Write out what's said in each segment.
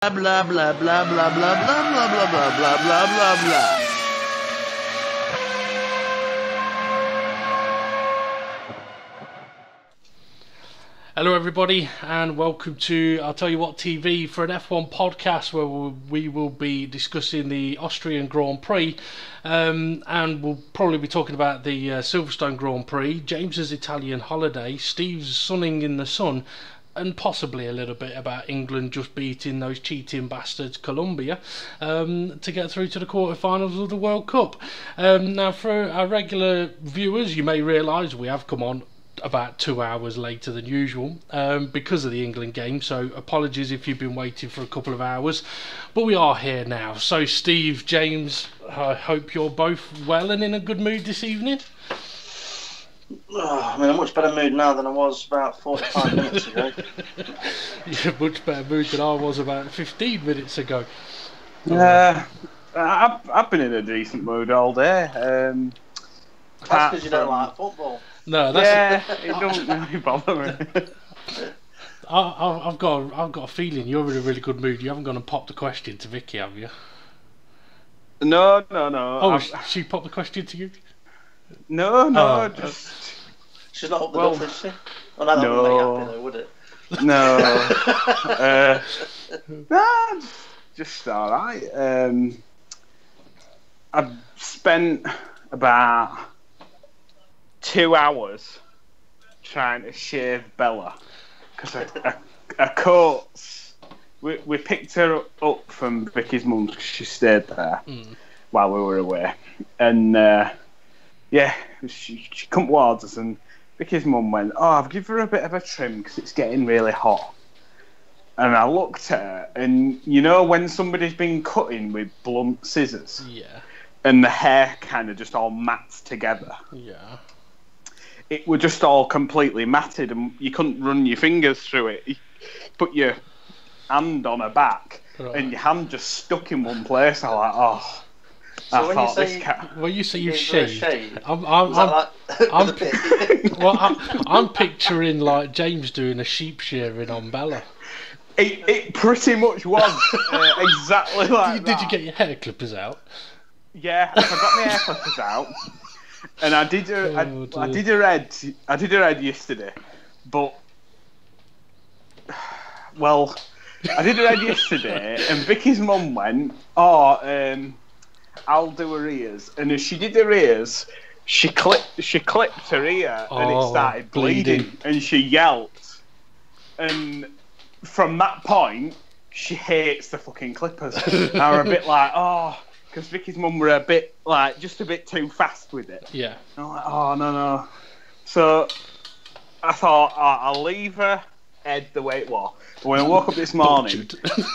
Blah blah blah blah blah blah blah blah blah blah blah blah blah. Hello everybody and welcome to I'll Tell You What TV for an F1 podcast where we will be discussing the Austrian Grand Prix and we'll probably be talking about the Silverstone Grand Prix, James's Italian holiday, Steve's sunning in the sun, and possibly a little bit about England just beating those cheating bastards Colombia to get through to the quarterfinals of the World Cup. Now for our regular viewers, you may realise we have come on about 2 hours later than usual because of the England game, so apologies if you've been waiting for a couple of hours, but we are here now. So Steve, James, I hope you're both well and in a good mood this evening. Oh, I'm in a much better mood now than I was about 45 minutes ago. You're in a much better mood than I was about 15 minutes ago. I've been in a decent mood all day. That's because you don't like football. No, that's it doesn't really bother me. I've got a feeling you're in a really good mood. You haven't gone and popped the question to Vicky, have you? No. Oh, she popped the question to you? No, just... She's not up the duff, is she? Well, that wouldn't make you happy though, would it? No. Nah, just alright. I've spent about 2 hours trying to shave Bella because her coats. We picked her up from Vicky's mum's because she stayed there while we were away, and she come towards us, and Vicky's mum went, "Oh, I've given her a bit of a trim because it's getting really hot." And I looked at her, and you know when somebody's been cutting with blunt scissors, and the hair kind of just all mats together. Yeah. It were just all completely matted, and you couldn't run your fingers through it. You put your hand on her back, and your hand just stuck in one place. I'm like, oh. So when you say you've shaved, I'm picturing like James doing a sheep shearing on Bella. It pretty much was exactly like that. Did you get your hair clippers out? Yeah, I got my hair clippers out. And I did her head yesterday, but I did her head yesterday, and Vicky's mum went, "Oh, I'll do her ears." And as she did her ears, she clipped her ear, and it started bleeding, and she yelped. And from that point, she hates the fucking clippers. And I'm a bit like, oh. Because Vicky's mum were just a bit too fast with it. Yeah. And I'm like, oh, no. So I thought, I'll leave her head the way it was. But when I woke up this morning,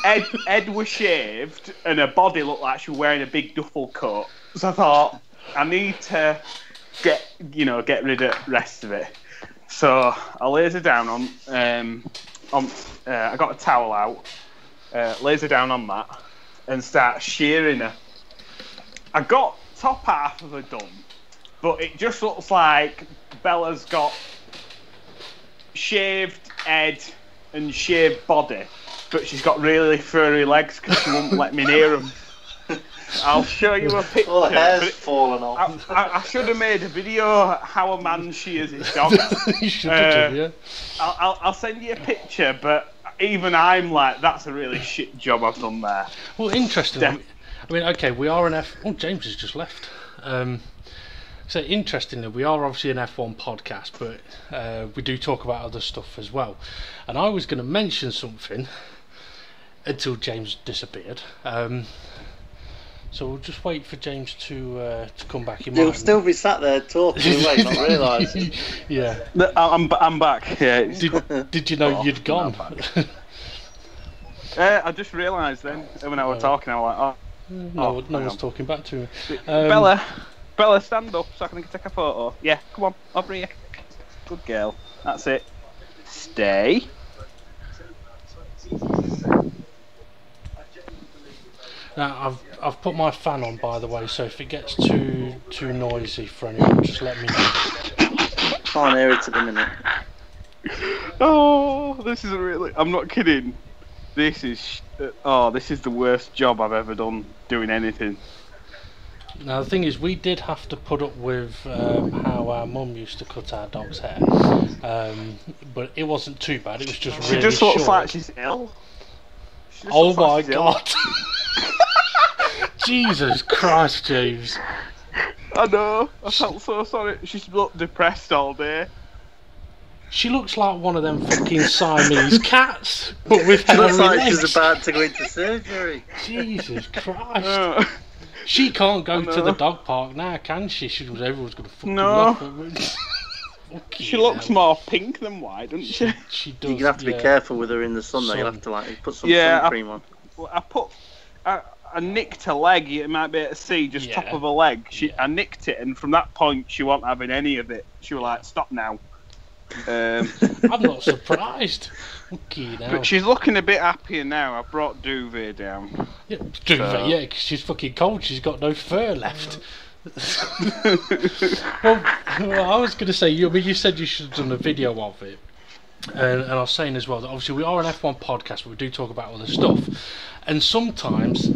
Ed was shaved and her body looked like she was wearing a big duffel coat. So I thought, I need to get rid of the rest of it. So I laid her down I got a towel out, laid her down on that, and start shearing her. I got top half of her done, but it just looks like Bella's got shaved head and shaved body, but she's got really furry legs because she won't let me near them. I'll show you a picture. All the hair's fallen off. I should have made a video how a man shears his dog. You should have done, yeah. I'll send you a picture, but even I'm like, that's a really shit job I've done there. Well, interesting. I mean, okay, we are an Oh, James has just left. So interestingly, we are obviously an F1 podcast, but we do talk about other stuff as well. And I was going to mention something until James disappeared. So we'll just wait for James to come back. He'll still be sat there talking away, not realising. Yeah. I'm back. Yeah. Did you know you'd gone? I just realised then when I was talking, I was like, oh. No one's talking back to me. Bella, stand up so I can take a photo. Yeah, come on, over here. Good girl. That's it. Stay. Now I've put my fan on, by the way, so if it gets too noisy for anyone, just let me know. Can't hear it at the minute. Oh, this is really... I'm not kidding. This is this is the worst job I've ever done doing anything. Now the thing is, we did have to put up with how our mum used to cut our dog's hair, but it wasn't too bad. It was just really She just looks short. like she's ill. Oh my god! Jesus Christ, James! I know. I felt so sorry. She's looked depressed all day. She looks like one of them fucking Siamese cats, but with She hairy looks like legs. she's about to go into surgery. Jesus Christ! She can't go to the dog park now, can she? Everyone's gonna fucking laugh at me. She looks more pink than white, doesn't she? She does. You're gonna have to be careful with her in the sun. Though. You'll have to like put some sun cream on. I nicked her leg. You might be able to see just top of her leg. I nicked it, and from that point, she wasn't having any of it. She was like, "Stop now." I'm not surprised. Okay, now. But she's looking a bit happier now. I brought Duvet down. Yeah, Duvet, yeah, because she's fucking cold. She's got no fur left. well, I was going to say, you said you should have done a video of it. And I was saying as well that obviously we are an F1 podcast, but we do talk about other stuff. And sometimes,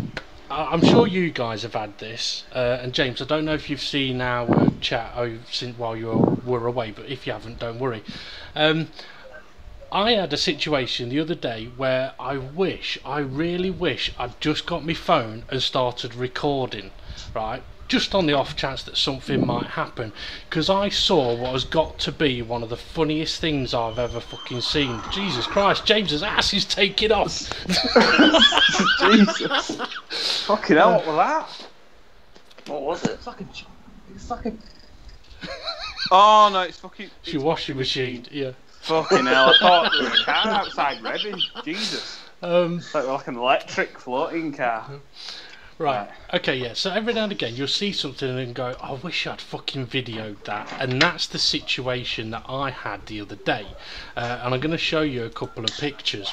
I'm sure you guys have had this, and James, I don't know if you've seen our chat since while you were away, but if you haven't, don't worry. I had a situation the other day where I really wish I'd just got my phone and started recording, right? Just on the off chance that something might happen, because I saw what has got to be one of the funniest things I've ever fucking seen. Jesus Christ, James's ass is taking off. Jesus. Fucking hell, what was that? What was it? It's like a... Oh no, it's fucking... It's your washing machine, yeah. Fucking hell, I thought there was a car outside revving. Jesus. Like an electric floating car. Right, okay, yeah, so every now and again you'll see something and go, I wish I'd fucking videoed that, and that's the situation that I had the other day, and I'm going to show you a couple of pictures,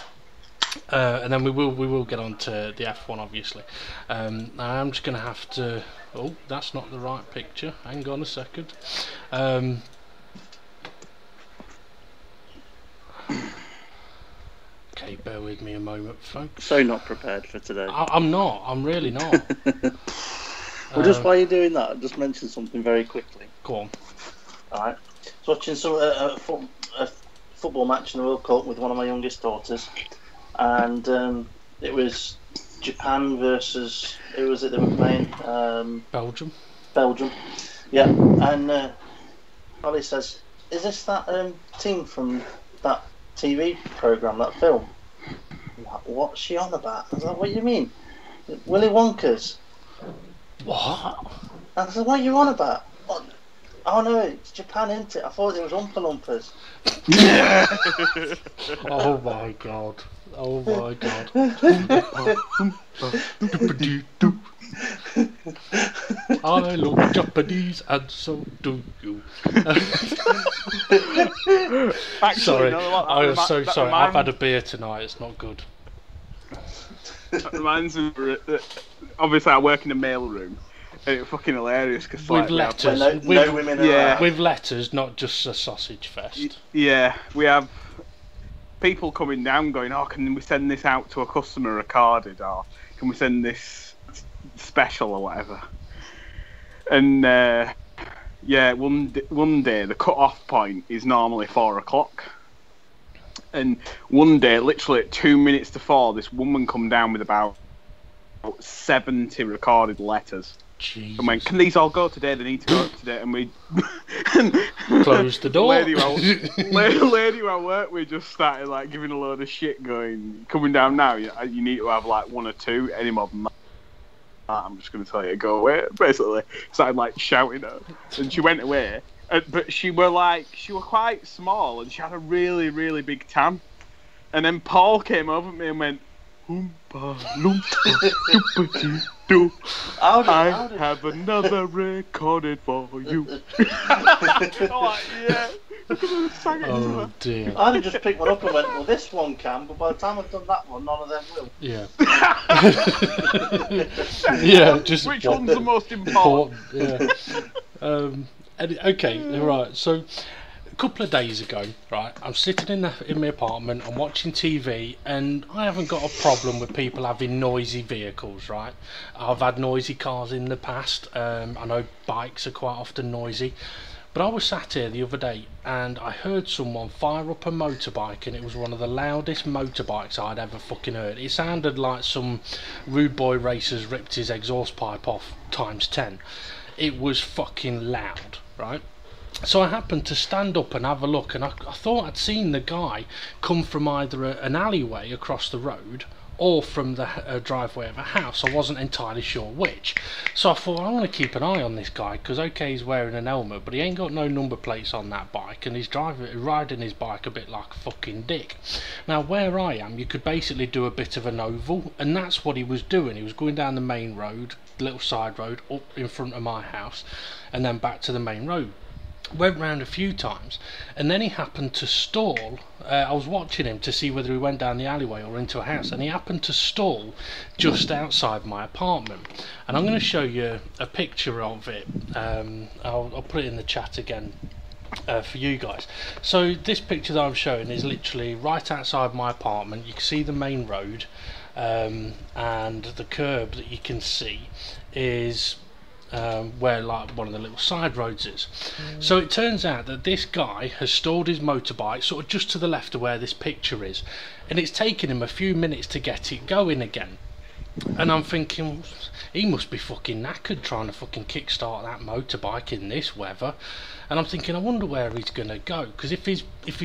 and then we will get on to the F1 obviously. I'm just going to have to, oh, that's not the right picture, hang on a second. Okay, bear with me a moment, folks. So not prepared for today. I'm not. I'm really not. Well, just while you're doing that, I'll just mention something very quickly. Go on. Alright. I was watching a football match in the World Cup with one of my youngest daughters, and it was Japan versus, who was it they were playing? Belgium. Belgium. Yeah, and Ollie says, "Is this that team from that TV programme, that film?" What's she on about? I was like, "What do you mean? Willy Wonka's?" What? I said, "What are you on about?" What? Oh no, it's Japan, isn't it? I thought it was Oompa Loompas. Oh my god. Oh my god. I love Japanese and so do you. Actually, Sorry, no, what, I am so that sorry. I've had a beer tonight, it's not good. That reminds me, obviously I work in a mailroom, and it's fucking hilarious because With letters. No women allowed. With letters, not just a sausage fest. Yeah, we have people coming down going, "Oh, can we send this out to a customer recorded, or can we send this special or whatever?" And yeah, one day the cut-off point is normally 4 o'clock, and one day, literally at 2 minutes to 4, this woman come down with about 70 recorded letters. Jesus. And went, "Can these all go today? They need to go today." And we Close the door. lady who I work with just started like giving a load of shit, going, "Coming down now, you need to have like 1 or 2, any more than that, I'm just going to tell you to go away." Basically, started like shouting at her, and she went away. But she were quite small, and she had a really, really big tan. And then Paul came over to me and went, "Oompa loompa doopity doo. I have another recorded for you." I'm like, yeah. Oh dear. I'd have just picked one up and went, "Well, this one can, but by the time I've done that one, none of them will." Yeah. Yeah, just which one's the most important? Yeah. Okay, right. So, couple of days ago, right, I'm sitting in my apartment, I'm watching TV, and I haven't got a problem with people having noisy vehicles, right? I've had noisy cars in the past. I know bikes are quite often noisy, but I was sat here the other day and I heard someone fire up a motorbike, and it was one of the loudest motorbikes I'd ever fucking heard. It sounded like some rude boy racer's ripped his exhaust pipe off times 10. It was fucking loud, right? So I happened to stand up and have a look, and I thought I'd seen the guy come from either an alleyway across the road or from the driveway of a house. I wasn't entirely sure which. So I thought, I want to keep an eye on this guy, because okay, he's wearing an helmet, but he ain't got no number plates on that bike, and he's riding his bike a bit like a fucking dick. Now, where I am, you could basically do a bit of an oval, and that's what he was doing. He was going down the main road, little side road, up in front of my house, and then back to the main road. Went round a few times, and then he happened to stall. I was watching him to see whether he went down the alleyway or into a house, and he happened to stall just outside my apartment. And I'm going to show you a picture of it. I'll put it in the chat again for you guys. So this picture that I'm showing is literally right outside my apartment. You can see the main road, and the curb that you can see is where like one of the little side roads is. So it turns out that this guy has stalled his motorbike sort of just to the left of where this picture is, and it's taken him a few minutes to get it going again. And I'm thinking, he must be fucking knackered trying to fucking kickstart that motorbike in this weather. And I'm thinking, I wonder where he's gonna go, because if he's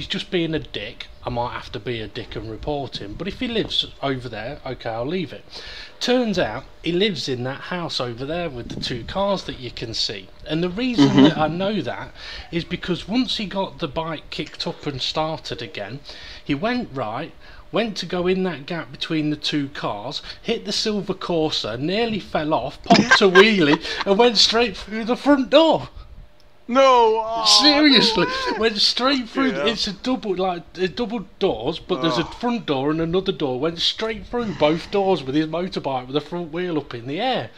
just being a dick, I might have to be a dick and report him. But if he lives over there, okay, I'll leave it. Turns out he lives in that house over there with the two cars that you can see. And the reason that I know that is because once he got the bike kicked up and started again, he went to go in that gap between the two cars, hit the silver Corsa, nearly fell off, popped a wheelie, and went straight through the front door. No, seriously, no. went straight through. Yeah. It's double doors, but there's a front door and another door. Went straight through both doors with his motorbike with the front wheel up in the air.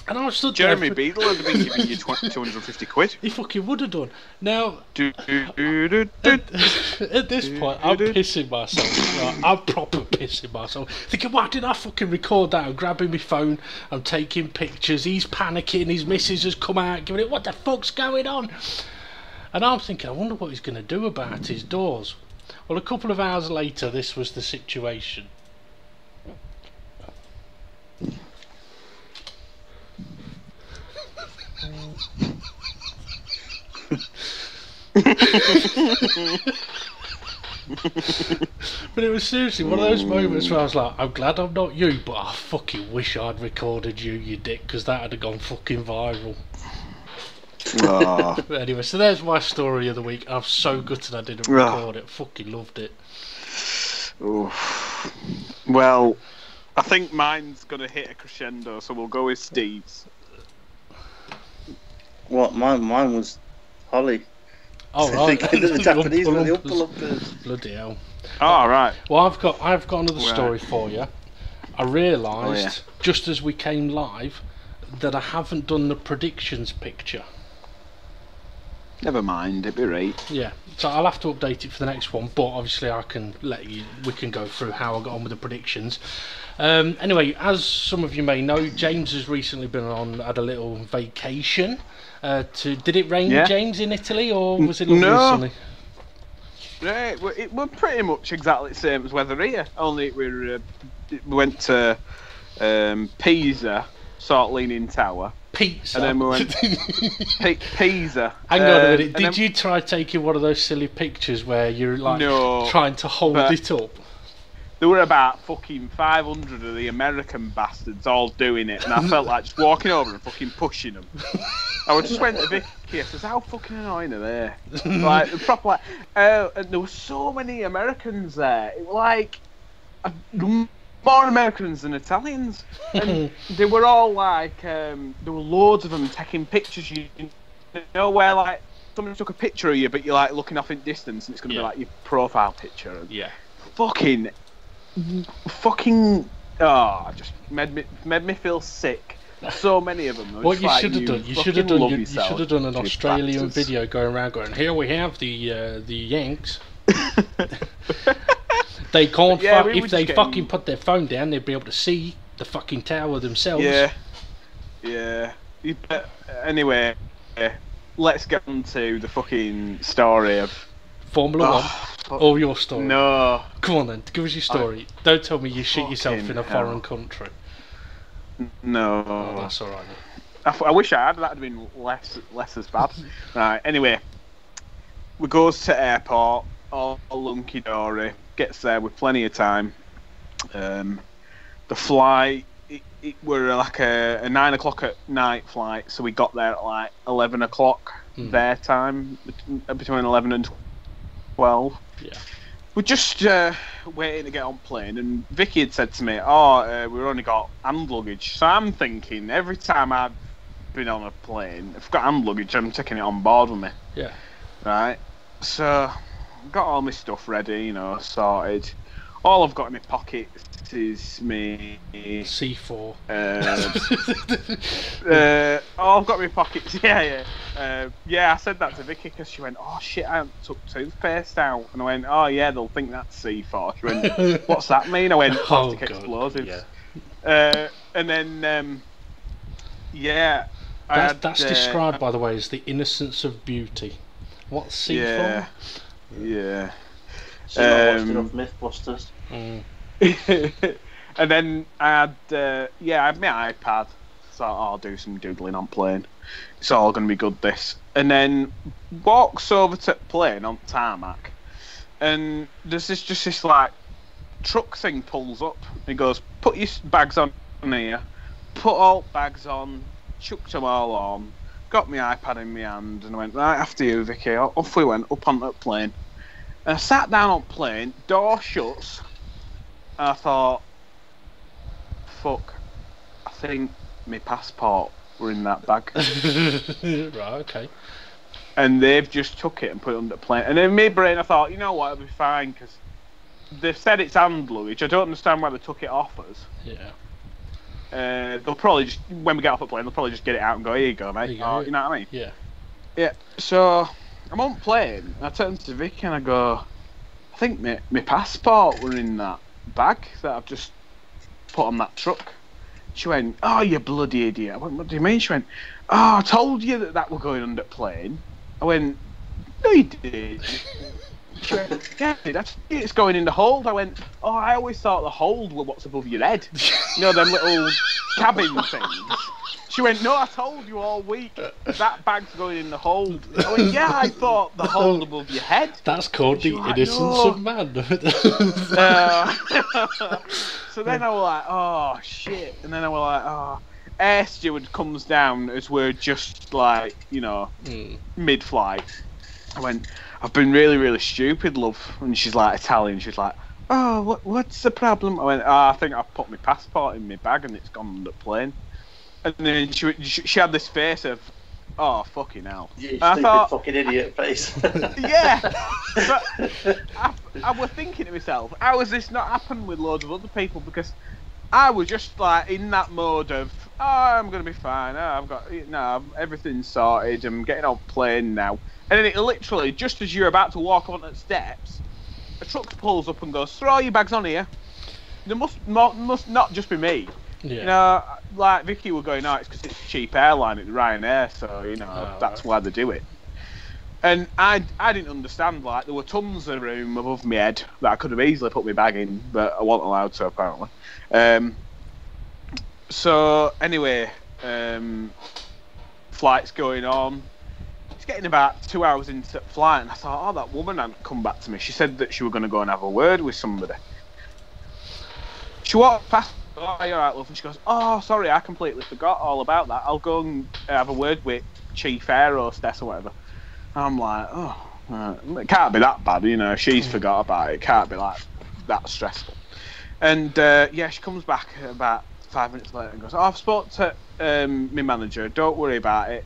And I was stood Jeremy there. Beadle would have been giving you 250 quid. He fucking would have done. Now, At at this point, I'm pissing myself. Right? I'm proper pissing myself. Thinking, why did I fucking record that? I'm grabbing my phone, I'm taking pictures, he's panicking, his missus has come out giving it, what the fuck's going on? And I'm thinking, I wonder what he's going to do about his doors. Well, a couple of hours later, this was the situation. But it was seriously one of those moments where I was like, I'm glad I'm not you, but I fucking wish I'd recorded you, you dick, because that would have gone fucking viral. But anyway, so there's my story of the week. I'm so gutted I didn't record it. Fucking loved it. Oof. Well, I think mine's going to hit a crescendo, so we'll go with Steve's. What? Mine was Holly. Oh, right. The Japanese one, the Oompa Bloody hell. Oh, right. Well, I've got another story for you. I realised, just as we came live, that I haven't done the predictions picture. Never mind, it'll be right. Yeah, so I'll have to update it for the next one, but obviously we can go through how I got on with the predictions. Anyway, as some of you may know, James has recently had a little vacation. Did it rain, James, in Italy, or was it recently? Right, it was pretty much exactly the same as weather here. Only we went to Pisa, sort of Leaning Tower. Pizza. And then we went Pisa. Hang on a minute. Did you try taking one of those silly pictures where you're like trying to hold it up? There were about fucking 500 of the American bastards all doing it, and I felt like just walking over and fucking pushing them. I just went to Vicky, I says, how fucking annoying are they? Like, proper like, and there were so many Americans there. It was like, more Americans than Italians. And they were all like, there were loads of them taking pictures, you know, where like, someone took a picture of you, but you're like looking off in distance, and it's going to be like your profile picture. And fucking, just made me feel sick. So many of them. What you should have done, you should have done an Australian bastards. video going around going, here we have the Yanks. They can't if they fucking put their phone down, they'd be able to see the fucking tower themselves. Yeah. Anyway, let's get on to the fucking story of Formula 1. Or your story. No. Come on then, give us your story. Don't tell me you shit yourself in a foreign country. No. Oh, that's alright. I wish I had. That'd have been less as bad. Right. Anyway, we goes to airport. All lunky dory. Gets there with plenty of time. The flight. It were like a 9 o'clock at night flight, so we got there at like 11 o'clock their time, between 11 and 12. Yeah. We're just waiting to get on plane, and Vicky had said to me, we've only got hand luggage. So I'm thinking, every time I've been on a plane, if I've got hand luggage, I'm taking it on board with me. Yeah. Right? So, got all my stuff ready, sorted. All I've got in my pockets is me C4. All I've got in my pockets, yeah, I said that to Vicky because she went, oh shit, I haven't took toothpaste out. And I went, oh yeah, they'll think that's C4. She went, what's that mean? I went, plastic explosives. Yeah. And then, That's described, by the way, as the innocence of beauty. What's C4? Yeah. So you're not watching enough Mythbusters. And then I had my iPad, so I'll do some doodling on plane. It's all going to be good, this. And then walks over to plane on tarmac, and there's this like truck thing pulls up. He goes, put your bags on here, put all bags on, chucked them all on, got my iPad in my hand, and I went, right, after you, Vicky. Off we went, up on the plane. And I sat down on plane, door shuts, and I thought, fuck, I think my passport were in that bag. Right, okay. And they've just took it and put it under the plane. And in my brain I thought, you know what, it'll be fine, because they've said it's hand luggage. I don't understand why they took it off us. Yeah. They'll probably just, when we get off the plane, they'll probably just get it out and go, here you go, mate. You know what I mean? Yeah. Yeah, so I'm on plane, and I turn to Vicky and I go, I think my passport were in that bag that I've just put on that truck. She went, oh, you bloody idiot. I went, what do you mean? She went, oh, I told you that were going under plane. I went, no you did. She went, yeah, it's going in the hold. I went, oh, I always thought the hold were what's above your head. You know, them little cabin things. She went, no, I told you all week that bag's going in the hold. I went, yeah, I thought the hold above your head. That's called the innocence of man. So then I was like, oh shit. And then I was like, oh. Air steward comes down as we're just like, mid-flight. I went, I've been really, really stupid, love. And she's like Italian. She's like, oh, what's the problem? I went, I think I've put my passport in my bag and it's gone on the plane. And then she had this face of, oh, fucking hell. You stupid fucking idiot face. Yeah. But I was thinking to myself, how has this not happened with loads of other people? Because I was just like in that mode of, oh, I'm going to be fine. Everything's sorted. I'm getting on plane now. And then it literally, just as you're about to walk on the steps, a truck pulls up and goes, throw all your bags on here. There must not just be me. Yeah. Like Vicky were going, it's because it's a cheap airline, it's Ryanair, so, that's why they do it. And I didn't understand, like, there were tons of room above my head that I could have easily put my bag in, but I wasn't allowed to, apparently. So, anyway, flight's going on. It's getting about 2 hours into flight, and I thought, that woman hadn't come back to me. She said that she was going to go and have a word with somebody. She walked past, oh, you're right, love, and she goes, oh, sorry, I completely forgot all about that. I'll go and have a word with Chief Air Hostess or whatever. And I'm like, it can't be that bad, she's forgot about it. It can't be like that stressful. And she comes back about 5 minutes later and goes, I've spoke to my manager, don't worry about it.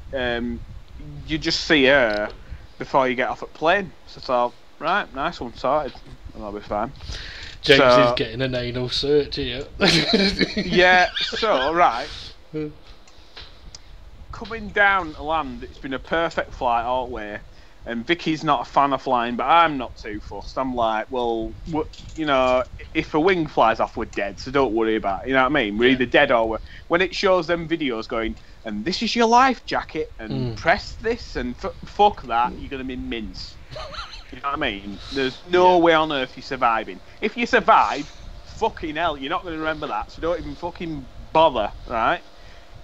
You just see her before you get off at plane. So I thought, right, nice one, sorted. That'll be fine. James is getting an anal search here. Yeah, so, right. coming down to land, it's been a perfect flight all the way. And Vicky's not a fan of flying, but I'm not too fussed. I'm like, well, you know, if a wing flies off, we're dead, so don't worry about it. You know what I mean? We're either dead or we're... When it shows them videos going, and this is your life jacket, and press this, and fuck that, you're going to be mince. You know what I mean? There's no way on earth you're surviving. If you survive, fucking hell, you're not going to remember that, so don't even fucking bother, right?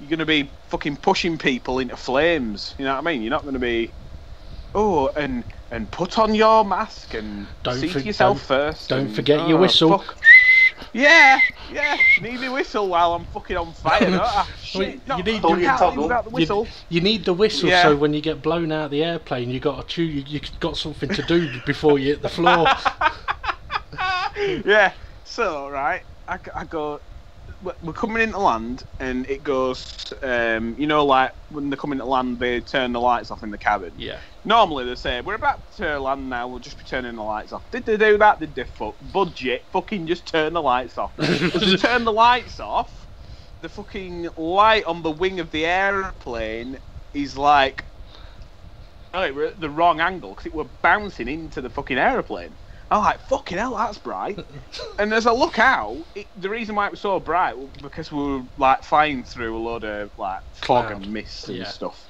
You're going to be fucking pushing people into flames. You know what I mean? You're not going to be... Oh, and put on your mask and see to yourself first. Don't forget your whistle. Fuck. Yeah. Need a whistle while I'm fucking on fire. Don't I? Shit, you need the whistle. You need the whistle so when you get blown out of the airplane, you got to chew. You got something to do before you hit the floor. Yeah. So right, I go. We're coming into land, and it goes. You know, like when they're coming to land, they turn the lights off in the cabin. Yeah. Normally they say, we're about to land now, we'll just be turning the lights off. Did they do that? Did they budget? Fucking just turn the lights off. As they turn the lights off, the fucking light on the wing of the aeroplane is like... Oh, we're at the wrong angle, because it were bouncing into the fucking aeroplane. I'm like, fucking hell, that's bright. And as I look out, the reason why it was so bright was because we were like flying through a load of like fog and mist and stuff.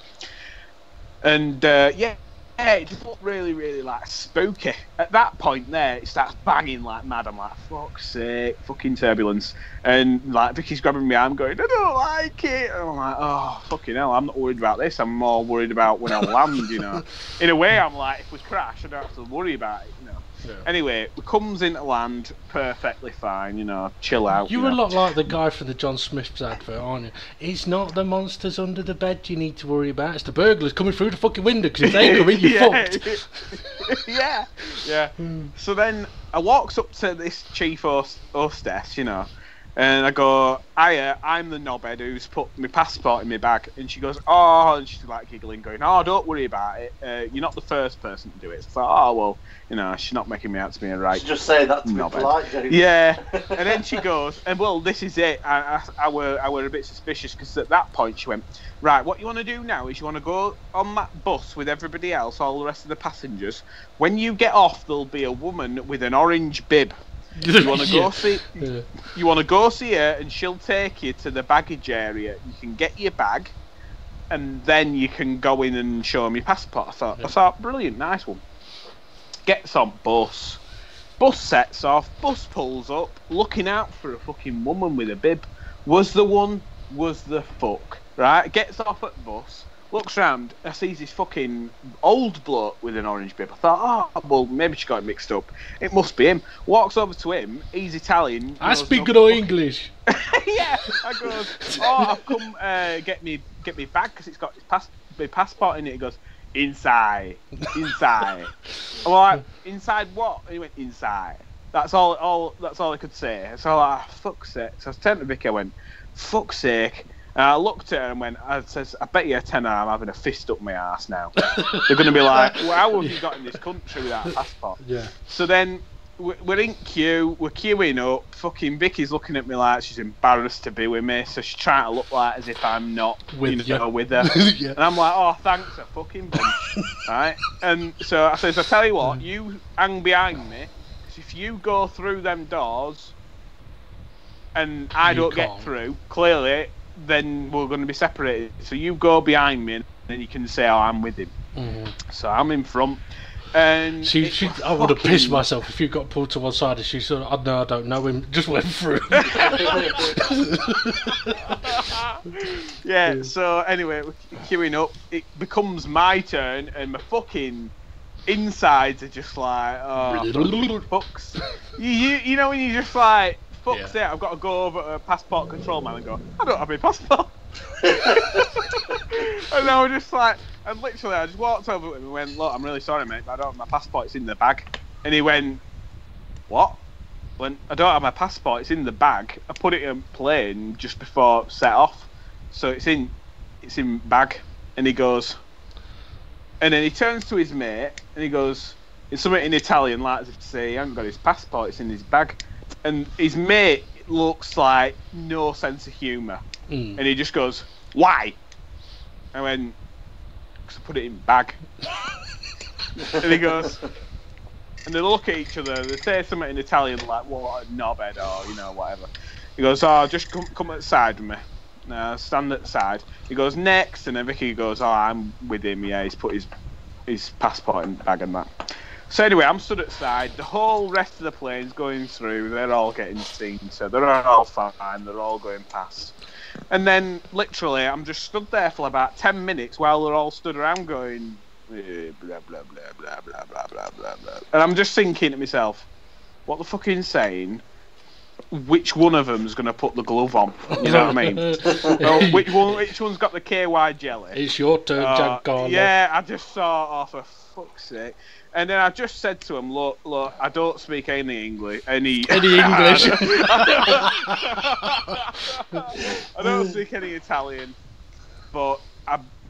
And it just looked really, really like spooky. At that point there, it starts banging like mad. I'm like, fuck's sake, fucking turbulence. And like Vicky's grabbing my arm going, I don't like it. And I'm like, oh, fucking hell, I'm not worried about this. I'm more worried about when I land, you know. In a way, I'm like, if we crash, I don't have to worry about it, you know. Yeah. Anyway, it comes into land perfectly fine, you know, chill out. You're a lot like the guy from the John Smith's advert, aren't you? It's not the monsters under the bed you need to worry about, it's the burglars coming through the fucking window, because if they come in, you're fucked. Yeah. So then I walks up to this chief hostess, you know, and I go, hiya, I'm the knobhead who's put my passport in my bag. And she goes, oh, and she's like giggling, going, oh, don't worry about it. You're not the first person to do it. So I thought, oh, well, you know, she's not making me out to be a right knobhead. Just say that to be polite, James. Yeah. And then she goes, and well, this is it. I were a bit suspicious, because at that point she went, right, what you want to do now is you want to go on that bus with everybody else, all the rest of the passengers. When you get off, there'll be a woman with an orange bib. You want to go see? You want to go see her, and she'll take you to the baggage area. You can get your bag, and then you can go in and show them your passport. I thought, brilliant, nice one. Gets on bus. Bus sets off. Bus pulls up, looking out for a fucking woman with a bib. Was the one? Was the fuck? Right? Gets off at bus. Looks round, I sees this fucking old bloke with an orange bib. I thought, oh, well, maybe she got it mixed up. It must be him. Walks over to him, he's Italian. I speak no English. Yeah, I goes, oh, I've come get me bag, because it's got his passport in it. He goes, inside. I'm like, inside what? And he went, inside. That's all I could say. So I like, fuck's sake. So I turned to Vicky, I went, fuck's sake. And I looked at her and I says, I bet you a tenner I'm having a fist up my arse now. They're going to be like, well, how have you got in this country without a passport? Yeah. So then we're in queue, we're queuing up. Fucking Vicky's looking at me like she's embarrassed to be with me, so she's trying to look like as if I'm not with her. Yeah. And I'm like, oh, thanks a fucking bunch. Right? And so I says, I tell you what, you hang behind me, because if you go through them doors and I don't get through, clearly, then we're going to be separated. So you go behind me, and then you can say, "Oh, I'm with him." Mm-hmm. So I'm in front, and I would have pissed myself if you got pulled to one side and she said, "Oh no, I don't know him," just went through. Yeah. So anyway, we're queuing up. It becomes my turn, and my fucking insides are just like, oh, fucks. You know when you just like. Fuck's sake, I've got to go over to a passport control man and go, I don't have my passport. And I was just like, and literally I just walked over to him and went, look, I'm really sorry mate, but I don't have my passport, it's in the bag. And he went, what? When I don't have my passport, it's in the bag. I put it in plane just before set off. So it's in bag. And he goes, and then he turns to his mate and he goes, it's something in Italian, like as if to say he hasn't got his passport, it's in his bag. And his mate looks like no sense of humour. And he just goes, why? I went, "'Cause I put it in bag." And he goes, and they look at each other, they say something in Italian like, "What a knobhead," or, you know, whatever. He goes, "Oh, just come at the side with me. No, stand at the side." He goes, "Next," and then Vicky goes, "Oh, I'm with him, yeah, he's put his passport in the bag and that." So anyway, I'm stood at the side, the whole rest of the plane's going through, they're all getting seen, so they're all fine, they're all going past. And then, literally, I'm just stood there for about 10 minutes while they're all stood around going, blah, blah, blah, blah, blah, blah, blah, blah, blah. And I'm just thinking to myself, what the fucking saying? Which one of them's going to put the glove on? You know what I mean? Which one's got the KY jelly? It's your turn, Giancarlo. Yeah, I just saw, oh, for fuck's sake. And then I just said to him, look, I don't speak any English. Any English? I don't speak any Italian, but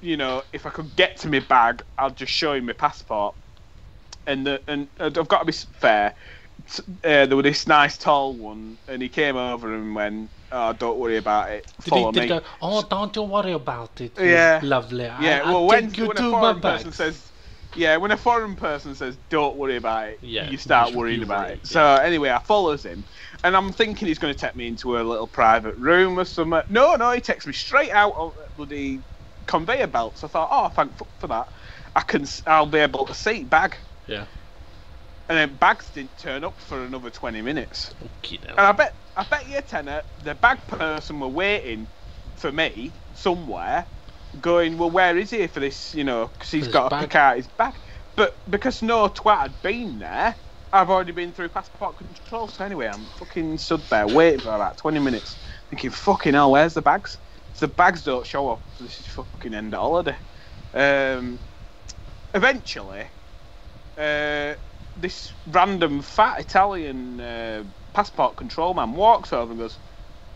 if I could get to my bag, I'll just show him my passport. And I've got to be fair. There was this nice tall one, and he came over and went, "Oh, don't worry about it. Follow me." Go, "Oh, don't you worry about it." Yeah, lovely. Yeah, I'll when take you a to foreign my person says, when a foreign person says, "Don't worry about it," you start worrying about it. Yeah. So anyway, I follows him, and I'm thinking he's going to take me into a little private room or something. No, he takes me straight out on the bloody conveyor belt. So I thought, oh, thank fuck for that. I'll be able to see bag. Yeah. And then bags didn't turn up for another 20 minutes. Okay, and I bet you a tenner, the bag person were waiting for me somewhere, going, well, where is he for this, because he's got to pick out his bag. But because no twat had been there, I've already been through passport control. So anyway, I'm fucking stood there waiting for about 20 minutes, thinking, fucking hell, where's the bags? So the bags don't show up. This is fucking end of holiday. Eventually, this random fat Italian passport control man walks over and goes,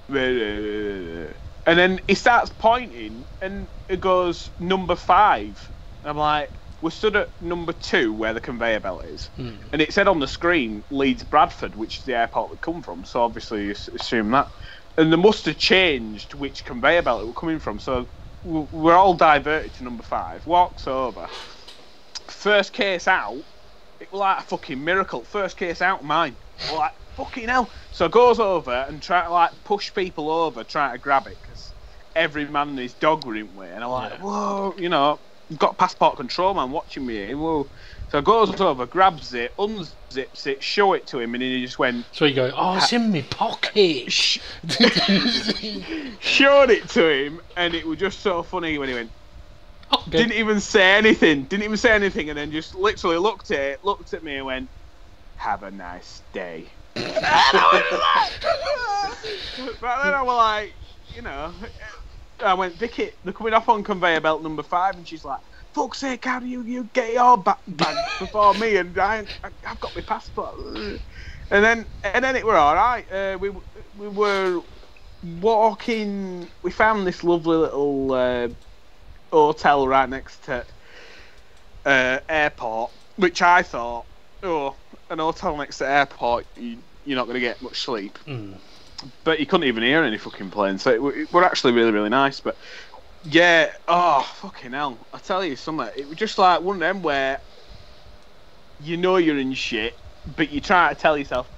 and then he starts pointing and it goes, "Number 5. I'm like, we're stood at number 2 where the conveyor belt is, and it said on the screen Leeds Bradford, which is the airport we come from, so obviously you assume that, and they must have changed which conveyor belt it were coming from, so we're all diverted to number 5. Walks over, first case out. It was like a fucking miracle. First case out of mine. Like, fucking hell. So goes over and try to push people over, trying to grab it, because every man and his dog were in way. And I'm like, whoa, you've got passport control man watching me here. Whoa. So goes over, grabs it, unzips it, show it to him, and then he just went. So you go, "Oh, it's in my pocket." Showed it to him, and it was just so funny when he went. Okay. Didn't even say anything, and then just literally looked at me and went, "Have a nice day." But then I was like, I went, "Vicky, they're coming off on conveyor belt number 5, and she's like, "Fuck's sake, how do you get your bag before me? And I've got my passport." And then it were all right. We were walking. We found this lovely little hotel right next to airport, which I thought, an hotel next to airport, you're not going to get much sleep. But you couldn't even hear any fucking planes, so it were actually really, really nice. But yeah, oh fucking hell, I tell you something, it was just like one of them where you're in shit, but you try to tell yourself,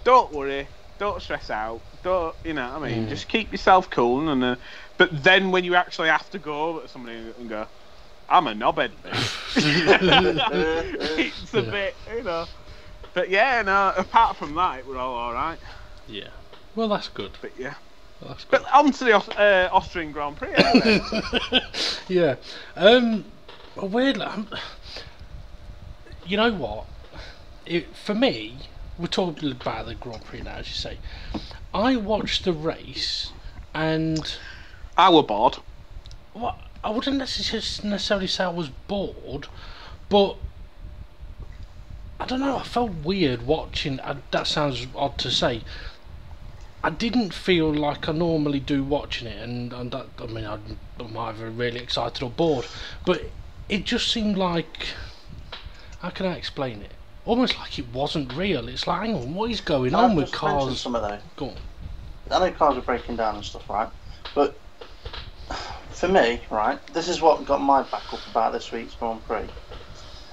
don't worry, don't stress out, don't, just keep yourself cool, and but then when you actually have to go over to somebody and go, "I'm a knobhead," it's a bit, But yeah, no, apart from that, we're all alright. Yeah. Well, that's good. But yeah. Well, that's good. But on to the Austrian Grand Prix, anyway. Yeah. Weirdly, you know what? For me, we're talking about the Grand Prix now, as you say. I watched the race, and I were bored. Well, I wouldn't necessarily say I was bored, but I don't know, I felt weird watching. That sounds odd to say. I didn't feel like I normally do watching it, and that, I'm either really excited or bored, but it just seemed like, how can I explain it? Almost like it wasn't real. It's like, hang on, what is going on with cars? Some of those. Go on. I know cars are breaking down and stuff, right? But for me, right, this is what got my back up about this week's Grand Prix.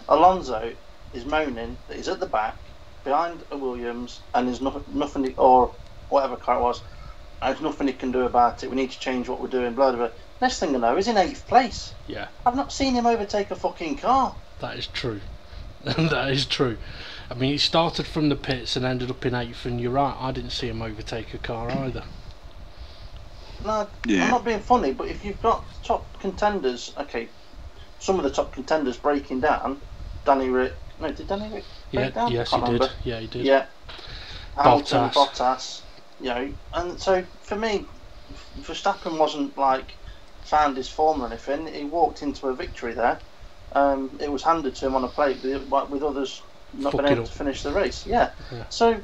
Alonso is moaning that he's at the back, behind a Williams, and there's nothing, or whatever car it was, there's nothing he can do about it. We need to change what we're doing, blah, blah, blah. Next thing I know, he's in 8th place. Yeah. I've not seen him overtake a fucking car. That is true. That is true. I mean, he started from the pits and ended up in 8th, and you're right, I didn't see him overtake a car either. No, Yeah. I'm not being funny, but if you've got top contenders, okay, some of the top contenders breaking down, Danny Rick, no, did Danny Rick break down? Yes, Can't he remember. did. Yeah, he did. Yeah. Hamilton, Bottas. Bottas, you know, and so for me, Verstappen wasn't like found his form or anything. He walked into a victory there. It was handed to him on a plate with others not Fuck being it able up. to finish the race. Yeah. Yeah. So,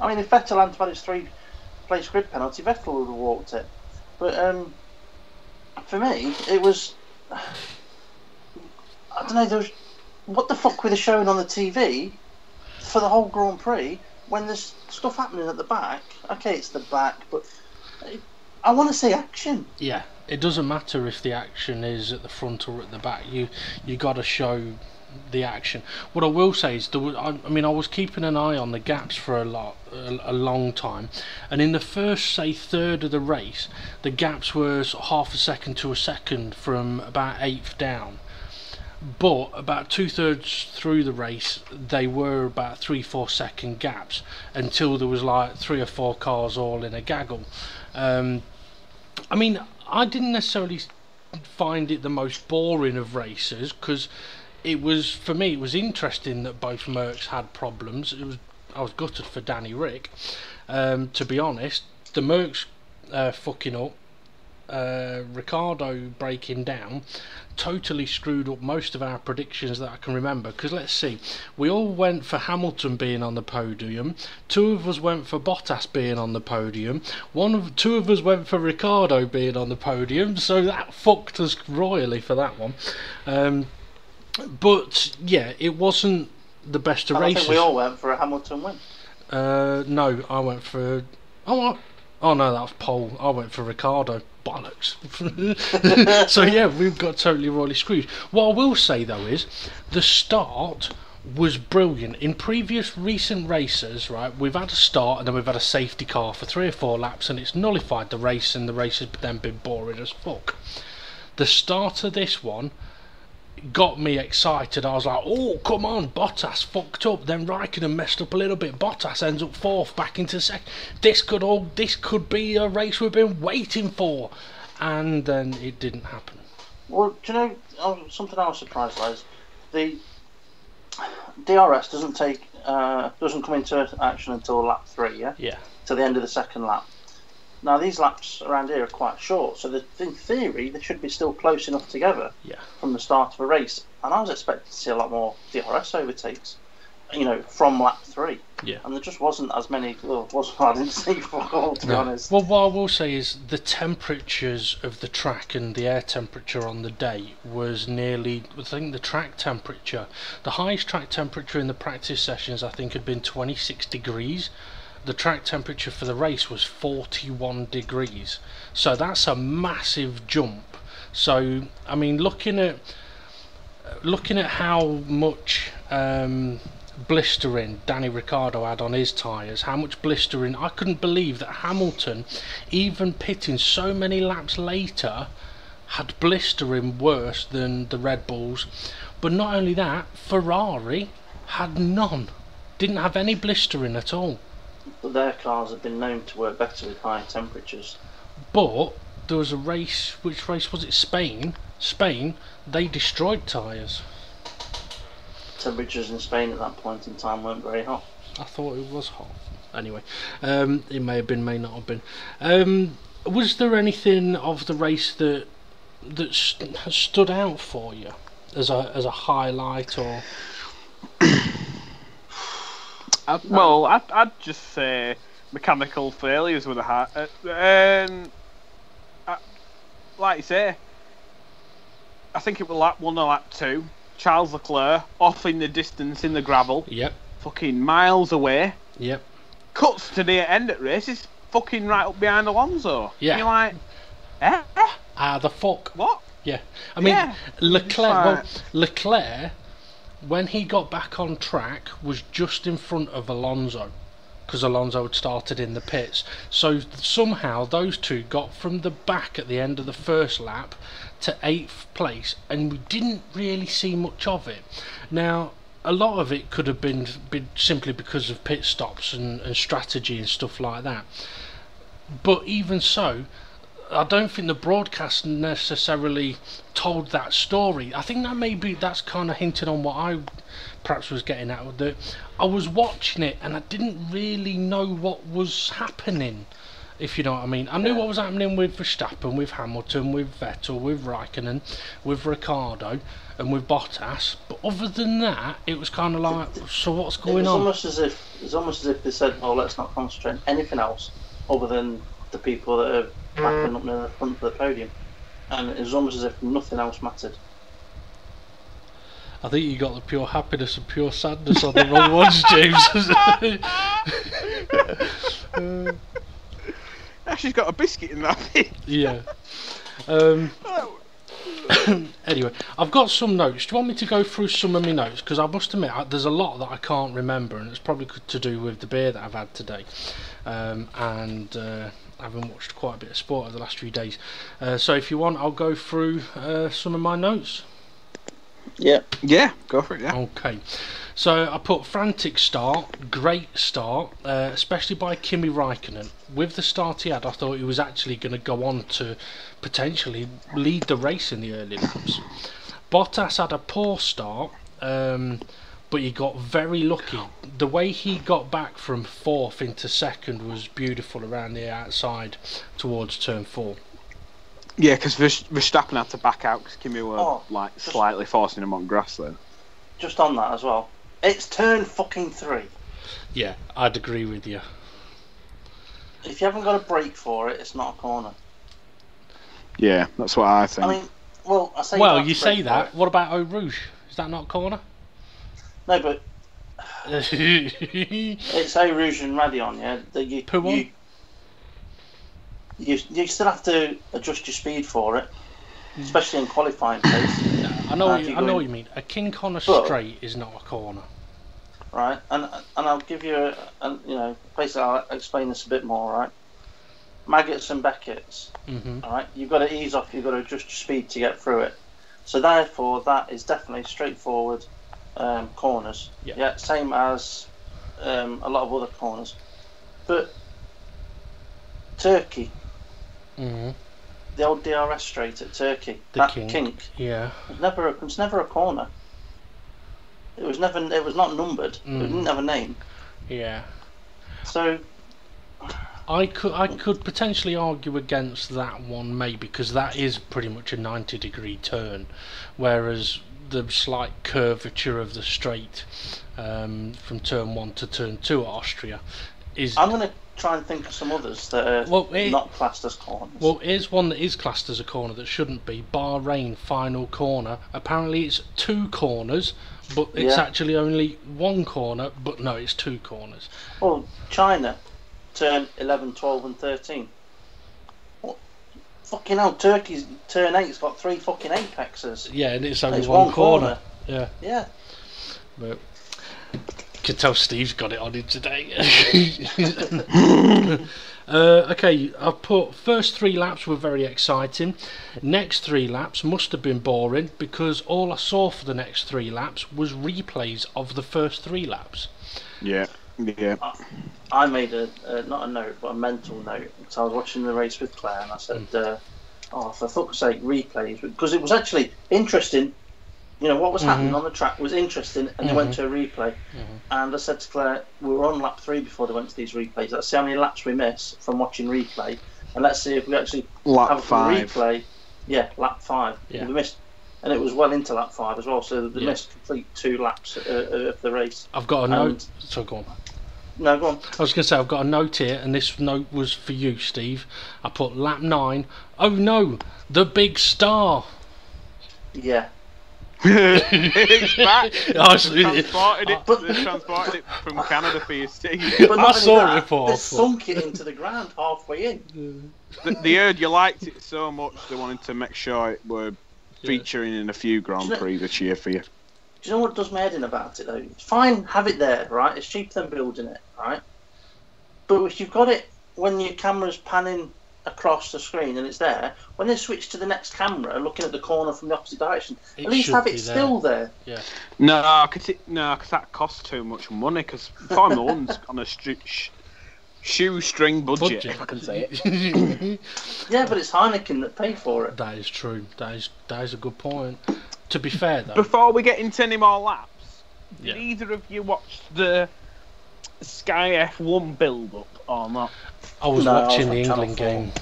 I mean, if Vettel hadn't had his 3-place grid penalty, Vettel would have walked it. But for me, it was. I don't know. There was, what the fuck were they showing on the TV for the whole Grand Prix when there's stuff happening at the back? Okay, it's the back, but I want to see action. Yeah, it doesn't matter if the action is at the front or at the back. You got to show the action. What I will say is, I was keeping an eye on the gaps for a long time, and in the first, say, third of the race, the gaps were sort of half a second to a second from about 8th down. But about 2/3 through the race, they were about 3-4 second gaps until there was like 3 or 4 cars all in a gaggle. I mean, I didn't necessarily find it the most boring of races, because it was, for me, it was interesting that both Mercs had problems. I was gutted for Danny Rick, to be honest. The Mercs fucking up, Ricciardo breaking down, totally screwed up most of our predictions that I can remember. Because let's see, we all went for Hamilton being on the podium, 2 of us went for Bottas being on the podium, 2 of us went for Ricciardo being on the podium, so that fucked us royally for that one. But yeah, it wasn't the best of And races. I think we all went for a Hamilton win. No, I went for oh no, that was pole. I went for Ricciardo. Bollocks. So yeah, we've got totally royally screwed. What I will say though is, the start was brilliant. In previous recent races, right, we've had a start and then we've had a safety car for 3 or 4 laps, and it's nullified the race, and the race has then been boring as fuck. The start of this one got me excited. I was like, oh, come on, Bottas fucked up, then Raikkonen messed up a little bit, Bottas ends up 4th, back into 2nd. This could be a race we've been waiting for, and then it didn't happen. Well, do you know something I was surprised by is the DRS doesn't come into action until lap 3, Yeah. to the end of the 2nd lap. Now these laps around here are quite short, so in theory they should be still close enough together from the start of a race. And I was expecting to see a lot more DRS overtakes, you know, from lap 3. Yeah. And there just wasn't as many. Well, I didn't see fuck all, to be honest. Well, what I will say is the temperatures of the track and the air temperature on the day was nearly, I think the track temperature, the highest track temperature in the practice sessions I think had been 26 degrees. The track temperature for the race was 41 degrees, so that's a massive jump. So I mean, looking at how much blistering Danny Ricciardo had on his tyres, how much blistering, I couldn't believe that Hamilton, even pitting so many laps later, had blistering worse than the Red Bulls. But not only that, Ferrari had none, didn't have any blistering at all. But their cars have been known to work better with high temperatures. But there was a race, which race was it? Spain, they destroyed tyres. Temperatures in Spain at that point in time weren't very hot. I thought it was hot. Anyway, it may have been, may not have been. Was there anything of the race that stood out for you as a highlight, or? I'd just say mechanical failures were the hard. Like you say, I think it was lap 1 or lap 2. Charles Leclerc off in the distance in the gravel. Yep. Fucking miles away. Yep. Cuts to the end of the race. He's fucking right up behind Alonso. Yeah. And you're like, eh? The fuck? What? Yeah. I mean, Yeah. Leclerc, when he got back on track, was just in front of Alonso, because Alonso had started in the pits. So somehow those two got from the back at the end of the first lap to 8th place, and we didn't really see much of it. Now, a lot of it could have been simply because of pit stops and strategy and stuff like that. But even so, I don't think the broadcast necessarily told that story. I think that's kind of hinting on what I perhaps was getting at. That I was watching it and I didn't really know what was happening, if you know what I mean. I knew what was happening with Verstappen, with Hamilton, with Vettel, with Raikkonen, with Ricciardo, and with Bottas. But other than that, it was kind of like, so what's going on? It's almost as if they said, "Oh, let's not concentrate on anything else other than the people that are backing up near the front of the podium," and it was almost as if nothing else mattered. I think you got the pure happiness and pure sadness on the wrong ones, James. She's got a biscuit in that bit. Yeah. Anyway, I've got some notes. Do you want me to go through some of my notes? Because I must admit, there's a lot that I can't remember, and it's probably to do with the beer that I've had today. And I haven't watched quite a bit of sport over the last few days. So if you want, I'll go through some of my notes. Yeah, go for it. Yeah. Okay, so I put frantic start, great start, especially by Kimi Raikkonen. With the start he had, I thought he was actually going to go on to potentially lead the race in the early laps. Bottas had a poor start, but he got very lucky. The way he got back from 4th into 2nd was beautiful around the outside towards turn 4. Yeah, because Verstappen had to back out because Kimi were slightly forcing him on grass then. Just on that as well. It's turn fucking 3. Yeah, I'd agree with you. If you haven't got a brake for it, it's not a corner. Yeah, that's what I think. I mean, well, I say. Well, you say that. What about Eau Rouge? Is that not a corner? No, but it's Eau Rouge and Radion. Yeah, you still have to adjust your speed for it, especially in qualifying pace. I know what you mean. A King Connor straight is not a corner. Right, and I'll give you basically I'll explain this a bit more. Right, Maggots and Beckett's. All right, you've got to ease off. You've got to adjust your speed to get through it. So therefore, that is definitely straightforward corners. Yeah, same as a lot of other corners. But Turkey, the old DRS straight at Turkey, that kink, yeah, it's never a corner. It was not numbered. It didn't have a name. Yeah. So I could potentially argue against that one, maybe, because that is pretty much a 90-degree turn, whereas the slight curvature of the straight from turn 1 to turn 2 at Austria is. I'm going to try and think of some others that are not classed as corners. Well, here's one that is classed as a corner that shouldn't be. Bahrain final corner. Apparently it's 2 corners, but it's actually only 1 corner. But no, it's 2 corners. Well, China, turn 11, 12 and 13. What? Fucking hell, Turkey's turn 8's got 3 fucking apexes. Yeah, and it's only 1 corner. Yeah. Yeah. But you can tell Steve's got it on him today. Okay, I've put first 3 laps were very exciting. Next 3 laps must have been boring because all I saw for the next 3 laps was replays of the first 3 laps. Yeah. I made not a note, but a mental note. So I was watching the race with Claire and I said, for fuck's sake, replays. Because it was actually interesting. You know, what was happening on the track was interesting, and they went to a replay. And I said to Claire, we were on lap 3 before they went to these replays. Let's see how many laps we miss from watching replay, and let's see if we actually have a replay. Yeah, lap 5. Yeah. We missed, and it was well into lap 5 as well, so they missed complete 2 laps of the race. I've got a note. So go on. No, go on. I was going to say, I've got a note here, and this note was for you, Steve. I put lap 9. Oh no, the big star. Yeah. It's back. Actually, They transported it from Canada for you, Steve. But not I only saw that, it before. They sunk it into the ground halfway in. They heard you liked it so much they wanted to make sure it were featuring in a few Grand Prix this year for you. Do you know what does my head in about it though? It's fine, have it there, right? It's cheaper than building it, right? But if you've got it when your camera's panning across the screen and it's there, when they switch to the next camera, looking at the corner from the opposite direction, at least have it still there. Yeah. No, because that costs too much money. Because Formula One's on a shoestring budget, if I can say it. Yeah, but it's Heineken that pay for it. That is true. That is a good point. To be fair, though, Before we get into any more laps, Yeah. did either of you watch the Sky F1 build-up or not? I was No, I was watching on the Channel England 4. game.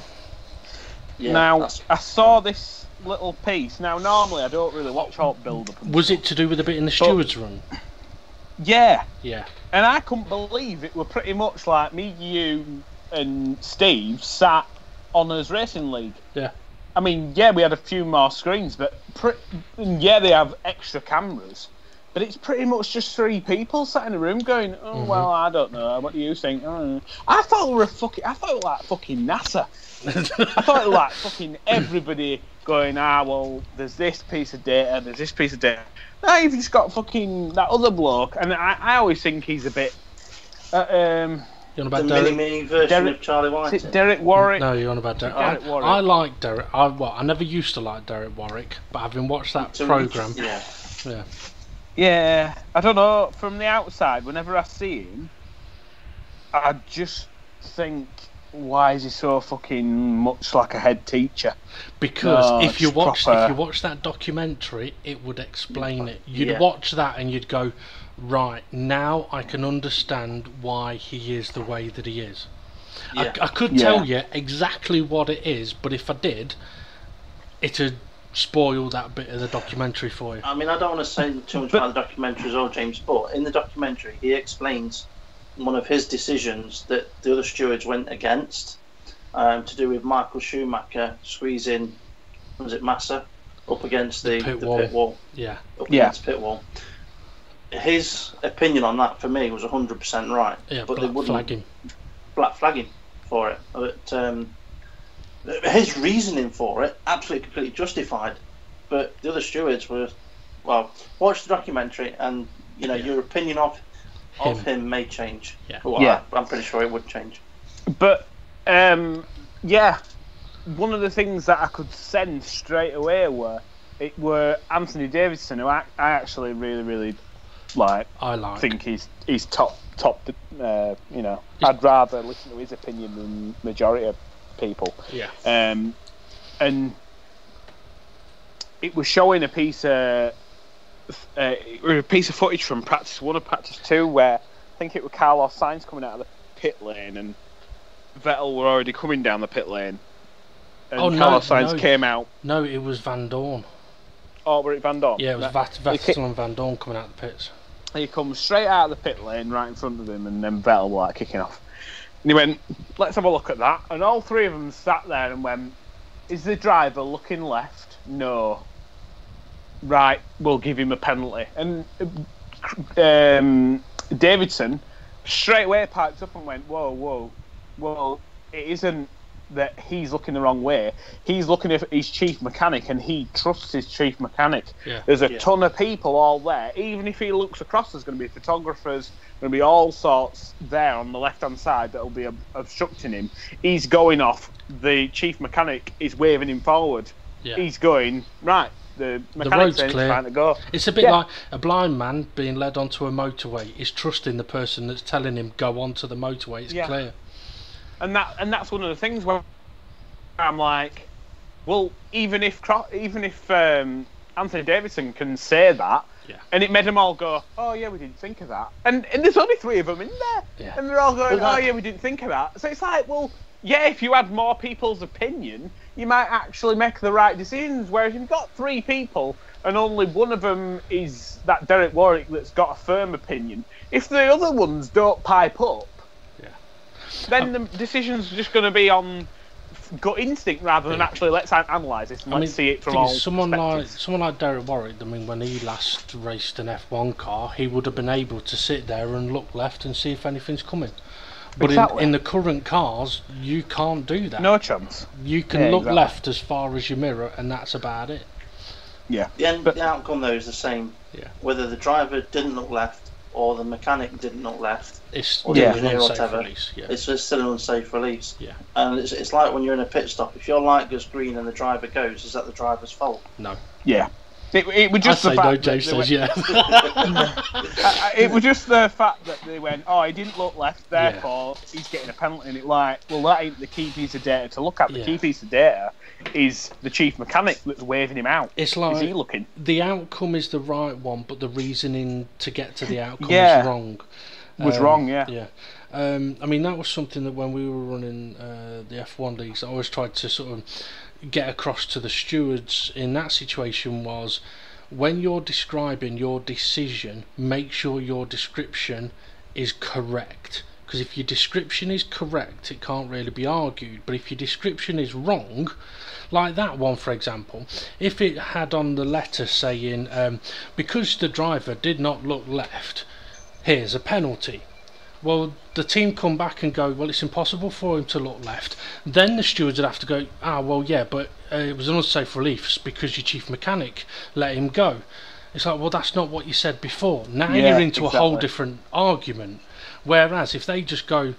Yeah, Now, that's- I saw this little piece. Now, normally I don't really watch all build-up. and Was stuff. it to do with the bit in the stewards' room? Yeah. Yeah. And I couldn't believe it were pretty much like me, you, and Steve sat on Honours Racing League. Yeah. I mean, yeah, we had a few more screens, but yeah, they have extra cameras. But it's pretty much just three people sat in a room going, "Oh well, I don't know. What do you think?" I thought it were I thought it was like fucking NASA. I thought it was like fucking everybody going, well, there's this piece of data, there's this piece of data. Now you've just got fucking that other bloke, and I always think he's a bit. You on about the Derek? mini-me version Derek- of Charlie White. Is it Derek Warwick? No, you're on about Derek. Derek Warwick. I like Derek. I never used to like Derek Warwick, but having watched that programme, Yeah. Yeah, I don't know. From the outside, whenever I see him, I just think, why is he so fucking much like a head teacher? because No, if you it's watch proper- that documentary, it would explain it. You'd Yeah. watch that and you'd go, right, now I can understand why he is the way that he is. Yeah. I could Yeah. tell you exactly what it is, but if I did, it'd spoil that bit of the documentary for you. I mean, I don't want to say too much about the documentary as well, James, but in the documentary, he explains one of his decisions that the other stewards went against, to do with Michael Schumacher squeezing, was it Massa, up against the pit wall. Yeah. Up against the pit wall. His opinion on that, for me, was 100% right. Yeah, but they black wouldn't flag him. black flag him for it. But his reasoning for it, absolutely completely justified. But the other stewards were, well, watch the documentary and, you know, your opinion of him may change. Yeah. Well, Yeah. I'm pretty sure it would change. But yeah, one of the things that I could sense straight away were Anthony Davidson, who I actually really like. I like. Think he's top. You know, I'd rather listen to his opinion than majority of people. Yeah. And it was showing a piece of footage from practice 1 or practice 2 where I think it was Carlos Sainz coming out of the pit lane and Vettel were already coming down the pit lane. And Carlos Sainz came out. No, it was Van Dorn. Oh, were it Van Dorn? Yeah, it was Vettel and Van Dorn coming out the pits. He comes straight out of the pit lane right in front of him, and then Vettel like kicking off. And he went, "Let's have a look at that." And all three of them sat there and went, "Is the driver looking left? No. Right, we'll give him a penalty." And Davidson straight away piped up and went, "Whoa, it isn't that he's looking the wrong way. He's looking at his chief mechanic and he trusts his chief mechanic. Yeah. There's a ton of people all there. Even if he looks across, there's going to be photographers, going to be all sorts there on the left-hand side that will be obstructing him. He's going off. The chief mechanic is waving him forward. Yeah. He's going, right, the mechanic's road's saying it's clear. trying to go." It's a bit like a blind man being led onto a motorway is trusting the person that's telling him go onto the motorway. It's clear. And that's one of the things where I'm like, well, even if Anthony Davidson can say that, and it made them all go, "Oh yeah, we didn't think of that," and there's only three of them in there, and they're all going, "Oh yeah, we didn't think of that." So it's like, well, yeah, if you had more people's opinion, you might actually make the right decisions. Whereas if you've got three people and only one of them is that Derek Warwick that's got a firm opinion, if the other ones don't pipe up, then the decision's just going to be on gut instinct rather than actually let's analyse this and let's see it from all someone perspectives. like Derek Warwick. I mean, when he last raced an F1 car, he would have been able to sit there and look left and see if anything's coming. But in the current cars, you can't do that. No chance. You can look left as far as your mirror, and that's about it. Yeah. The outcome though is the same. Yeah. Whether the driver didn't look left or the mechanic didn't look left, It's or still the an engineer or unsafe whatever, release. Yeah. it's just still an unsafe release. Yeah. And it's like when you're in a pit stop. If your light goes green and the driver goes, is that the driver's fault? No. Yeah. It was just I the say fact no, Jay says yeah. it was just the fact that they went, oh, he didn't look left, therefore he's getting a penalty. And it like, well, that ain't the key piece of data to look at. The key piece of data is the chief mechanic that's waving him out. It's like, is he looking? The outcome is the right one, but the reasoning to get to the outcome is wrong. Was wrong, yeah. Yeah. I mean, that was something that when we were running the F1 leagues, I always tried to sort of get across to the stewards in that situation was, when you're describing your decision, make sure your description is correct. Because if your description is correct, it can't really be argued. But if your description is wrong, like that one for example, if it had on the letter saying, because the driver did not look left, here's a penalty. Well, the team come back and go, well, it's impossible for him to look left. Then the stewards would have to go, well, yeah, but it was an unsafe release because your chief mechanic let him go. It's like, well, that's not what you said before. Now you're into a whole different argument. Whereas if they just go,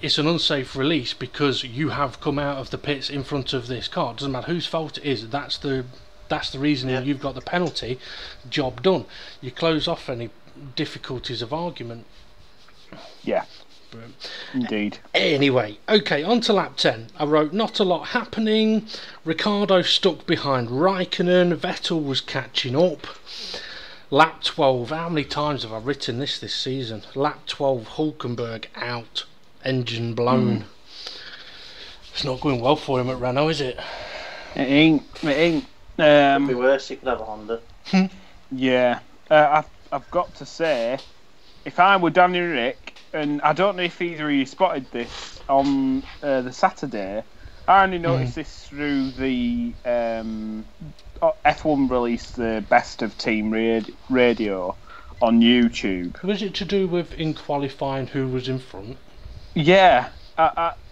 it's an unsafe release because you have come out of the pits in front of this car, it doesn't matter whose fault it is, that's the reason you've got the penalty, job done. You close off any difficulties of argument. Yeah, indeed. Anyway, okay, on to lap 10. I wrote, not a lot happening. Ricciardo stuck behind Raikkonen. Vettel was catching up. Lap 12, how many times have I written this season? Lap 12, Hulkenberg out, engine blown. It's not going well for him at Renault, is it? It ain't. Could be worse, he could have a Honda. Yeah, I've got to say, if I were Danny Rick, and I don't know if either of you spotted this on the Saturday, I only noticed this through the F1 released the best of team radio on YouTube. Was it to do with in qualifying who was in front? Yeah,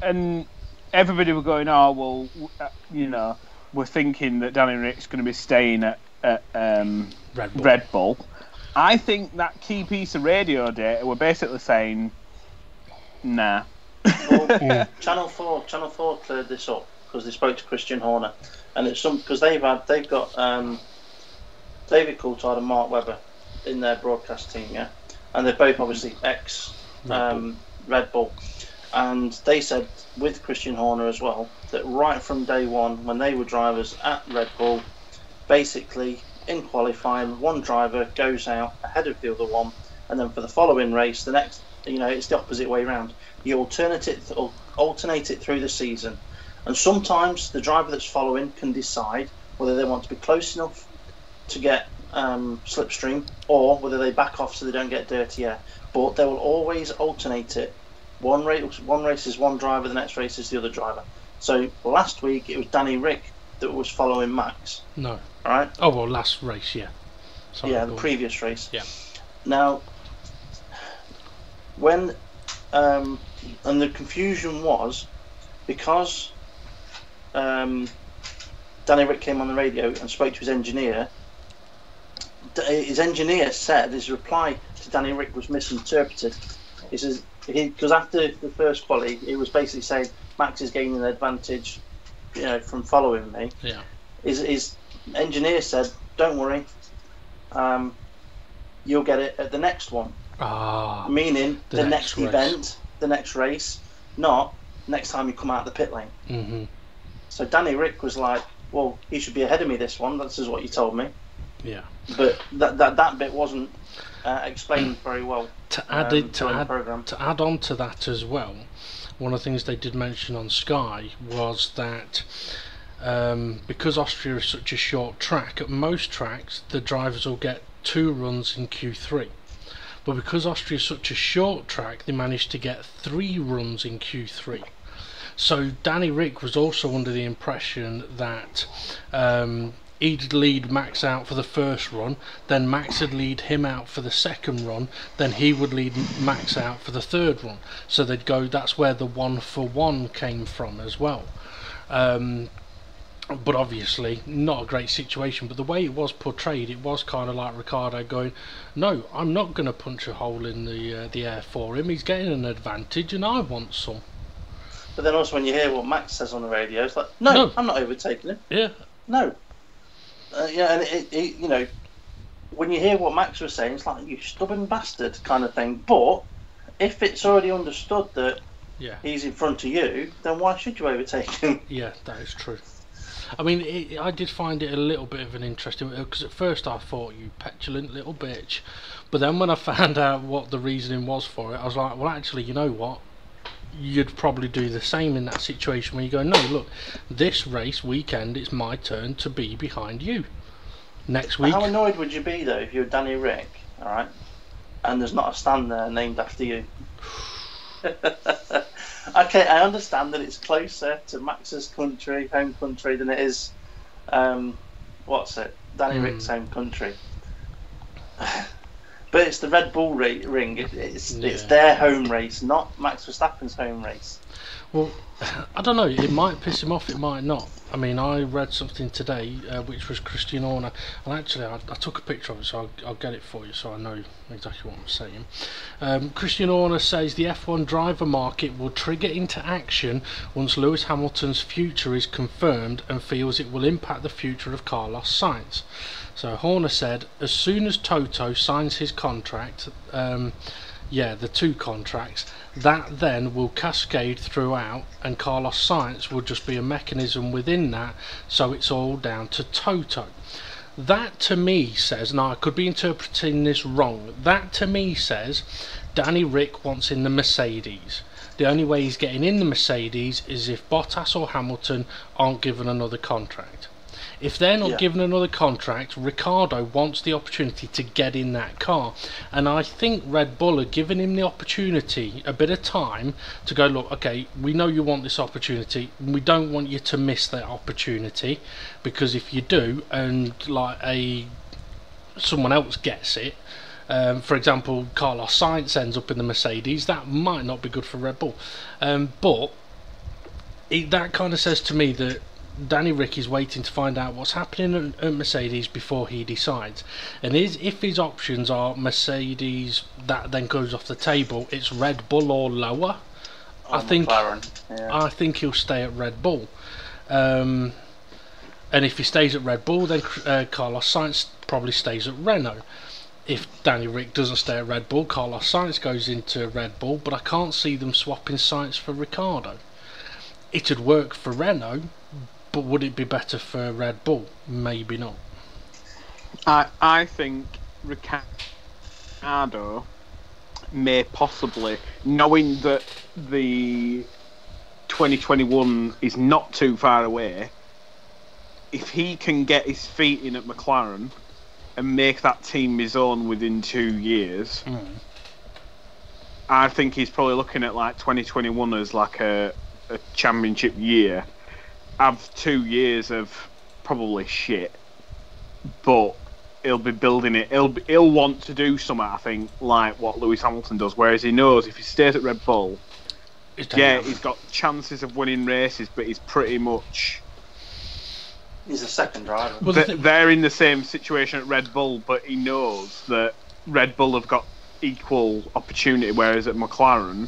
and everybody were going, oh, well, we're thinking that Danny Rick's going to be staying at Red Bull. I think that key piece of radio data were basically saying, nah. Well, Channel 4 cleared this up because they spoke to Christian Horner, and it's because they've got David Coulthard and Mark Webber in their broadcast team, yeah, and they're both obviously ex Red Bull, and they said with Christian Horner as well that right from day one when they were drivers at Red Bull, basically in qualifying one driver goes out ahead of the other one, and then for the following race the next, it's the opposite way round. You alternate it through the season, and sometimes the driver that's following can decide whether they want to be close enough to get slipstream or whether they back off so they don't get dirty air, but they will always alternate it. One race is one driver, the next race is the other driver. So last week it was Danny Rick that was following Max. No. Alright? Oh, well, last race, yeah. Sorry, yeah, the previous race. Yeah. Now, when and the confusion was because Danny Rick came on the radio and spoke to his engineer. His engineer said his reply to Danny Rick was misinterpreted. He says because after the first quali, he was basically saying Max is gaining an advantage, from following me. Yeah. His engineer said, "Don't worry, you'll get it at the next one." Meaning the next event, the next race, not next time you come out of the pit lane. Mm-hmm. So Danny Rick was like, "Well, he should be ahead of me this one. This is what you told me." Yeah. But that bit wasn't explained very well. To add on to that as well, one of the things they did mention on Sky was that because Austria is such a short track, at most tracks the drivers will get 2 runs in Q3. But because Austria is such a short track, they managed to get 3 runs in Q3. So Danny Rick was also under the impression that he'd lead Max out for the first run, then Max would lead him out for the second run, then he would lead Max out for the third run. So they'd go, that's where the 1-for-1 came from as well. But obviously not a great situation. But the way it was portrayed, it was kind of like Ricciardo going, no, I'm not going to punch a hole in the air for him, he's getting an advantage and I want some. But then also when you hear what Max says on the radio, it's like, no. I'm not overtaking him. Yeah. No. Yeah, and it, you know, when you hear what Max was saying, it's like, you stubborn bastard kind of thing. But if it's already understood that he's in front of you, then why should you overtake him? Yeah, that is true. I mean, I did find it a little bit of an interesting, because at first I thought, you petulant little bitch, but then when I found out what the reasoning was for it, I was like, well, actually, you know what? You'd probably do the same in that situation where you go, no, look, this race weekend, it's my turn to be behind you. Next week. How annoyed would you be, though, if you're Danny Rick, alright, and there's not a stand there named after you? Okay, I understand that it's closer to Max's country, home country, than it is, Danny Rick's home country. But it's the Red Bull ring. It's their home race, not Max Verstappen's home race. Well, I don't know. It might piss him off. It might not. I mean, I read something today, which was Christian Horner, and actually, I took a picture of it, so I'll get it for you, so I know exactly what I'm saying. Christian Horner says the F1 driver market will trigger into action once Lewis Hamilton's future is confirmed, and feels it will impact the future of Carlos Sainz. So Horner said, as soon as Toto signs his contract, the two contracts, that then will cascade throughout, and Carlos Sainz will just be a mechanism within that, so it's all down to Toto. That to me says, now I could be interpreting this wrong, that to me says Danny Rick wants in the Mercedes. The only way he's getting in the Mercedes is if Bottas or Hamilton aren't given another contract. If they're not given another contract, Ricciardo wants the opportunity to get in that car. And I think Red Bull are giving him the opportunity, a bit of time, to go, look, okay, we know you want this opportunity. We don't want you to miss that opportunity. Because if you do, and someone else gets it, for example, Carlos Sainz ends up in the Mercedes, that might not be good for Red Bull. But that kind of says to me that Danny Rick is waiting to find out what's happening at Mercedes before he decides. And if his options are Mercedes, that then goes off the table, it's Red Bull or lower. I think he'll stay at Red Bull. And if he stays at Red Bull, then Carlos Sainz probably stays at Renault. If Danny Rick doesn't stay at Red Bull, Carlos Sainz goes into Red Bull, but I can't see them swapping Sainz for Ricciardo. It'd work for Renault, but would it be better for Red Bull? Maybe not. I think Ricciardo may possibly, knowing that the 2021 is not too far away, if he can get his feet in at McLaren and make that team his own within 2 years, I think he's probably looking at like 2021 as like a championship year. Have 2 years of probably shit, but he'll be building it. He'll want to do something, I think, like what Lewis Hamilton does. Whereas he knows if he stays at Red Bull, he's got chances of winning races, but he's pretty much he's a second driver. Well, they're in the same situation at Red Bull, but he knows that Red Bull have got equal opportunity. Whereas at McLaren,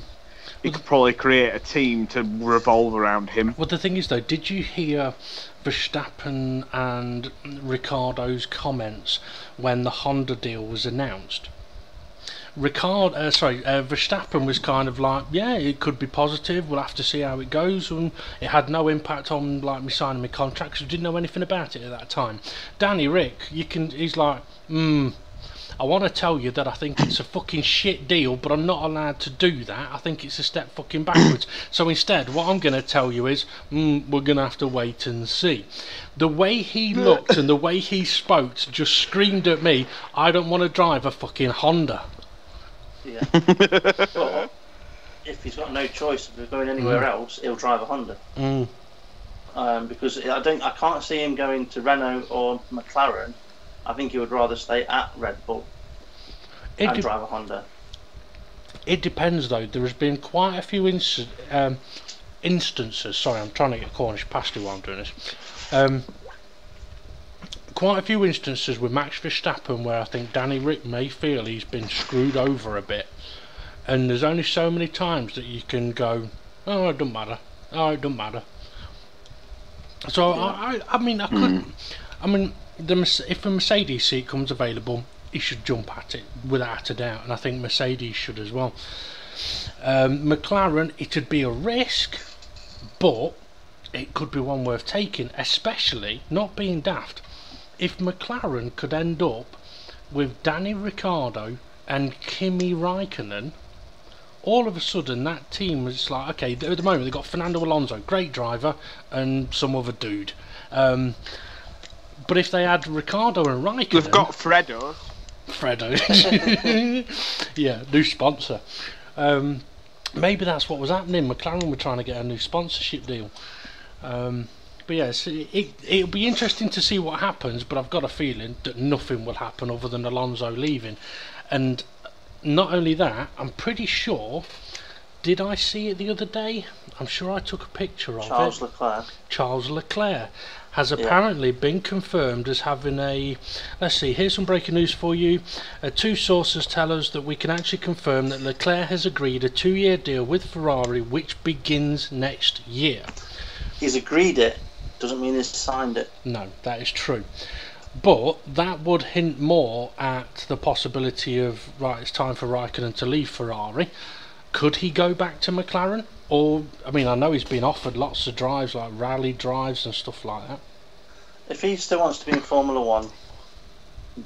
he could probably create a team to revolve around him. Well, the thing is, though, did you hear Verstappen and Ricciardo's comments when the Honda deal was announced? Verstappen was kind of like, yeah, it could be positive, we'll have to see how it goes, and it had no impact on like me signing my contract because we didn't know anything about it at that time. Danny Rick, he's like, I want to tell you that I think it's a fucking shit deal, but I'm not allowed to do that. I think it's a step fucking backwards. So instead, what I'm going to tell you is, we're going to have to wait and see. The way he looked and the way he spoke just screamed at me, I don't want to drive a fucking Honda. Yeah. if he's got no choice of going anywhere else, he'll drive a Honda. Because I can't see him going to Renault or McLaren. I think he would rather stay at Red Bull and drive a Honda. It depends, though. There has been quite a few instances. Sorry, I'm trying to get Cornish pasty while I'm doing this. Quite a few instances with Max Verstappen where I think Danny Rick may feel he's been screwed over a bit, and there's only so many times that you can go, oh, it doesn't matter. Oh, it doesn't matter. So I mean, if a Mercedes seat comes available, he should jump at it without a doubt, and I think Mercedes should as well. McLaren, it'd be a risk, but it could be one worth taking, especially not being daft. If McLaren could end up with Danny Ricciardo and Kimi Raikkonen, all of a sudden that team is like, okay, at the moment they've got Fernando Alonso, great driver, and some other dude. But if they had Ricciardo and Raikkonen... They've got Fredo. Yeah, new sponsor. Maybe that's what was happening. McLaren were trying to get a new sponsorship deal. But yes, it'll be interesting to see what happens, but I've got a feeling that nothing will happen other than Alonso leaving. And not only that, I'm pretty sure, did I see it the other day? I'm sure I took a picture of it. Charles Leclerc has apparently been confirmed as having a... Let's see, here's some breaking news for you. Two sources tell us that we can actually confirm that Leclerc has agreed a 2-year deal with Ferrari which begins next year. He's agreed it, doesn't mean he's signed it. No, that is true. But that would hint more at the possibility of, right, it's time for Raikkonen to leave Ferrari. Could he go back to McLaren? Or, I mean, I know he's been offered lots of drives, like rally drives and stuff like that. If he still wants to be in Formula 1,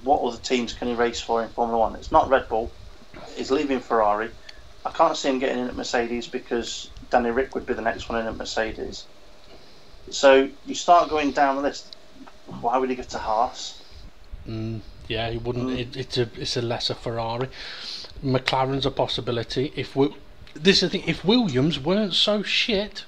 what other teams can he race for in Formula 1? It's not Red Bull. He's leaving Ferrari. I can't see him getting in at Mercedes because Danny Rick would be the next one in at Mercedes. So you start going down the list. Why would he go to Haas? Yeah, he wouldn't. It's a lesser Ferrari. McLaren's a possibility. If Williams weren't so shit.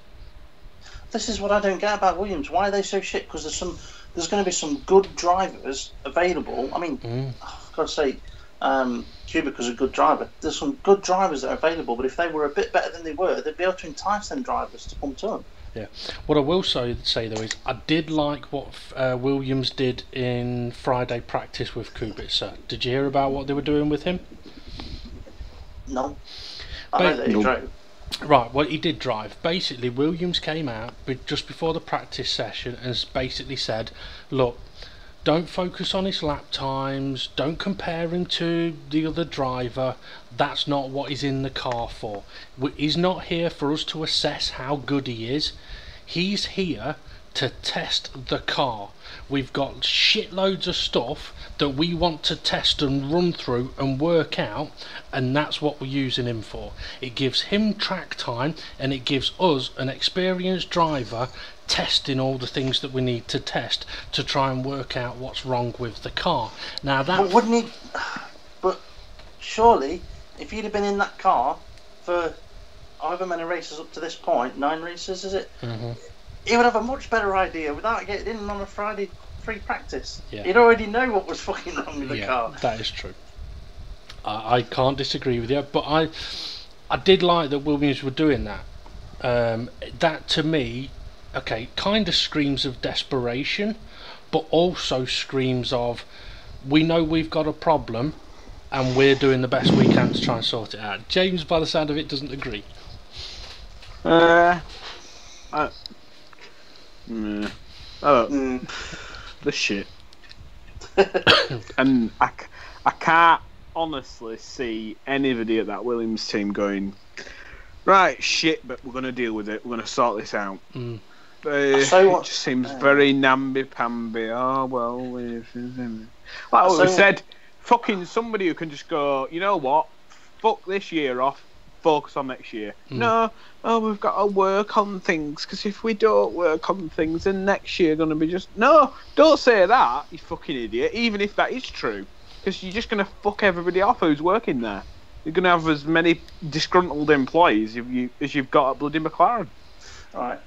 This is what I don't get about Williams. Why are they so shit? Because there's going to be some good drivers available. I mean, I've got to say, Kubica's a good driver. There's some good drivers that are available, but if they were a bit better than they were, they'd be able to entice them drivers to come to them. Yeah. What I will say though is I did like what Williams did in Friday practice with Kubica. Did you hear about what they were doing with him? No. I know that he drove. Right, well, he did drive. Basically, Williams came out just before the practice session and basically said, look, don't focus on his lap times, don't compare him to the other driver. That's not what he's in the car for. He's not here for us to assess how good he is. He's here to test the car. We've got shitloads of stuff that we want to test and run through and work out, and that's what we're using him for. It gives him track time and it gives us an experienced driver testing all the things that we need to test to try and work out what's wrong with the car. Now that... But wouldn't he... But surely, if he'd have been in that car for however many races up to this point, 9 races, is it? He would have a much better idea without getting in on a Friday free practice. Yeah. He'd already know what was fucking wrong with the car. That is true. I can't disagree with you, but I did like that Williams were doing that. That to me, okay, kind of screams of desperation, but also screams of we know we've got a problem and we're doing the best we can to try and sort it out. James, by the sound of it, doesn't agree. The shit. And I can't honestly see anybody at that Williams team going, right, shit, but we're going to deal with it. We're going to sort this out. It just seems very namby-pamby. Oh, well, like what we said, fucking somebody who can just go, you know what, fuck this year off, focus on next year. No, we've got to work on things, because if we don't work on things, then next year going to be just... No, don't say that, you fucking idiot, even if that is true, because you're just going to fuck everybody off who's working there. You're going to have as many disgruntled employees as you've got at bloody McLaren. Right.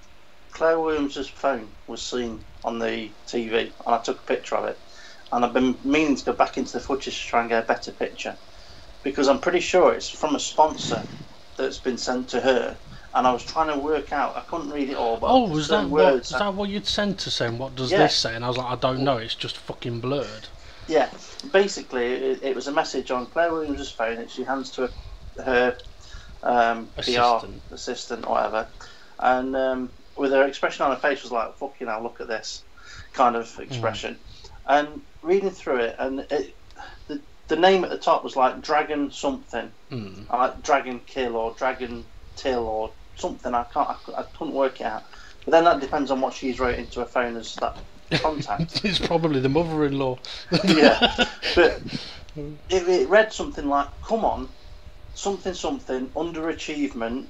Claire Williams' phone was seen on the TV, and I took a picture of it. And I've been meaning to go back into the footage to try and get a better picture, because I'm pretty sure it's from a sponsor that's been sent to her. And I was trying to work out, I couldn't read it all, but was that what you'd sent to saying? What does this say? And I was like, I don't know, it's just fucking blurred. Yeah, basically it was a message on Claire Williams' phone that she hands to her PR assistant or whatever, and with her expression on her face was like, fucking hell, look at this kind of expression. And reading through it, and the name at the top was like Dragon something, like Dragon Kill or Dragon Till or something. I couldn't work it out. But then that depends on what she's wrote into her phone as that contact. It's probably the mother-in-law. Yeah, but it read something like, come on, something underachievement,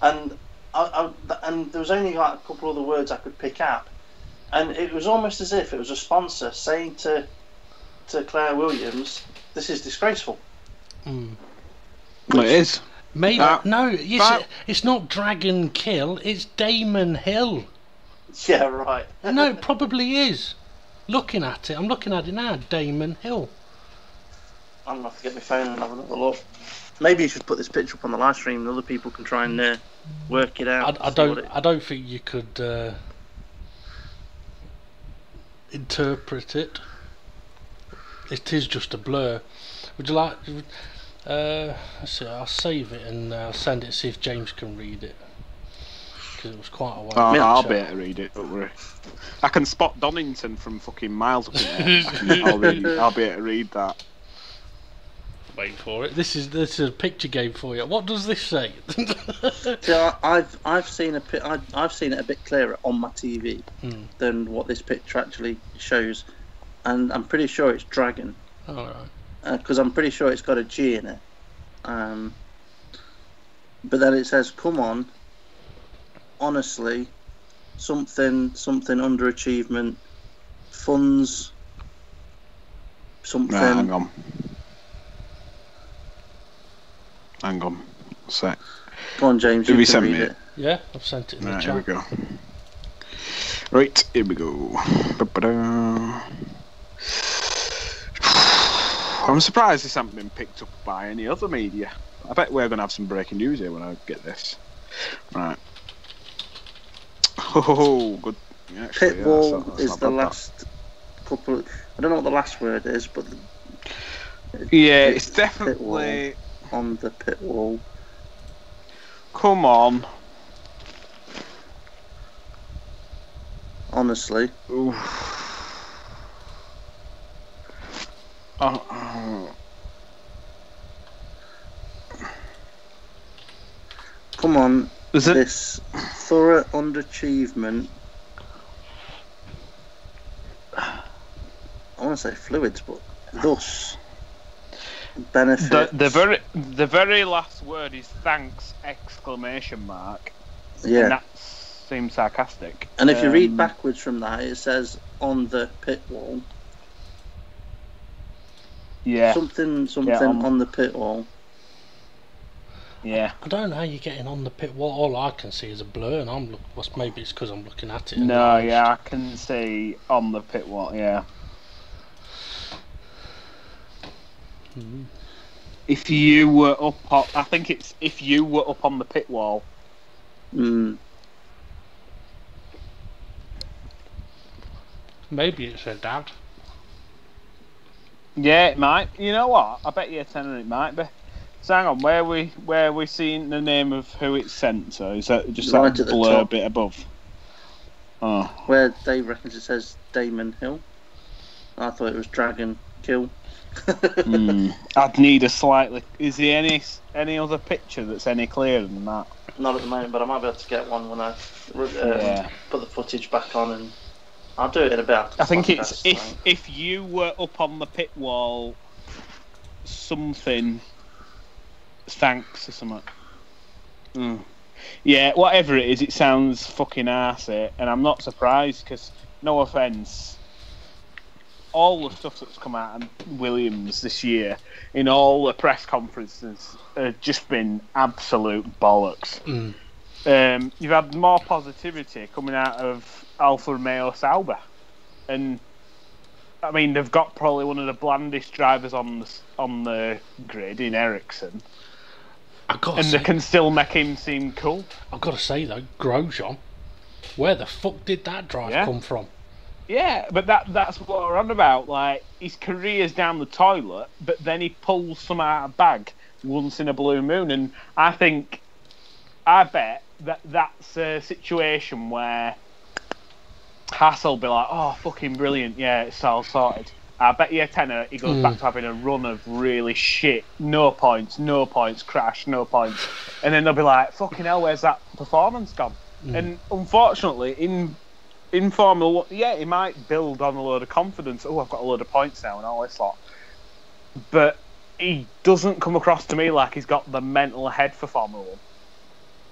and and there was only like a couple of the words I could pick out, and it was almost as if it was a sponsor saying to Claire Williams, this is disgraceful. Well, it is. Maybe it's not Dragon Kill, it's Damon Hill. Yeah, right. No, it probably is. Looking at it, I'm looking at it now, Damon Hill. I'm going to have to get my phone and have another look. Maybe you should put this picture up on the live stream and other people can try and work it out. I don't think you could interpret it. It is just a blur. Would you like... let's see, I'll save it and I'll send it, see if James can read it, because it was quite a while. I'll be able to read it, don't worry. I can spot Donington from fucking miles up in there. I'll be able to read that. Wait for it. This is a picture game for you. What does this say? See, I've seen it a bit clearer on my TV than what this picture actually shows, and I'm pretty sure it's Dragon. All right. Because I'm pretty sure it's got a G in it. But then it says, come on, honestly, something underachievement, funds, something. Right, hang on. A sec. Come on, James, you can read it. Yeah, I've sent it in the chat. Here we go. Right, here we go. Ba-ba-da. I'm surprised this hasn't been picked up by any other media. I bet we're going to have some breaking news here when I get this. Right. Oh, good. Yeah, actually, Pitwall is the last couple. I don't know what the last word is, but it's definitely on the pit wall. Come on. Honestly. Oof. Come on, this thorough underachievement. I want to say fluids, but thus benefits. The very last word is thanks! ! Yeah, and that seems sarcastic. And if you read backwards from that, it says on the pit wall. Yeah. Something on the pit wall. Yeah. I don't know how you're getting on the pit wall. All I can see is a blur, and maybe it's because I'm looking at it. No, yeah, I can see on the pit wall. Yeah. If you were up, I think it's if you were up on the pit wall. Maybe it's a dad. Yeah, it might. You know what? I bet you it might be. So hang on, where we seeing the name of who it's sent to? Is that just right that blur bit above? Oh. Where Dave reckons it says Damon Hill. I thought it was Dragon Kill. I'd need a slightly. Is there any other picture that's any clearer than that? Not at the moment, but I might be able to get one when I put the footage back on, and I'll do it in about. I think it's if you were up on the pit wall, something. Thanks or something. Yeah, whatever it is, it sounds fucking arsey, and I'm not surprised because, no offence, all the stuff that's come out of Williams this year in all the press conferences have just been absolute bollocks. You've had more positivity coming out of Alfa Romeo Sauber, and I mean they've got probably one of the blandest drivers on the grid in Ericsson, they can still make him seem cool. I've got to say though, Grosjean, where the fuck did that drive come from? Yeah, but that's what we're on about. Like, his career's down the toilet, but then he pulls some out of bag once in a blue moon. And I bet that's a situation where Haas will be like, oh, fucking brilliant, yeah, it's all sorted. I bet you a tenner he goes back to having a run of really shit, no points, crash, no points. And then they'll be like, fucking hell, where's that performance gone? And unfortunately, in Formula 1, yeah, he might build on a load of confidence. Oh, I've got a load of points now and all this lot. But he doesn't come across to me like he's got the mental head for Formula 1.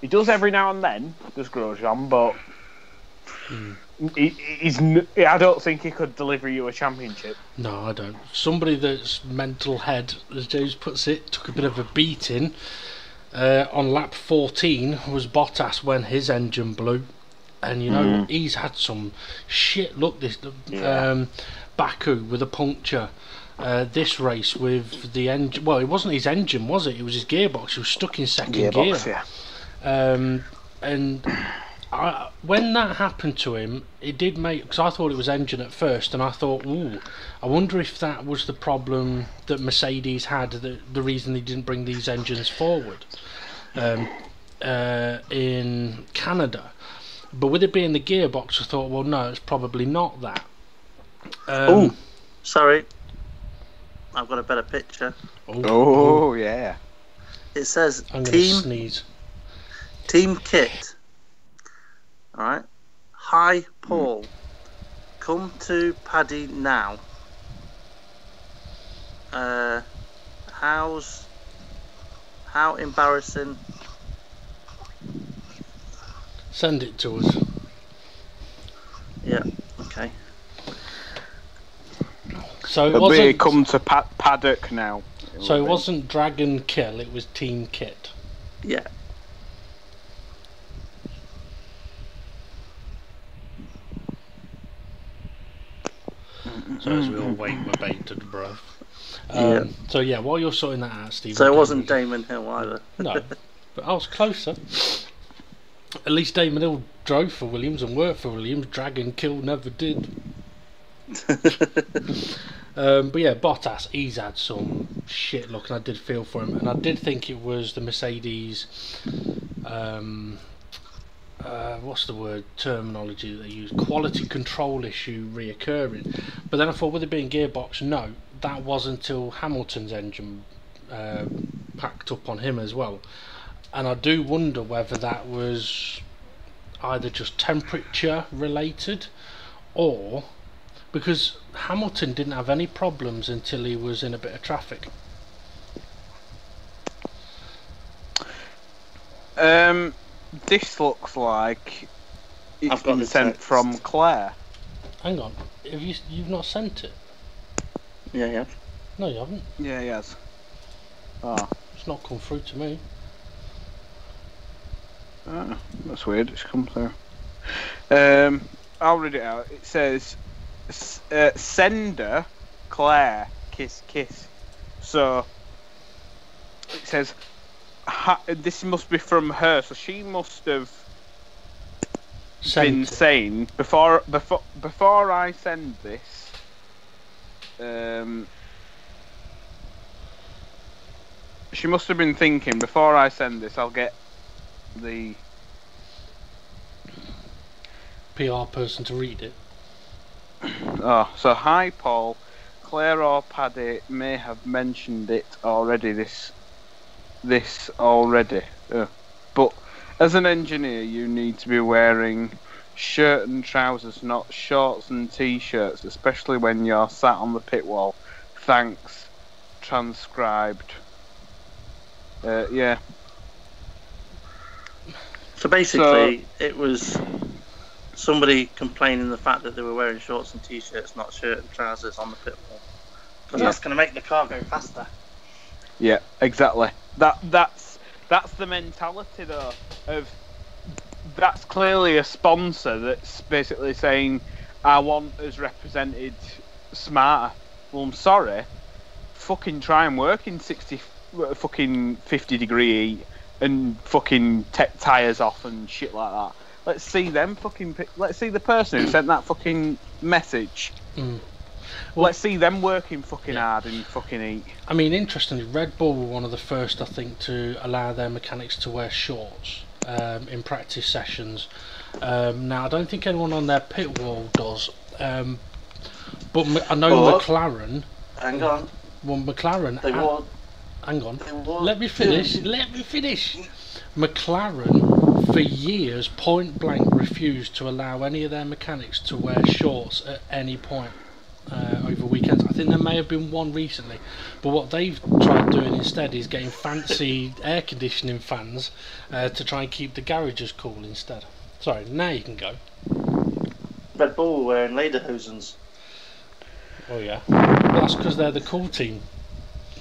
He does every now and then, does Grosjean, but I don't think he could deliver you a championship. No, I don't. Somebody that's mental head, as James puts it, took a bit of a beating on lap 14 was Bottas when his engine blew. And you know he's had some shit luck this Baku with a puncture, this race with the engine. Well, it wasn't his engine, was it? It was his gearbox. He was stuck in second gear. And when that happened to him, it did make, because I thought it was engine at first, and I thought, ooh, I wonder if that was the problem that Mercedes had, the reason they didn't bring these engines forward in Canada. But with it being the gearbox, I thought, well, no, it's probably not that. Oh, sorry. I've got a better picture. Oh, yeah. It says I'm going to sneeze. Team kit. Alright. Hi, Paul. Come to Paddy now. How embarrassing. Send it to us. Yeah, okay. So it wasn't come to paddock now. So it wasn't Dragon Kill, it was Team Kit. Yeah. So as we all wait with bated breath. Yeah. So yeah, while you're sorting that out, Steve. So it wasn't Damon Hill either. No, but I was closer. At least Damon Hill drove for Williams and worked for Williams. Dragon Kill never did. But yeah, Bottas, he's had some shit luck, and I did feel for him, and I did think it was the Mercedes. What's the word terminology that they use? Quality control issue reoccurring. But then I thought, with it being gearbox, no, that wasn't until Hamilton's engine packed up on him as well. And I do wonder whether that was either just temperature related, or because Hamilton didn't have any problems until he was in a bit of traffic. This looks like it's I've got been the sent text from Claire. Hang on, have you've not sent it? Yeah, yeah. No, you haven't. Yeah, he has. Oh. It's not come through to me. Oh, that's weird, it's come through. I'll read it out. It says, sender, Claire, kiss, kiss. So, it says, this must be from her, so she must have been saying, before I send this, she must have been thinking, before I send this, I'll get the PR person to read it. Oh, so hi Paul, Claire or Paddy may have mentioned it already. This already, but as an engineer, you need to be wearing shirt and trousers, not shorts and t-shirts, especially when you're sat on the pit wall. Thanks. Transcribed. Yeah. So basically, it was somebody complaining the fact that they were wearing shorts and t-shirts, not shirt and trousers on the pit wall. Because that's going to make the car go faster. Yeah, exactly. That's the mentality though. Of that's clearly a sponsor that's basically saying, "I want us represented smarter." Well, I'm sorry. Fucking try and work in 50-degree heat and fucking take tyres off and shit like that. Let's see them fucking. Let's see the person who sent that fucking message. Well, let's see them working fucking hard in fucking heat. I mean, interestingly, Red Bull were one of the first, I think, to allow their mechanics to wear shorts in practice sessions. Now, I don't think anyone on their pit wall does, but I know McLaren. Hang on. Well, McLaren. They wore. Hang on. They wore. Let me finish. Let me finish. McLaren, for years, point blank refused to allow any of their mechanics to wear shorts at any point over weekends. I think there may have been one recently, but what they've tried doing instead is getting fancy air conditioning fans to try and keep the garages cool instead. Sorry, now you can go. Red Bull were wearing lederhosens. Oh yeah, well, that's because they're the cool team.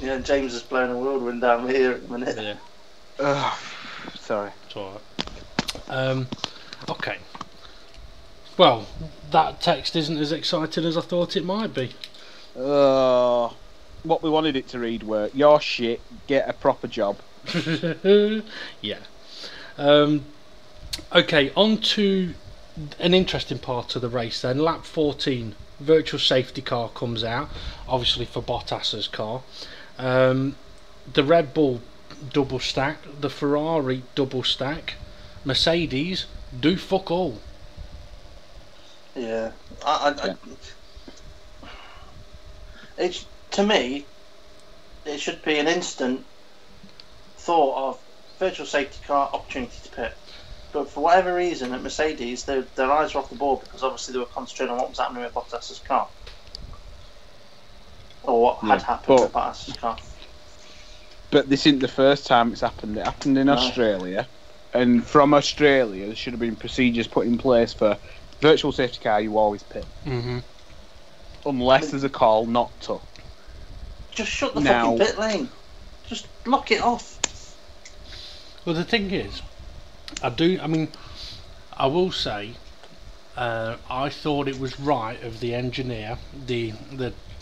Yeah, James is blowing a whirlwind down here at the minute. Yeah. Sorry. It's alright. Okay. Well, that text isn't as exciting as I thought it might be. What we wanted it to read were, "Your shit, get a proper job." Yeah. Okay, on to an interesting part of the race then. Lap 14, virtual safety car comes out, obviously for Bottas's car. The Red Bull double stack, the Ferrari double stack, Mercedes do fuck all. Yeah, it's, to me, it should be an instant thought of virtual safety car, opportunity to pit. But for whatever reason, at Mercedes, their eyes were off the ball because obviously they were concentrating on what was happening with Bottas's car, or what had happened with Bottas's car. But this isn't the first time it's happened. It happened in Australia, and from Australia, there should have been procedures put in place for virtual safety car. You always pit, unless there's a call not to. Just shut the fucking pit lane. Just lock it off. Well, the thing is, I will say, I thought it was right of the engineer, the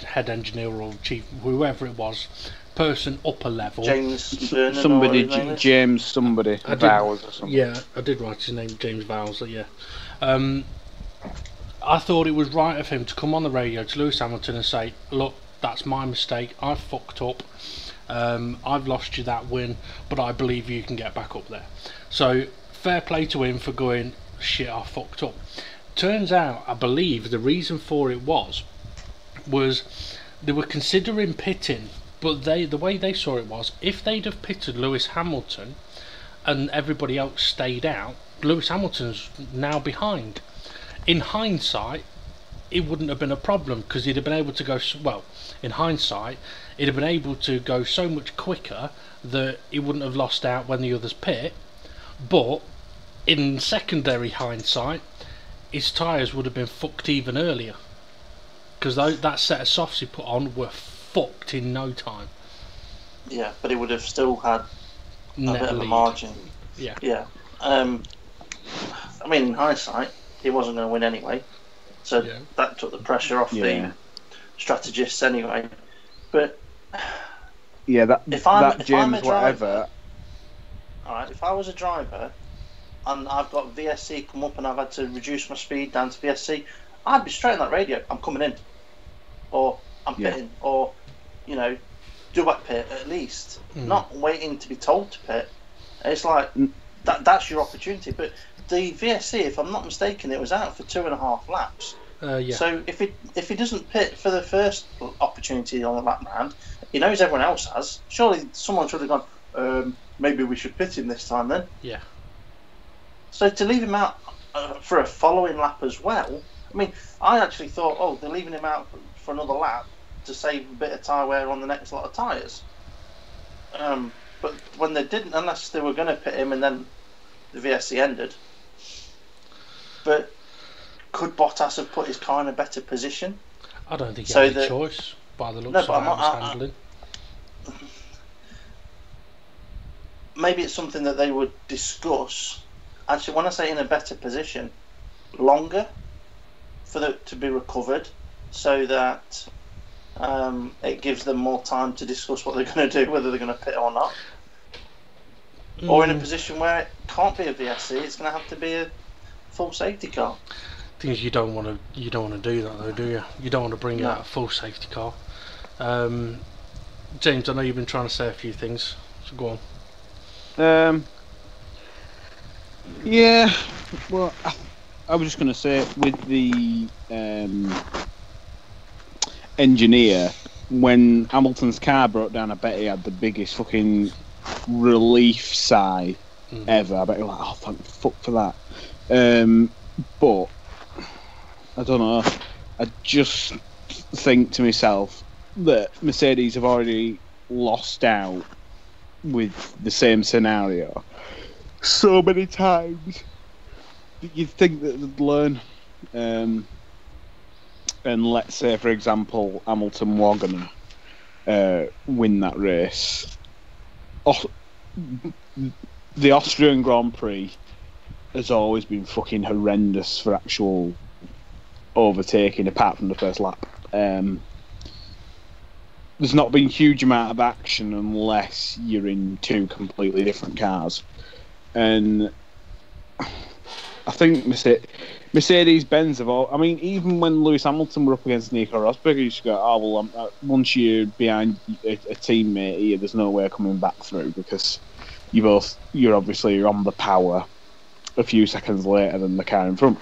head engineer or chief, whoever it was, person upper level, James Vernon somebody, James somebody, Vowles or something. Yeah, I did write his name, James Vowles. Yeah. I thought it was right of him to come on the radio to Lewis Hamilton and say, "Look, that's my mistake. I've fucked up. I've lost you that win, but I believe you can get back up there." So fair play to him for going, "Shit, I fucked up." Turns out, I believe the reason for it was they were considering pitting, but the way they saw it was, if they'd have pitted Lewis Hamilton and everybody else stayed out, Lewis Hamilton's now behind. In hindsight, it wouldn't have been a problem because he'd have been able to go, well, in hindsight, he'd have been able to go so much quicker that he wouldn't have lost out when the others pit. But in secondary hindsight, his tyres would have been fucked even earlier because that set of softs he put on were fucked in no time. Yeah, but he would have still had a bit of a margin. Yeah. Yeah. I mean, in hindsight, he wasn't going to win anyway, so that took the pressure off the strategists anyway. But if I'm a driver, alright, if I was a driver and I've got VSC come up and I've had to reduce my speed down to VSC, I'd be straight on that radio. I'm coming in, or I'm pitting, or do back pit at least. Not waiting to be told to pit. It's like that's your opportunity. But the VSC, if I'm not mistaken, it was out for 2.5 laps. So if he doesn't pit for the first opportunity on the lap round, he knows everyone else has. Surely someone should have gone, maybe we should pit him this time then. Yeah. So to leave him out for a following lap as well, I mean, I actually thought, they're leaving him out for another lap to save a bit of tyre wear on the next lot of tyres. But when they didn't, unless they were going to pit him and then the VSC ended. But could Bottas have put his car in a better position? I don't think he had a choice by the looks of how he was handling. Maybe it's something that they would discuss. Actually, when I say in a better position, longer for it to be recovered, so that it gives them more time to discuss what they're going to do, whether they're going to pit or not. Or in a position where it can't be a VSC, it's going to have to be a full safety car. Thing is, you don't want to do that though, do you? You don't want to bring out a full safety car. James, I know you've been trying to say a few things, so go on. Yeah, well, I was just going to say, with the engineer, when Hamilton's car broke down, I bet he had the biggest fucking relief sigh ever. I bet he was like, oh, thank fuck for that. But I don't know. I just think to myself that Mercedes have already lost out with the same scenario so many times that you'd think that they'd learn. And let's say, for example, Hamilton were gonna win that race. The Austrian Grand Prix has always been fucking horrendous for actual overtaking, apart from the first lap. There's not been a huge amount of action unless you're in two completely different cars. And I think Mercedes-Benz have all... I mean, even when Lewis Hamilton were up against Nico Rosberg, you used to go, oh, well, once you're behind a teammate here, there's no way of coming back through, because you're obviously on the power a few seconds later than the car in front.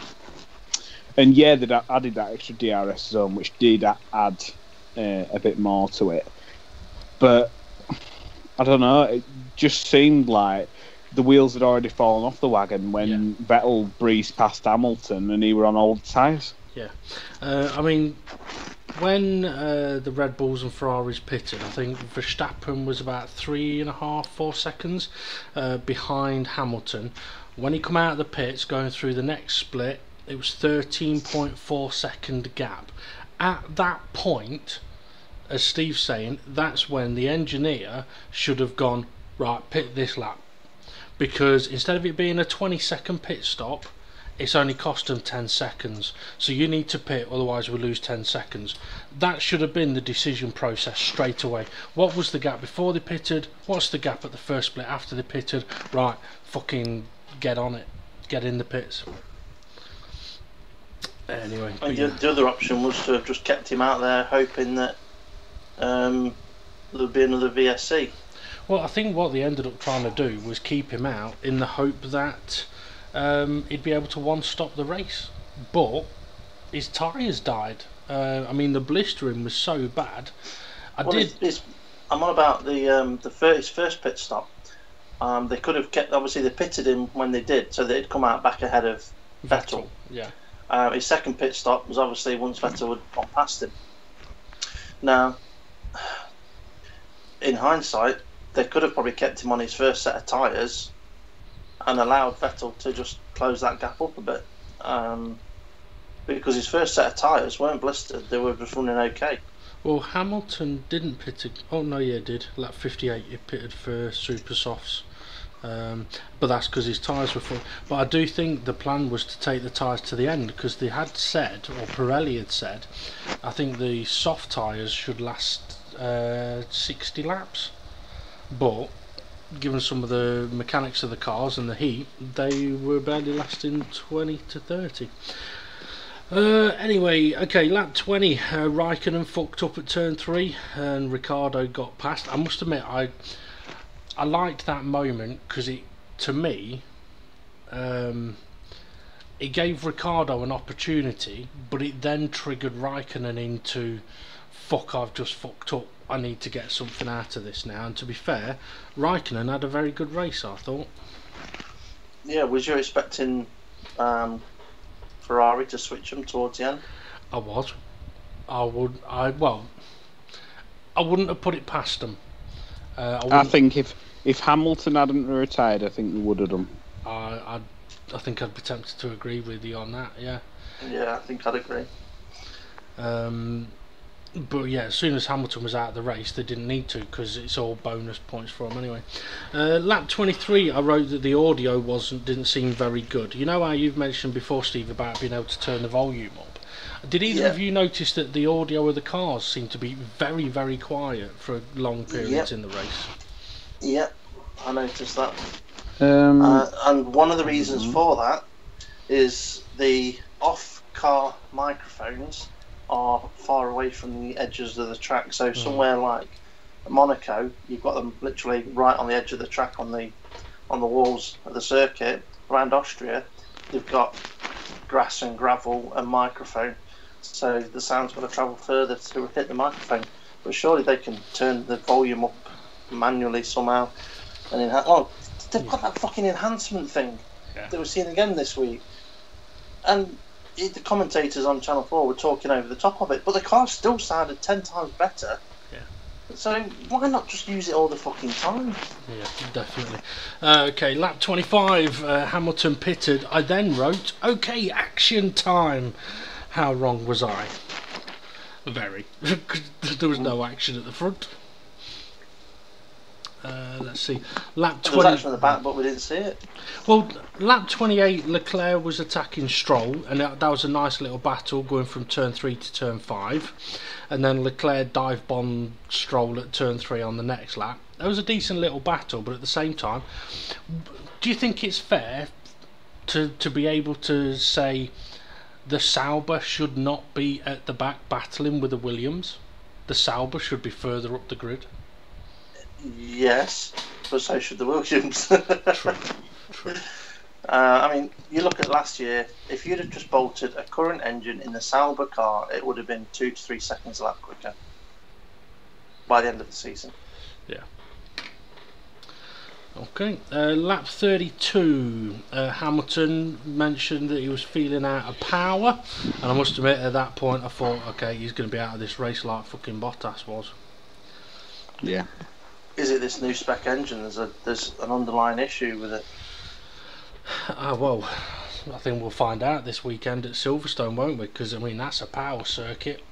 And yeah, they added that extra DRS zone, which did add a bit more to it. But I don't know, it just seemed like the wheels had already fallen off the wagon when Vettel breezed past Hamilton and he were on old tyres. Yeah. I mean, when the Red Bulls and Ferraris pitted, I think Verstappen was about 3.5-4 seconds behind Hamilton. When he come out of the pits going through the next split, it was 13.4 second gap. At that point, as Steve's saying, that's when the engineer should have gone, right, pit this lap. Because instead of it being a 20-second pit stop, it's only cost them 10 seconds. So you need to pit, otherwise we lose 10 seconds. That should have been the decision process straight away. What was the gap before they pitted? What's the gap at the first split after they pitted? Right, fucking get on it. Get in the pits. Anyway. The other option was to have just kept him out there, hoping that there'd be another VSC. Well, I think what they ended up trying to do was keep him out in the hope that he'd be able to one-stop the race. But his tyres died. I mean, the blistering was so bad. I'm on about his first pit stop. They could have kept. Obviously, they pitted him when they did, so they'd come out back ahead of Vettel. Yeah. His second pit stop was obviously once Vettel had gone past him. Now, in hindsight, they could have probably kept him on his first set of tyres and allowed Vettel to just close that gap up a bit. Because his first set of tyres weren't blistered, they were just running okay. Well, Hamilton didn't pit. Oh no, yeah, did. Lap 58, he pitted for super softs. But that's because his tyres were full. But I do think the plan was to take the tyres to the end, because they had said, or Pirelli had said, I think the soft tyres should last 60 laps. But given some of the mechanics of the cars and the heat, they were barely lasting 20 to 30. Anyway, okay, lap 20, Raikkonen fucked up at turn 3 and Ricciardo got past. I must admit, I liked that moment, because to me, it gave Ricciardo an opportunity, but it then triggered Raikkonen into, fuck, I've just fucked up, I need to get something out of this now. And to be fair, Raikkonen had a very good race, I thought. Yeah, was you expecting Ferrari to switch them towards the end? I was. I wouldn't have put it past them. I think if Hamilton hadn't retired, I think they would have done. I think I'd be tempted to agree with you on that. Yeah. Yeah, I think I'd agree. But yeah, as soon as Hamilton was out of the race, they didn't need to, because it's all bonus points for him anyway. Lap 23, I wrote that the audio didn't seem very good. You know how you've mentioned before, Steve, about being able to turn the volume up? Did either of you notice that the audio of the cars seemed to be very, very quiet for long periods in the race? Yep, I noticed that. And one of the reasons for that is the off-car microphones are far away from the edges of the track. So somewhere like Monaco, you've got them literally right on the edge of the track, on the walls of the circuit. Around Austria, they've got grass and gravel and microphone, so the sound's going to travel further to hit the microphone. But surely they can turn the volume up manually somehow. And they've got that fucking enhancement thing that we're seeing again this week. And the commentators on Channel 4 were talking over the top of it, but the car still sounded 10 times better. Yeah. So why not just use it all the fucking time? Yeah, definitely. Okay, lap 25, Hamilton pitted. I then wrote, okay, action time. How wrong was I? Very. There was no action at the front. Let's see, lap 20. There was action at the back, but we didn't see it. Well, lap 28, Leclerc was attacking Stroll, and that was a nice little battle going from turn 3 to turn 5. And then Leclerc dive bombed Stroll at turn 3 on the next lap. That was a decent little battle, but at the same time, do you think it's fair to be able to say the Sauber should not be at the back battling with the Williams? The Sauber should be further up the grid. Yes, but so should the Williams. True. I mean, you look at last year, if you'd have just bolted a current engine in the Sauber car, it would have been 2 to 3 seconds a lap quicker by the end of the season. Yeah. Okay, lap 32, Hamilton mentioned that he was feeling out of power, and I must admit at that point I thought, okay, he's going to be out of this race like fucking Bottas was. Yeah. Is it this new spec engine? There's an underlying issue with it. Well, I think we'll find out this weekend at Silverstone, won't we? Because I mean that's a power circuit.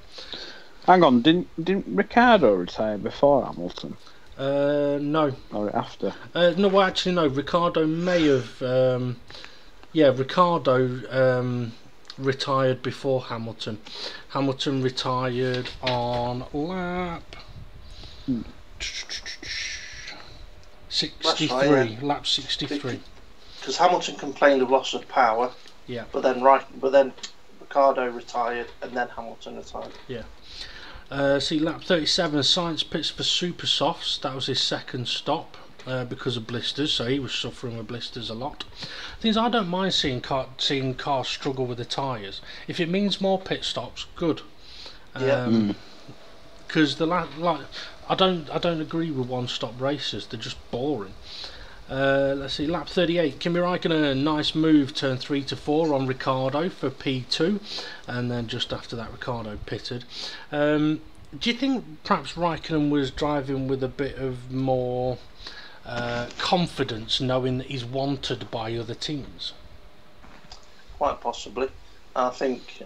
Hang on, didn't Ricciardo retire before Hamilton? No. Or after? No, well, actually no. Ricciardo may have. Ricciardo retired before Hamilton. Hamilton retired on lap 63. Right, yeah. Lap 63. Because Hamilton complained of loss of power. Yeah. But then Ricciardo retired, and then Hamilton retired. Yeah. See, lap 37, Sainz pits for super softs. That was his second stop because of blisters, so he was suffering with blisters a lot. Things I don't mind seeing cars struggle with the tyres. If it means more pit stops, good. Because I don't agree with one-stop races. They're just boring. Let's see, lap 38, Kimi Räikkönen, a nice move, turn 3 to 4 on Ricciardo for P2, and then just after that Ricciardo pitted. Do you think perhaps Räikkönen was driving with a bit of more confidence, knowing that he's wanted by other teams? Quite possibly. I think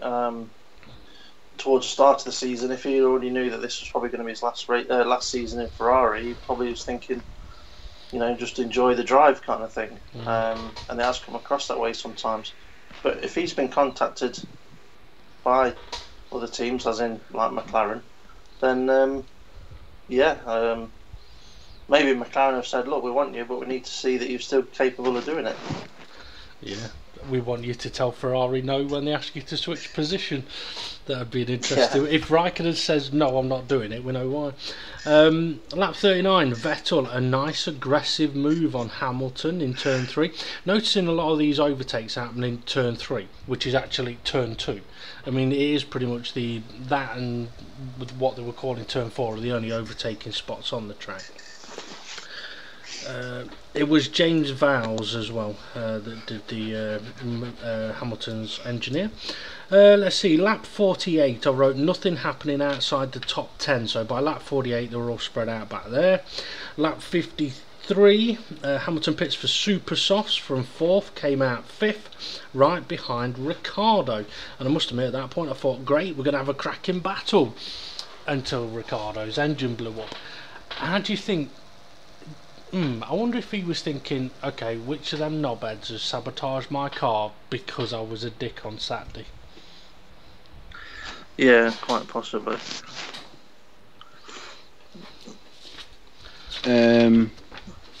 towards the start of the season, if he already knew that this was probably going to be his last season in Ferrari, he probably was thinking, you know, just enjoy the drive kind of thing. And it has come across that way sometimes. But if he's been contacted by other teams, as in like McLaren, then maybe McLaren have said, look, we want you, but we need to see that you're still capable of doing it. Yeah. We want you to tell Ferrari no when they ask you to switch position. That would be an interesting. Yeah. If Raikkonen says no, I'm not doing it, we know why. Lap 39, Vettel, a nice aggressive move on Hamilton in turn 3. Noticing a lot of these overtakes happening in turn 3, which is actually turn 2. I mean, it is pretty much that and what they were calling turn 4 are the only overtaking spots on the track. It was James Vowles as well that did the Hamilton's engineer. Let's see, lap 48, I wrote nothing happening outside the top 10, so by lap 48 they were all spread out back there. Lap 53, 3, Hamilton pits for Super Softs from 4th, came out 5th, right behind Ricciardo. And I must admit, at that point I thought, great, we're going to have a cracking battle, until Ricciardo's engine blew up. How do you think? I wonder if he was thinking, okay, which of them knobheads has sabotaged my car because I was a dick on Saturday? Yeah, quite possibly.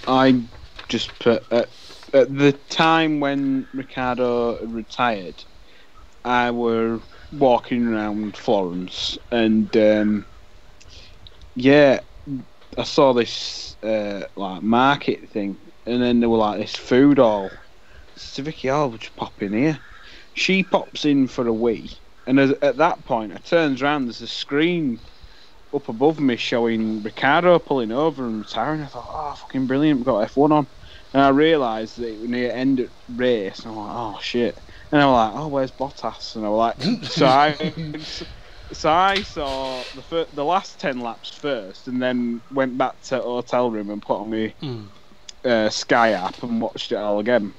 I just put at the time when Ricciardo retired, I were walking around Florence, and yeah, I saw this like market thing, and then there were like this food hall. So Vicky, oh, we'll just pop in here. She pops in for a wee, and at that point, I turns around. There's a screen up above me showing Ricciardo pulling over and retiring. I thought, oh, fucking brilliant, we've got F1 on. And I realised that it was near end of race, and I'm like, oh shit. And I was like, oh, where's Bottas? And I was like, so I saw the last 10 laps first, and then went back to hotel room and put on my Sky app and watched it all again.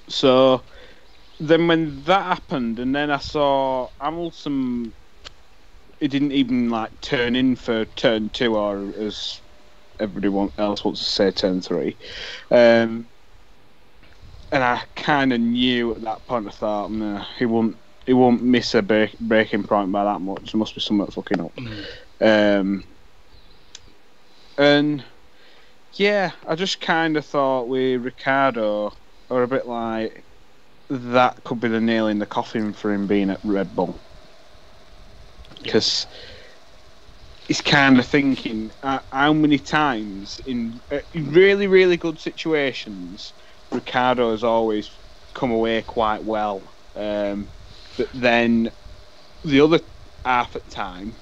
So then when that happened, and then I saw Hamilton, he didn't even like turn in for turn 2, or as everybody else wants to say, turn 3. And I kind of knew at that point. I thought, nah, he won't miss a breaking point by that much. There must be something fucking up. And yeah, I just kind of thought with Ricciardo, or a bit like that could be the nail in the coffin for him being at Red Bull. Because he's kind of thinking how many times in really, really good situations Ricciardo has always come away quite well, but then the other half at time,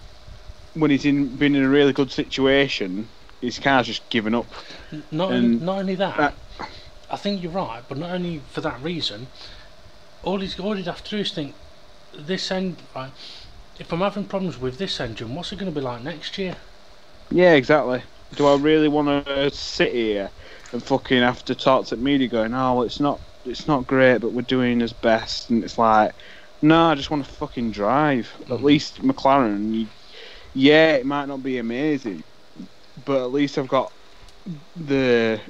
when he's been in a really good situation, his car's just given up. Not only that, I think you're right, but not only for that reason, all he'd have to do is think, this end, right, if I'm having problems with this engine, what's it going to be like next year? Yeah, exactly. Do I really want to sit here and fucking have to talk to the media going, oh, well, it's not great, but we're doing his best? And it's like, no, I just want to fucking drive. At least McLaren, yeah, it might not be amazing, but at least I've got at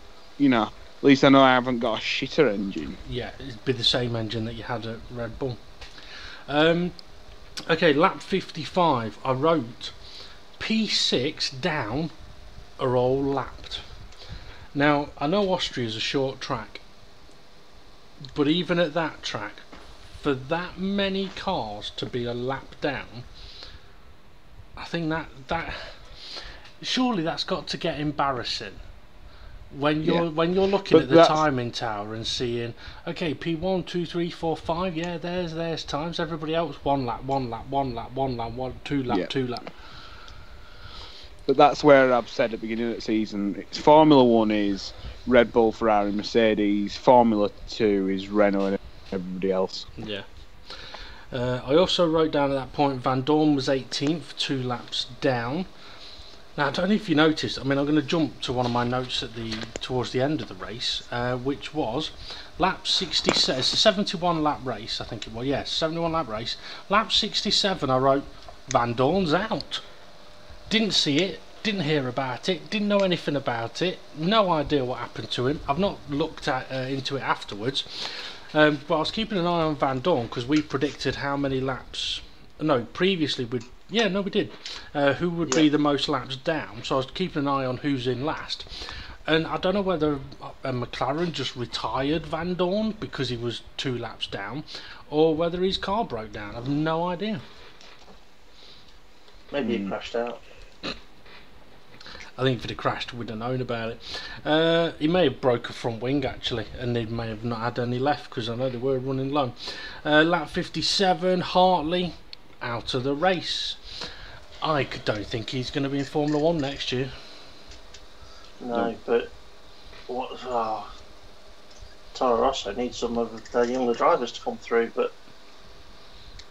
least I know I haven't got a shitter engine. Yeah, it'd be the same engine that you had at Red Bull. Okay, lap 55, I wrote P6 down are all lapped. Now, I know Austria's a short track, but even at that track, for that many cars to be a lap down, I think that surely that's got to get embarrassing. When you're looking at the timing tower and seeing, okay, P1, 2, 3, 4, 5, yeah, there's times. Everybody else 1 lap, 1 lap, 1 lap, 1 lap, 2 lap, 2 lap. But that's where I've said at the beginning of the season, it's Formula 1 is Red Bull, Ferrari, Mercedes. Formula 2 is Renault and everybody else. Yeah. I also wrote down at that point, Van Dorn was 18th, 2 laps down. Now, I don't know if you noticed, I mean, I'm going to jump to one of my notes towards the end of the race, which was lap 67, it's a 71 lap race, I think it was, yes, 71 lap race. Lap 67, I wrote, Van Dorn's out. Didn't see it, didn't hear about it, didn't know anything about it, no idea what happened to him. I've not looked into it afterwards, but I was keeping an eye on Van Dorn because we predicted how many laps, no, previously we did, who would be the most laps down, so I was keeping an eye on who's in last. And I don't know whether McLaren just retired Van Dorn because he was 2 laps down, or whether his car broke down. I've no idea. Maybe he crashed out. I think if it had crashed, we'd have known about it. He may have broke a front wing actually, and they may have not had any left because I know they were running low. Lap 57, Hartley out of the race. I don't think he's going to be in Formula 1 next year. No, but Toro Rosso needs some of their younger drivers to come through, but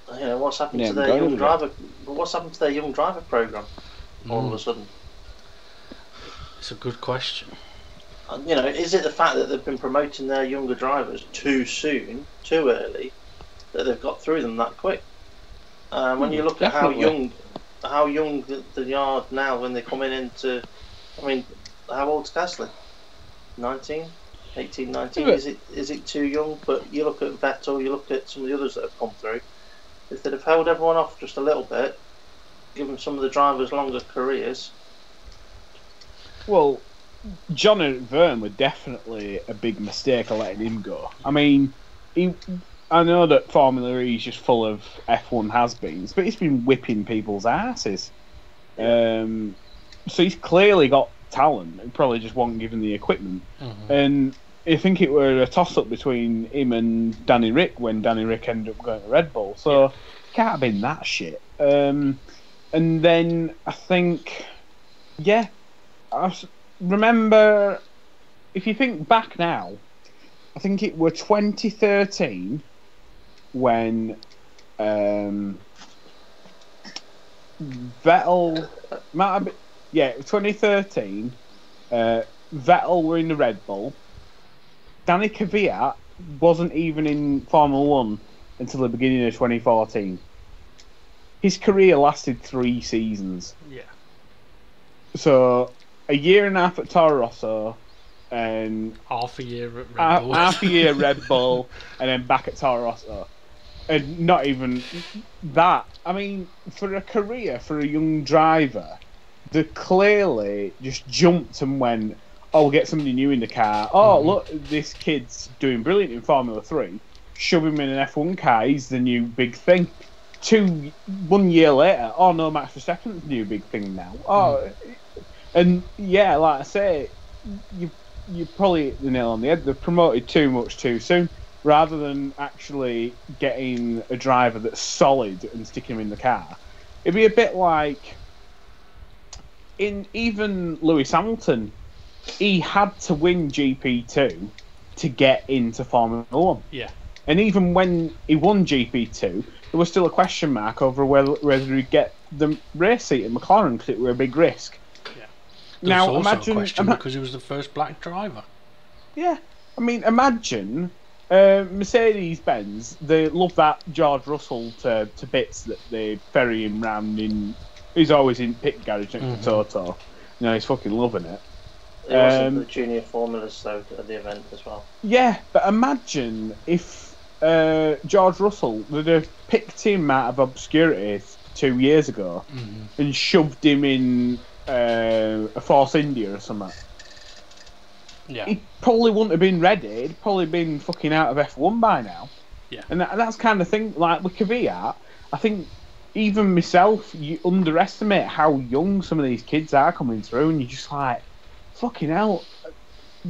what's happened to their young driver? What's happened to their young driver program all of a sudden? It's a good question. You know, is it the fact that they've been promoting their younger drivers too soon, too early, that they've got through them that quick? When you look definitely. at how young they are now when they come into, I mean, how old's Gasly? 19, 18, 19. Yeah. Is it too young? But you look at Vettel, you look at some of the others that have come through. If they'd have held everyone off just a little bit, given some of the drivers longer careers. Well, John Eric Verne were definitely a big mistake of letting him go. I mean, I know that Formula E is just full of F1 has-beens, but he's been whipping people's asses. So he's clearly got talent. He probably just wasn't given the equipment. Mm-hmm. And I think it were a toss-up between him and Danny Rick when Danny Rick ended up going to Red Bull. So it can't have been that shit. And then I think, remember, if you think back now, I think it were 2013 when Vettel might have been, 2013. Vettel were in the Red Bull. Danny Kvyat wasn't even in Formula 1 until the beginning of 2014. His career lasted 3 seasons. Yeah. So a year and a half at Toro Rosso, and half a year at Red Bull. Half a year Red Bull, and then back at Toro Rosso. And not even that. I mean, for a career, for a young driver, they clearly just jumped and went, oh, we'll get somebody new in the car. Oh, look, this kid's doing brilliant in Formula 3. Shove him in an F1 car, he's the new big thing. 1 year later, oh no, Max Verstappen's the new big thing now. And yeah, like I say, you probably hit the nail on the head. They've promoted too much too soon, rather than actually getting a driver that's solid and sticking him in the car. It'd be a bit like even Lewis Hamilton. He had to win GP2 to get into Formula 1. Yeah. And even when he won GP2, there was still a question mark over whether he'd get the race seat in McLaren because it were a big risk. Yeah. Now also imagine, a question because he was the first black driver. Yeah, I mean, imagine Mercedes-Benz. They love that George Russell to bits that they ferry him round in. He's always in pit garage next to Toto. You know, he's fucking loving it. He was in the junior formulas though at the event as well. Yeah, but imagine if George Russell would have picked him out of obscurity 2 years ago and shoved him in a Force India or something. Yeah. He probably wouldn't have been ready. He'd probably been fucking out of F1 by now. Yeah. And that's kind of thing. Like with Kvyat, I think even myself, you underestimate how young some of these kids are coming through, and you're just like, fucking hell.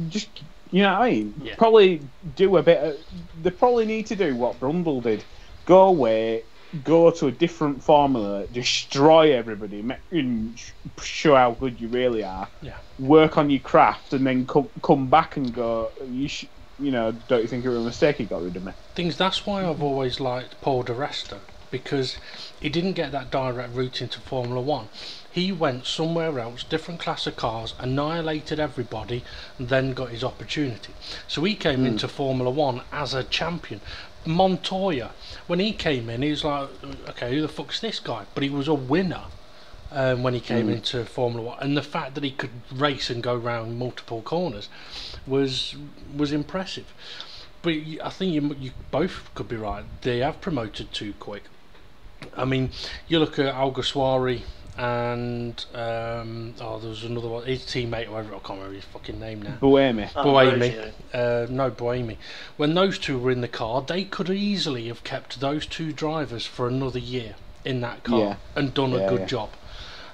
Just, you know what I mean? Yeah. Probably do a bit of, they probably need to do what Brundle did. Go away, go to a different formula, destroy everybody, and show how good you really are. Yeah. Work on your craft, and then come back and go, you know, don't you think it was a mistake he got rid of me? That's why I've always liked Paul di Resta, because he didn't get that direct route into Formula 1. He went somewhere else, different class of cars, annihilated everybody, and then got his opportunity. So he came into Formula 1 as a champion. Montoya, when he came in, he was like, okay, who the fuck's this guy? But he was a winner when he came into Formula 1. And the fact that he could race and go round multiple corners was impressive. But I think you both could be right. They have promoted too quick. I mean, you look at Alguersuari and there was another one, his teammate, whoever, I can't remember his fucking name now. Buemi. Buemi. When those two were in the car, they could easily have kept those two drivers for another year in that car and done a good job.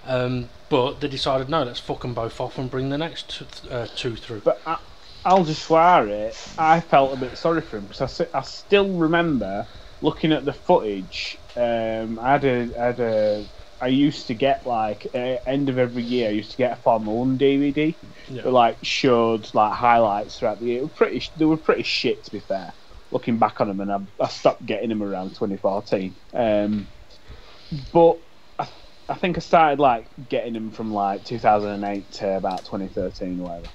But they decided, no, let's fuck them both off and bring the next two through. But Alguersuari, I felt a bit sorry for him because I still remember looking at the footage. I used to get, like, end of every year, I used to get a Formula 1 DVD that, like, showed, like, highlights throughout the year. They were pretty shit, to be fair, looking back on them, and I stopped getting them around 2014. But I I think I started like getting them from like 2008 to about 2013 or whatever.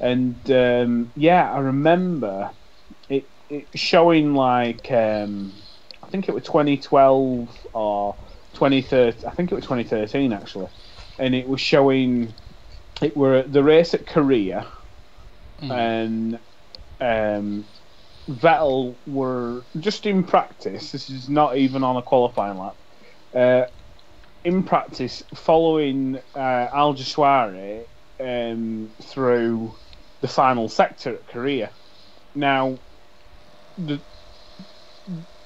And yeah, I remember it showing like I think it was 2012 or 2013. I think it was 2013 actually, and it was showing it were the race at Korea, and Vettel were just in practice. This is not even on a qualifying lap. In practice, following Al-Jashwari through the final sector at Korea. Now,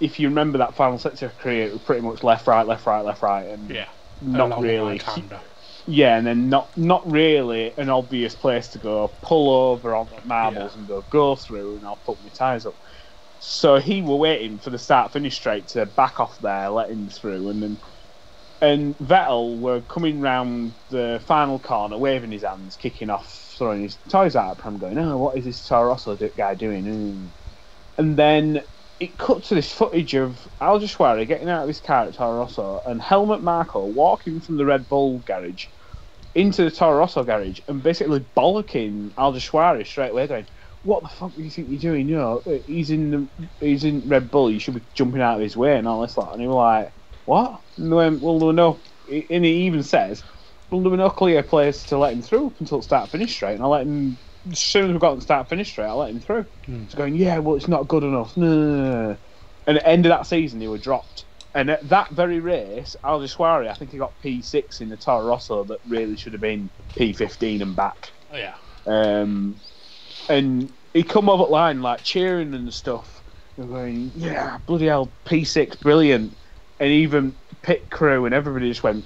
if you remember that final sector of Korea, it was pretty much left, right, and not really. Yeah, and then not really an obvious place to go. Pull over on the marbles and go through, and I'll put my tyres up. So he were waiting for the start-finish straight to back off there, let him through, and Vettel were coming round the final corner, waving his hands, kicking off, throwing his toys out. I'm going, oh, what is this Toro Rosso guy doing? And then it cut to this footage of Al-Jashwari getting out of his car at Toro Rosso and Helmut Marko walking from the Red Bull garage into the Toro Rosso garage and basically bollocking Al-Jashwari straight away, going, what the fuck do you think you're doing? You know, he's in Red Bull, you should be jumping out of his way and all this lot. And he was like, what? And they went, well, there were no, and he even says, well, there were no clear place to let him through up until start-finish straight, and I let him, as soon as we got to start-finish straight, I let him through. He's going, yeah, well, it's not good enough. No. And at the end of that season, he were dropped. And at that very race, Al-Jashwari, I think he got P6 in the Toro Rosso that really should have been P15 and back. Oh, yeah. And he come over the line, like, cheering and stuff. And going, yeah, bloody hell, P6, brilliant. And even pit crew and everybody just went,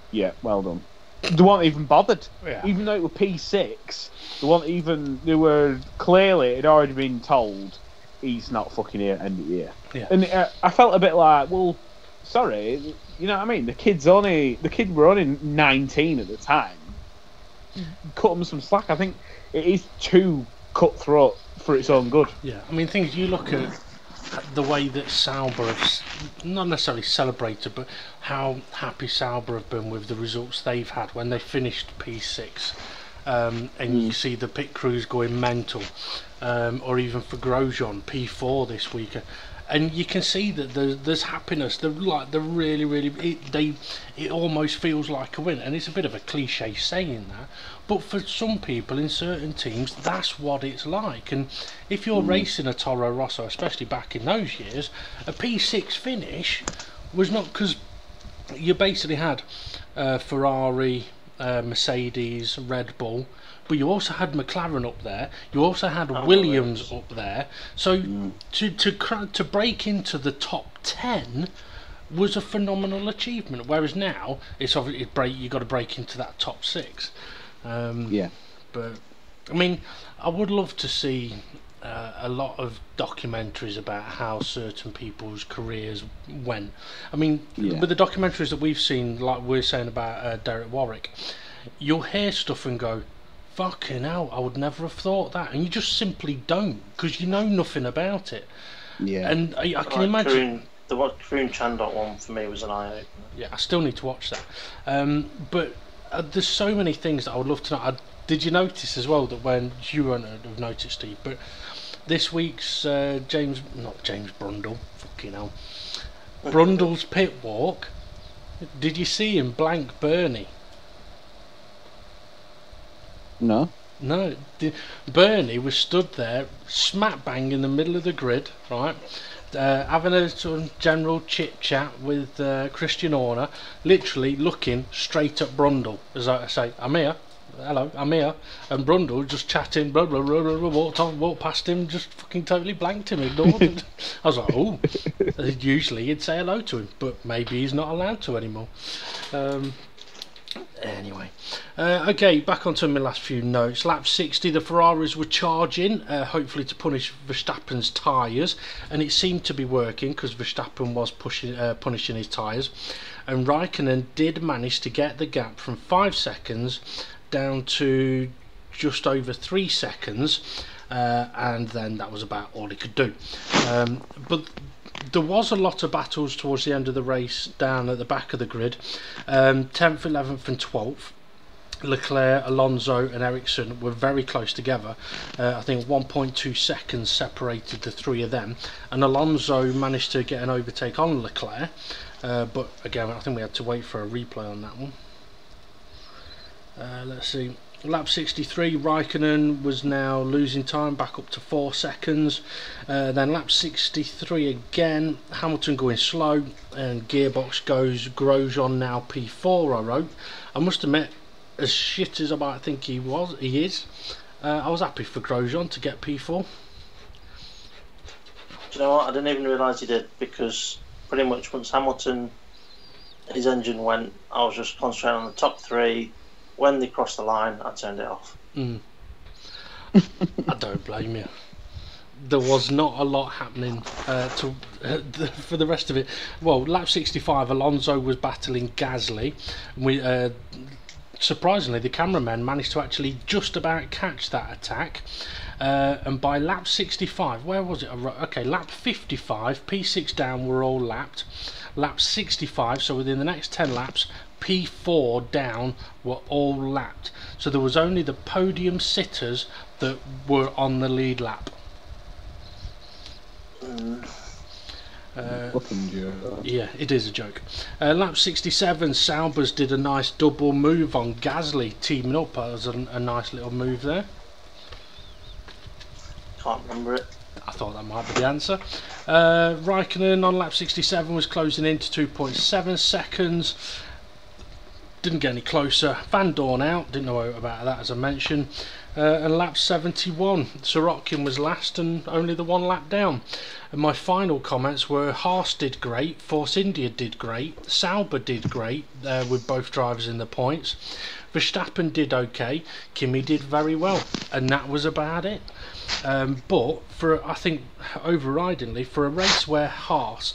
yeah, well done. They weren't even bothered. Yeah. Even though it were P6, they were clearly, it had already been told, he's not fucking here at the end of the year. Yeah. And I felt a bit like, well, sorry, you know what I mean? The kid were only 19 at the time. Cut him some slack. I think it is too cutthroat for its own good. Yeah, I mean, things you look at the way that Sauber have not necessarily celebrated, but how happy Sauber have been with the results they've had when they finished P6, and you see the pit crews going mental, or even for Grosjean P4 this week, and you can see that there's happiness. They're really it almost feels like a win, and it's a bit of a cliche saying that, but for some people in certain teams, that's what it's like. And if you're racing a Toro Rosso, especially back in those years, a P6 finish was not, because you basically had Ferrari, Mercedes, Red Bull, but you also had McLaren up there. You also had Williams up there. So to break into the top 10 was a phenomenal achievement. Whereas now it's obviously you got to break into that top 6. But I mean, I would love to see a lot of documentaries about how certain people's careers went. I mean, with the documentaries that we've seen, like we're saying about Derek Warwick, you'll hear stuff and go, fucking hell, I would never have thought that, and you just simply don't, because you know nothing about it. And I can imagine the Karun Chandok one for me was an eye opener. Yeah, I still need to watch that. But there's so many things that I would love to know. Did you notice as well that when you won't have noticed, Steve, but this week's James Brundle, fucking hell, Brundle's pit walk, did you see him blank Bernie? No. Bernie was stood there, smack bang in the middle of the grid, right, having a sort of general chit chat with Christian Horner, literally looking straight at Brundle, as I say, I'm here, hello, I'm here, and Brundle just chatting, blah, blah, blah, blah, walked past him, just fucking totally blanked him, ignored him. I was like, oh, usually he'd say hello to him, but maybe he's not allowed to anymore. Anyway, okay, back onto my last few notes. Lap 60, the Ferraris were charging, hopefully to punish Verstappen's tyres, and it seemed to be working because Verstappen was punishing his tyres, and Raikkonen did manage to get the gap from 5 seconds down to just over 3 seconds, and then that was about all he could do. But there was a lot of battles towards the end of the race down at the back of the grid. 10th, 11th and 12th. Leclerc, Alonso and Ericsson were very close together. I think 1.2 seconds separated the three of them, and Alonso managed to get an overtake on Leclerc, but again I think we had to wait for a replay on that one. Let's see, lap 63 Raikkonen was now losing time back up to 4 seconds. Then lap 63 again, Hamilton going slow and gearbox goes. Grosjean now P4 I wrote. I must admit, as shit as I might think he is, I was happy for Grosjean to get P4. Do you know what? I didn't even realise he did, because pretty much once Hamilton, his engine went, I was just concentrating on the top three. When they crossed the line, I turned it off. I don't blame you. There was not a lot happening for the rest of it. Well, lap 65, Alonso was battling Gasly. Surprisingly, the cameramen managed to actually just about catch that attack, and by lap 65, where was it? Okay, lap 55, P6 down were all lapped. Lap 65, so within the next 10 laps, P4 down were all lapped. So there was only the podium sitters that were on the lead lap. Yeah, it is a joke. Lap 67, Saubers did a nice double move on Gasly, teaming up. That was a nice little move there. Can't remember it. I thought that might be the answer. Raikkonen on lap 67 was closing in to 2.7 seconds. Didn't get any closer. Van Dorn out, didn't know about that as I mentioned. And lap 71, Sorokin was last and only the one lap down. And my final comments were Haas did great, Force India did great, Sauber did great with both drivers in the points. Verstappen did okay, Kimi did very well, and that was about it. But for, I think overridingly, for a race where Haas,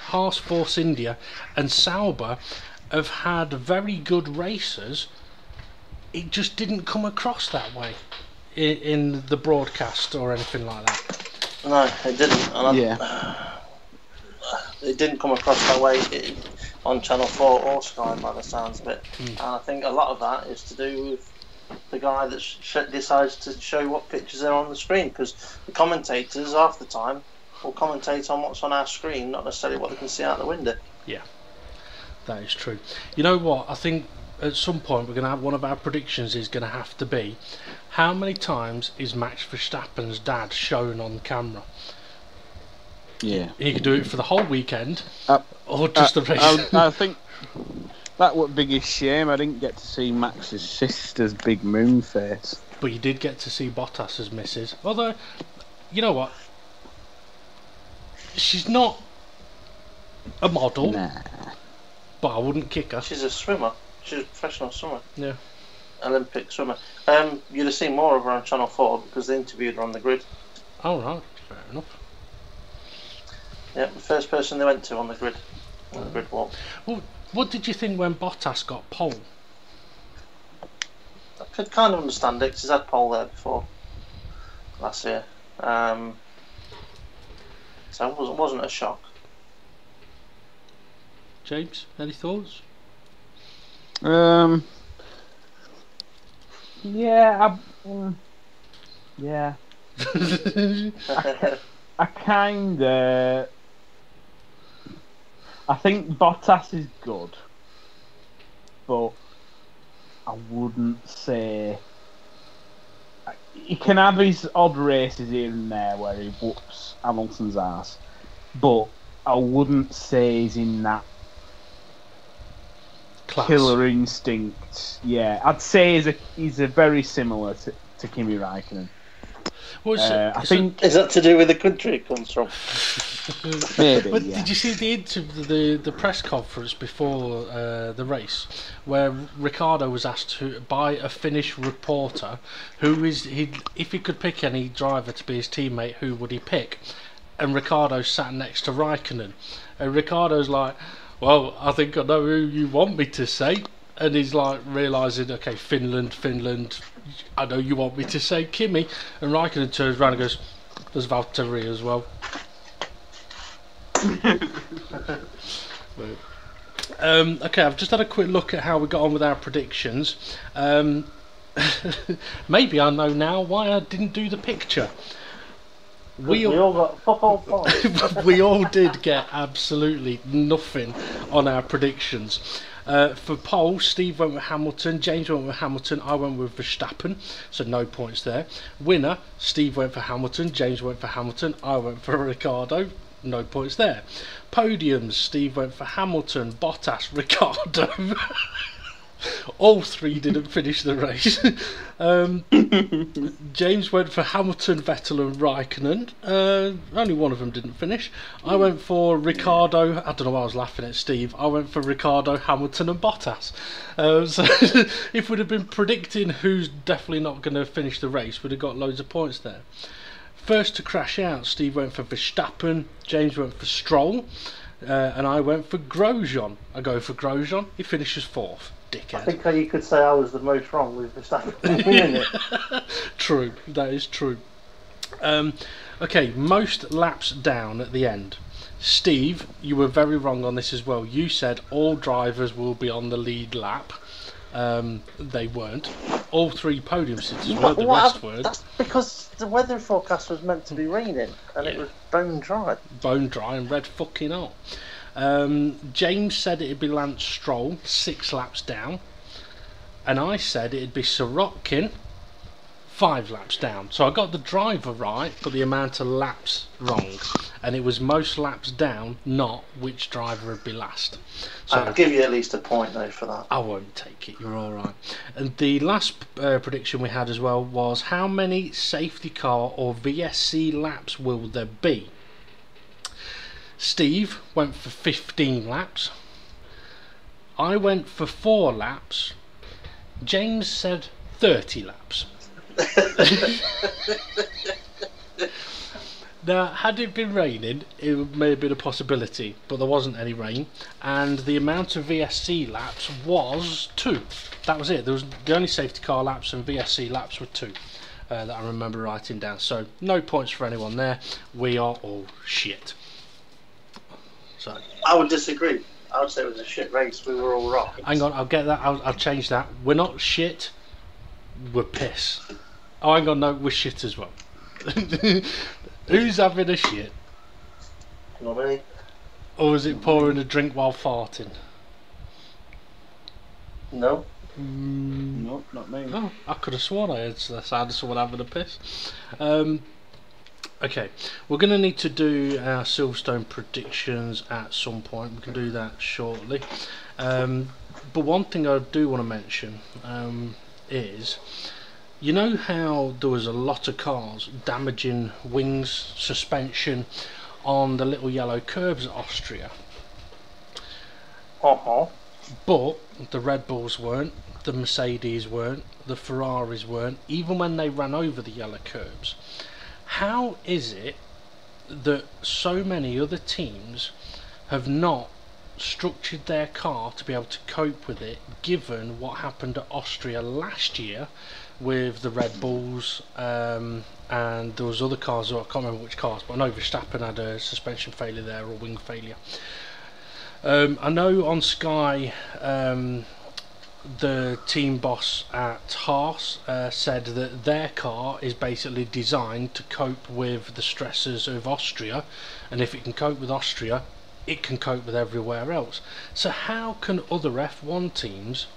Haas, Force India and Sauber have had very good racers, it just didn't come across that way in the broadcast or anything like that. No, it didn't. And it didn't come across that way on Channel 4 or Sky by the sounds of it. And I think a lot of that is to do with the guy that decides to show what pictures are on the screen, because the commentators half the time will commentate on what's on our screen, not necessarily what they can see out the window. Yeah, that is true. You know what, I think at some point we're going to have one of our predictions is going to have to be, how many times is Max Verstappen's dad shown on camera? Yeah, he could do it for the whole weekend or just the race. I think that was the biggest shame. I didn't get to see Max's sister's big moon face, but you did get to see Bottas's missus. Although, you know what, she's not a model, but I wouldn't kick her. She's a swimmer. She's a professional swimmer. Yeah. Olympic swimmer. You'd have seen more of her on Channel 4 because they interviewed her on the grid. Oh, right. Fair enough. Yeah, the first person they went to on the grid. On the grid walk. Well, what did you think when Bottas got pole? I could kind of understand it because he's had pole there before last year. So it wasn't a shock. James, any thoughts? Yeah, I kinda. I think Bottas is good, but I wouldn't say. He can have his odd races here and there where he whoops Hamilton's ass, but I wouldn't say he's in that class. Killer instinct. Yeah, I'd say he's a very similar to Kimi Raikkonen. I think is that to do with the country it comes from? Maybe. But yeah. Did you see the press conference before the race where Ricciardo was asked by a Finnish reporter if he could pick any driver to be his teammate, who would he pick? And Ricciardo sat next to Raikkonen, and Ricciardo's like, well, I think I know who you want me to say. And he's like realising, okay, Finland, I know you want me to say Kimi. And Raikkonen turns around and goes, there's Valtteri as well. Okay, I've just had a quick look at how we got on with our predictions. Maybe I know now why I didn't do the picture. We all got football points. We all did get absolutely nothing on our predictions. For pole, Steve went with Hamilton, James went with Hamilton, I went with Verstappen, so no points there. Winner, Steve went for Hamilton, James went for Hamilton, I went for Ricciardo, no points there. Podiums, Steve went for Hamilton, Bottas, Ricciardo. All three didn't finish the race. James went for Hamilton, Vettel and Raikkonen. Only one of them didn't finish. I went for Ricciardo. I don't know why I was laughing at Steve. I went for Ricciardo, Hamilton and Bottas. So if we'd have been predicting who's definitely not going to finish the race, we'd have got loads of points there. First to crash out, Steve went for Verstappen, James went for Stroll, and I went for Grosjean. I go for Grosjean, he finishes fourth. Dickhead. I think you could say I was the most wrong with Verstappen winning it. True, that is true. Okay, most laps down at the end. Steve, you were very wrong on this as well. You said all drivers will be on the lead lap. They weren't. All three podium sitters were, the rest weren't. That's because the weather forecast was meant to be raining and it was bone dry. Bone dry and red fucking hot. James said it'd be Lance Stroll 6 laps down, and I said it'd be Sirotkin 5 laps down. So I got the driver right, but the amount of laps wrong, and it was most laps down, not which driver would be last. So I'll give you at least a point though for that. I won't take it, you're alright. And the last prediction we had as well was how many safety car or VSC laps will there be? Steve went for 15 laps. I went for 4 laps. James said 30 laps. Now, had it been raining, it may have been a possibility, but there wasn't any rain, and the amount of VSC laps was 2. That was it. There was the only safety car laps and VSC laps were 2 that I remember writing down. So no points for anyone there. We are all shit. So I would disagree. I would say it was a shit race. We were all wrong. Hang on, I'll get that. I'll change that. We're not shit. We're piss. Oh, hang on, no, we're shit as well. Who's having a shit? Not me. Or is it pouring a drink while farting? No. No, not me. Oh, I could have sworn I heard the sound of someone having a piss. Okay, we're going to need to do our Silverstone predictions at some point. We can do that shortly. But one thing I do want to mention is, you know how there was a lot of cars damaging wings, suspension on the little yellow curbs at Austria? But the Red Bulls weren't, the Mercedes weren't, the Ferraris weren't, even when they ran over the yellow curbs. How is it that so many other teams have not structured their car to be able to cope with it, given what happened at Austria last year with the Red Bulls, and there was other cars, I can't remember which cars, but I know Verstappen had a suspension failure there, or wing failure. I know on Sky the team boss at Haas said that their car is basically designed to cope with the stresses of Austria, and if it can cope with Austria, it can cope with everywhere else. So how can other F1 teams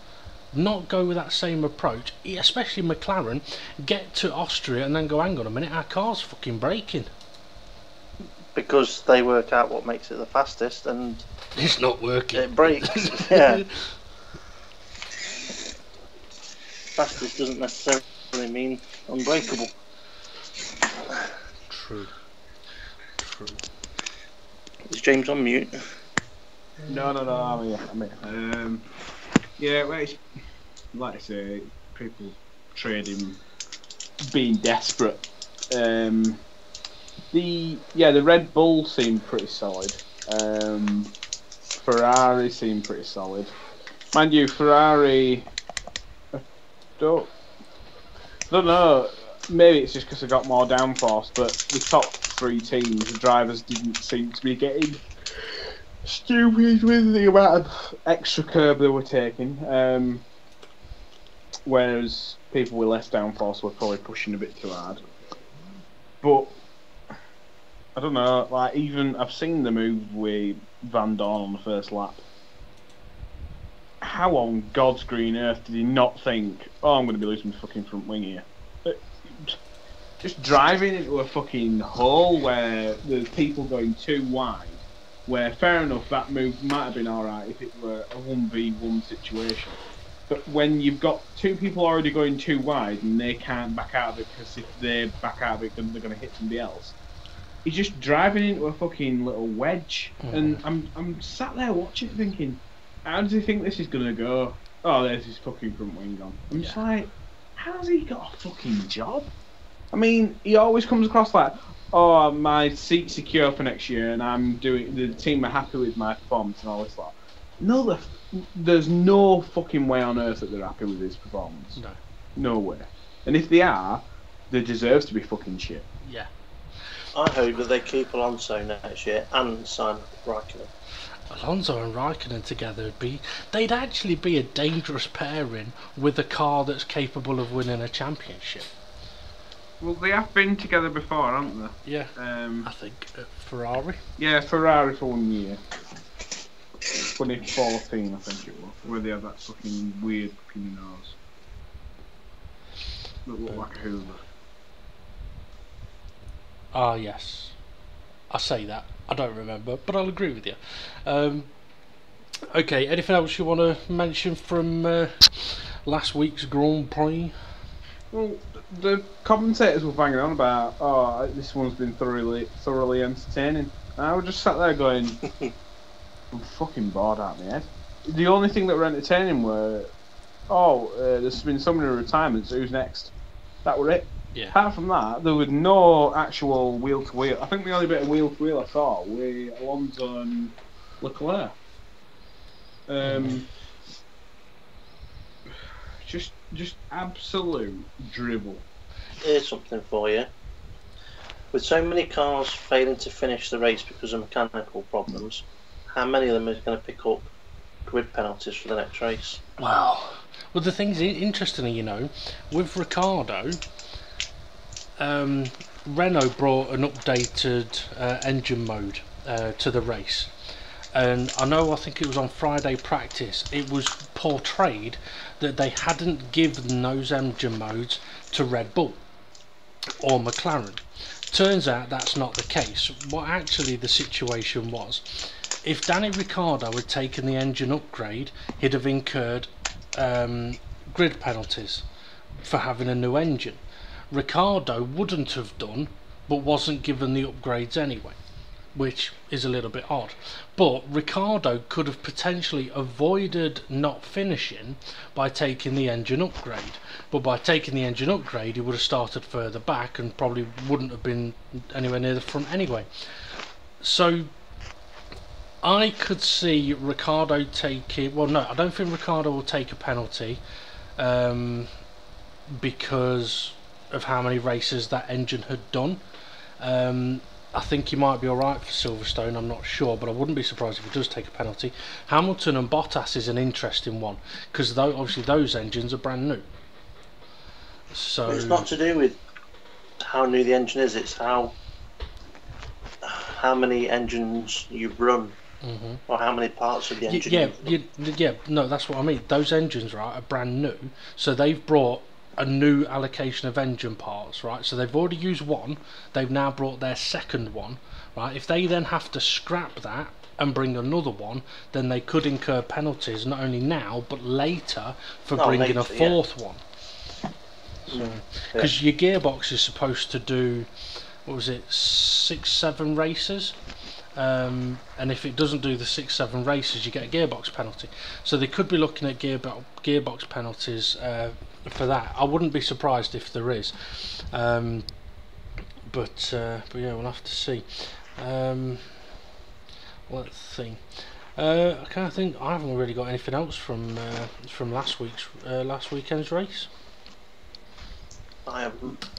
not go with that same approach, especially McLaren, get to Austria and then go, hang on a minute, our car's fucking breaking? Because they work out what makes it the fastest and it's not working. It breaks. Yeah. Fastest doesn't necessarily mean unbreakable. True. True. Is James on mute? No, I'm here. Yeah, well, like I say, people trading, being desperate. The Red Bull seemed pretty solid. Ferrari seemed pretty solid. Mind you, Ferrari, I don't know. Maybe it's just because I got more downforce, but the top 3 teams, the drivers didn't seem to be getting stupid with the amount of extra curb they were taking. Whereas people with less downforce were probably pushing a bit too hard. But I don't know, like even I've seen the move with Van Dorn on the first lap. How on God's green earth did he not think, oh, I'm going to be losing my fucking front wing here? Just driving into a fucking hole where there's people going too wide, where fair enough, that move might have been alright if it were a 1v1 situation. But when you've got two people already going too wide and they can't back out of it because if they back out of it, then they're going to hit somebody else. He's just driving into a fucking little wedge, and I'm sat there watching it thinking, how does he think this is gonna go? Oh, there's his fucking front wing gone. I'm just like, how's he got a fucking job? I mean, he always comes across like, oh, my seat's secure for next year, and the team are happy with my performance and all this lot. No, there's no fucking way on earth that they're happy with his performance. No. No way. And if they are, they deserve to be fucking shit. Yeah. I hope that they keep Alonso next year and sign Raikkonen. Alonso and Raikkonen together they'd actually be a dangerous pairing with a car that's capable of winning a championship. Well, they have been together before, haven't they? Yeah. I think at Ferrari. Yeah, Ferrari for 1 year. 2014, I think it was, where they had that fucking weird fucking nose that looked like a Hoover. Ah, yes. I say that. I don't remember, but I'll agree with you. Okay, anything else you want to mention from last week's Grand Prix? Well, the commentators were banging on about, oh, this one's been thoroughly entertaining. And I was just sat there going, I'm fucking bored out of my head. The only thing that were entertaining were, there's been so many retirements, who's next? That were it. Yeah. Apart from that, there was no actual wheel-to-wheel. I think the only bit of wheel-to-wheel I saw were Alonso and Leclerc. Just absolute drivel. Here's something for you. With so many cars failing to finish the race because of mechanical problems, how many of them are going to pick up grid penalties for the next race? Wow. Well, the thing's interestingly, with Ricciardo, Renault brought an updated engine mode to the race, and I think it was on Friday practice, it was portrayed that they hadn't given those engine modes to Red Bull or McLaren. Turns out that's not the case. What actually the situation was, if Danny Ricciardo had taken the engine upgrade, he'd have incurred grid penalties for having a new engine. Ricciardo wouldn't have done, but wasn't given the upgrades anyway, which is a little bit odd. But Ricciardo could have potentially avoided not finishing by taking the engine upgrade, but by taking the engine upgrade he would have started further back and probably wouldn't have been anywhere near the front anyway. So I could see Ricciardo taking, well no, I don't think Ricciardo will take a penalty because of how many races that engine had done. I think he might be alright for Silverstone, I'm not sure, but I wouldn't be surprised if he does take a penalty. Hamilton and Bottas is an interesting one, because obviously those engines are brand new. So it's not to do with how new the engine is, it's how many engines you run, or how many parts of the engine no, that's what I mean. Those engines, right, are brand new, so they've brought a new allocation of engine parts, right? So they've already used one, they've now brought their second one, right? If they then have to scrap that and bring another one, then they could incur penalties not only now but later for bringing a fourth one. Because your gearbox is supposed to do, what was it, 6-7 races, and if it doesn't do the 6-7 races you get a gearbox penalty. So they could be looking at gearbox penalties for that. I wouldn't be surprised if there is, but yeah, we'll have to see. Let's see. I kind of think I haven't really got anything else from last weekend's race. I haven't.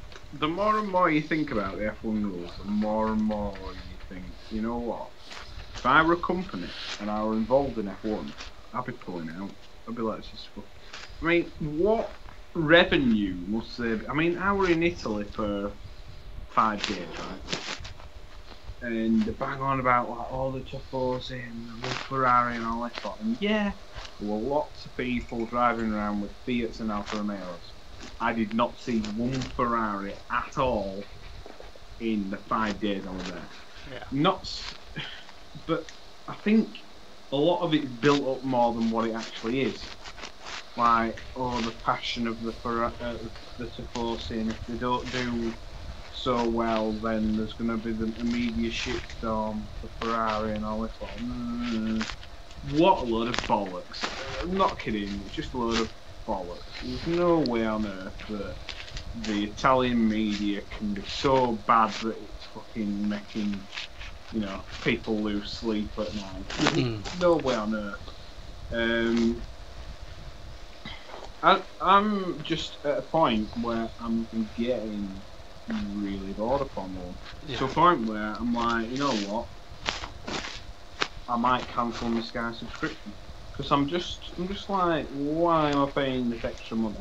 The more and more you think about the F1 rules, the more and more you think, you know what? If I were a company and I were involved in F1, I'd be pulling out. I'd be like, just fuck. I mean, what revenue must there be? I mean, I were in Italy for 5 days, right? And they bang on about like all the Tifosi and the Ferrari and all that stuff. And yeah, there were lots of people driving around with Fiats and Alfa Romeos. I did not see one Ferrari at all in the 5 days I was there. Yeah. But I think a lot of it's built up more than what it actually is. Like, the passion of the Tifosi, and if they don't do so well, then there's going to be a media shitstorm for Ferrari and all this lot. What a load of bollocks. I'm not kidding, it's just a load of bollocks. There's no way on earth that the Italian media can be so bad that it's fucking making, people lose sleep at night. No way on earth. I'm just at a point where I'm getting really bored upon them. Yeah. To a point where I'm like, you know what? I might cancel my Sky subscription because I'm just like, why am I paying this extra money?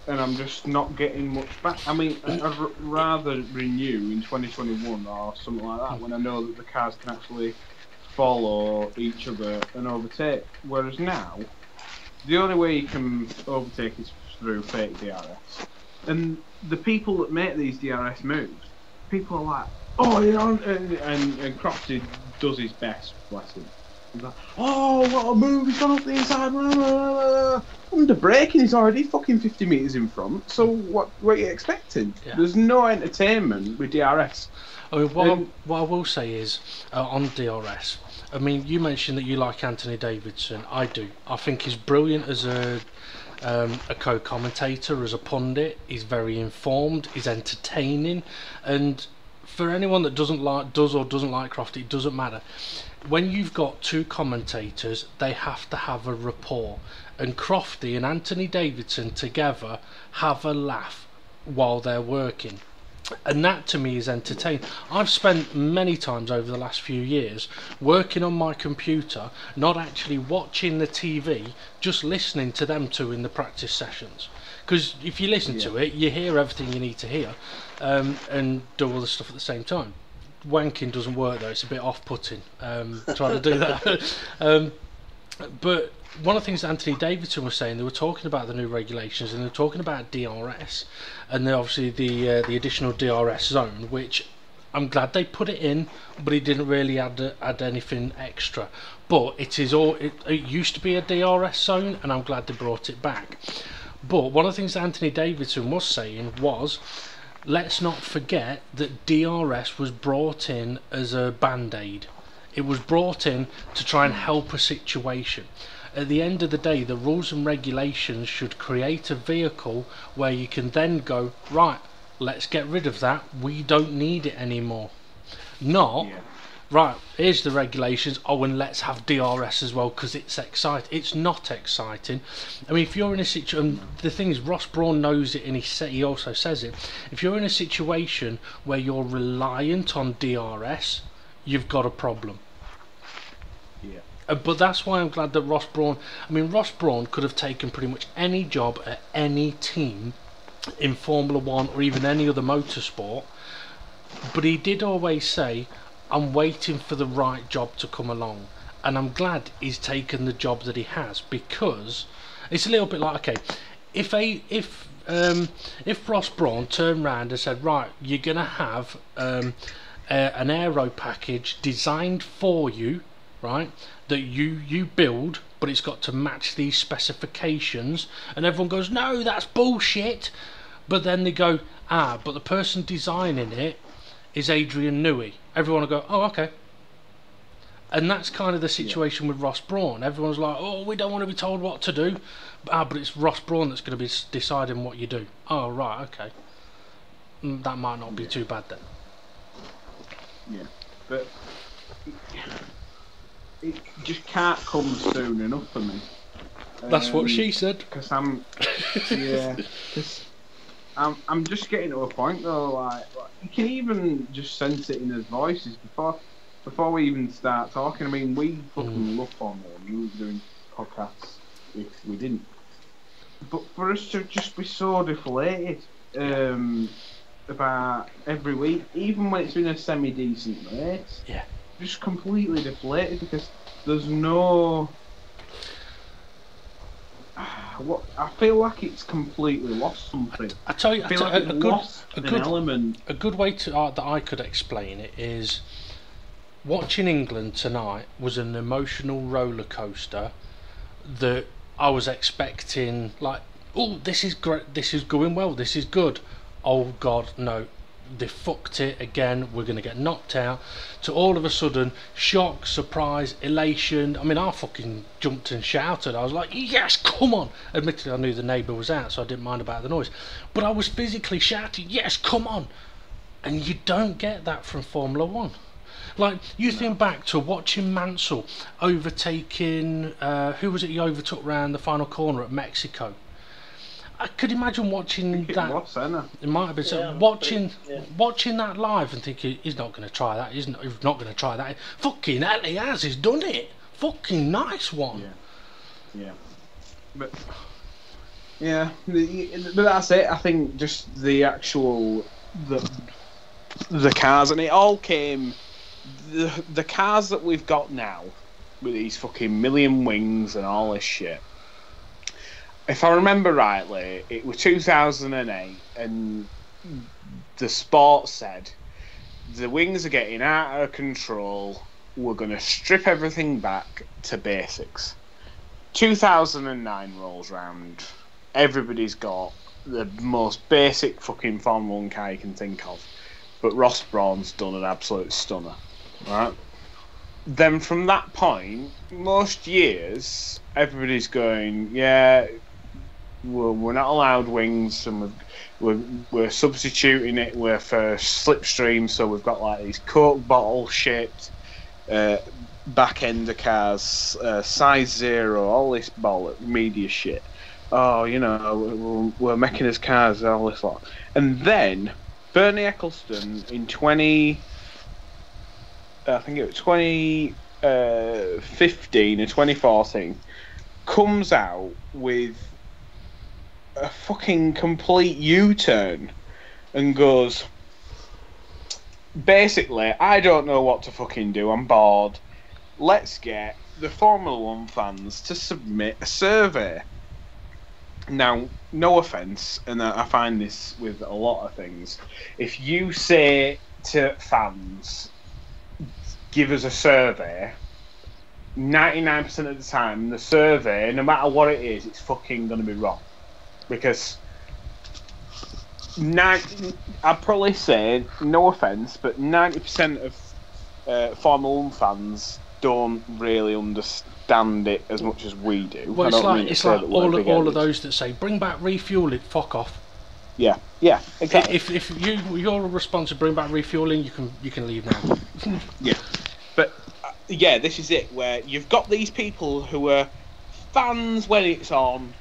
And I'm just not getting much back. I mean, I'd rather renew in 2021 or something like that when I know that the cars can actually follow each other and overtake. Whereas now, the only way you can overtake is through fake DRS. And the people that make these DRS moves, people are like, oh, and Crofty does his best, bless him. He's like, oh, what a move, he's gone off the inside, blah, blah, blah. Under braking, he's already fucking 50 metres in front, so what are you expecting? Yeah. There's no entertainment with DRS. I mean, what I will say is, on DRS, I mean, you mentioned that you like Anthony Davidson. I do. I think he's brilliant as a co-commentator, as a pundit. He's very informed, he's entertaining, and for anyone that does or doesn't like Crofty, it doesn't matter. When you've got two commentators, they have to have a rapport, and Crofty and Anthony Davidson together have a laugh while they're working. And that to me is entertaining. I've spent many times over the last few years working on my computer, not actually watching the TV, just listening to them two in the practice sessions. Because if you listen to it, you hear everything you need to hear, and do all the stuff at the same time. Wanking doesn't work though, it's a bit off-putting trying to do that. But one of the things that Anthony Davidson was saying, they were talking about the new regulations and they were talking about DRS, and then obviously the additional DRS zone, which I'm glad they put it in, but it didn't really add anything extra. But it used to be a DRS zone, and I'm glad they brought it back. But one of the things that Anthony Davidson was saying was, let's not forget that DRS was brought in as a band-aid. It was brought in to try and help a situation. At the end of the day, the rules and regulations should create a vehicle where you can then go, right, let's get rid of that, we don't need it anymore. Not, right, here's the regulations, oh, and let's have DRS as well because it's exciting. It's not exciting. I mean, if you're in a situation, the thing is, Ross Brawn knows it, and he also says it, if you're in a situation where you're reliant on DRS, you've got a problem. Yeah. But that's why I'm glad that Ross Brawn, I mean, Ross Brawn could have taken pretty much any job at any team in Formula 1 or even any other motorsport, but he did always say, I'm waiting for the right job to come along, and I'm glad he's taken the job that he has, because it's a little bit like, okay, if Ross Brawn turned round and said, right, you're gonna have an aero package designed for you, right, that you build, but it's got to match these specifications, and everyone goes, no, that's bullshit. But then they go, but the person designing it is Adrian Newey. Everyone will go, oh, okay. And that's kind of the situation with Ross Brawn. Everyone's like, oh, we don't want to be told what to do, but it's Ross Brawn that's going to be deciding what you do. Oh, right, okay. That might not be too bad then. Yeah, but it just can't come soon enough for me. That's what she said. Because I'm just getting to a point though, like you can even just sense it in his voices before. before we even start talking, I mean, we fucking love Formula One. We would be doing podcasts if we didn't. But for us to just be so deflated about every week, even when it's been a semi-decent race, just completely deflated because there's no. What I feel like it's completely lost something. I tell you, I feel like it's lost an element. A good way to that I could explain it is watching England tonight was an emotional roller coaster that I was expecting. Like, oh, this is great, this is going well, this is good. Oh God, no. They fucked it again, we're going to get knocked out, to all of a sudden shock, surprise, elation. I mean, I fucking jumped and shouted. I was like, yes, come on. Admittedly I knew the neighbour was out, so I didn't mind about the noise, but I was physically shouting, yes, come on. And you don't get that from Formula One. Like, you think back to watching Mansell overtaking who was it he overtook round the final corner at Mexico. I could imagine watching that. It might have been watching that live and thinking he's not going to try that. He's not going to try that. Fucking hell, he has. He's done it. Fucking nice one. But that's it. I think just the actual the cars, and it all came. The cars that we've got now with these fucking million wings and all this shit. If I remember rightly, it was 2008, and the sport said the wings are getting out of control. We're going to strip everything back to basics. 2009 rolls round. Everybody's got the most basic fucking Formula 1 car you can think of, but Ross Brawn's done an absolute stunner, right? Then from that point, most years, everybody's going, yeah. We're not allowed wings, and we're substituting it with slipstream. So we've got like these Coke bottle shaped back end cars, size 0, all this media shit. Oh, you know, we're making his cars, all this lot. And then Bernie Ecclestone in 2015 and 2014 comes out with a fucking complete U-turn and goes, basically, I don't know what to fucking do, I'm bored, let's get the Formula 1 fans to submit a survey. Now, no offence, and I find this with a lot of things, if you say to fans, give us a survey, 99% of the time, the survey, no matter what it is, it's fucking going to be wrong. Because I'd probably say, no offence, but 90% of Formula 1 fans don't really understand it as much as we do. Well, it's like all of those that say, bring back refueling, fuck off. Yeah, exactly. If you're responsible to bring back refueling, you can leave now. Yeah, but this is it, where you've got these people who are fans when it's on,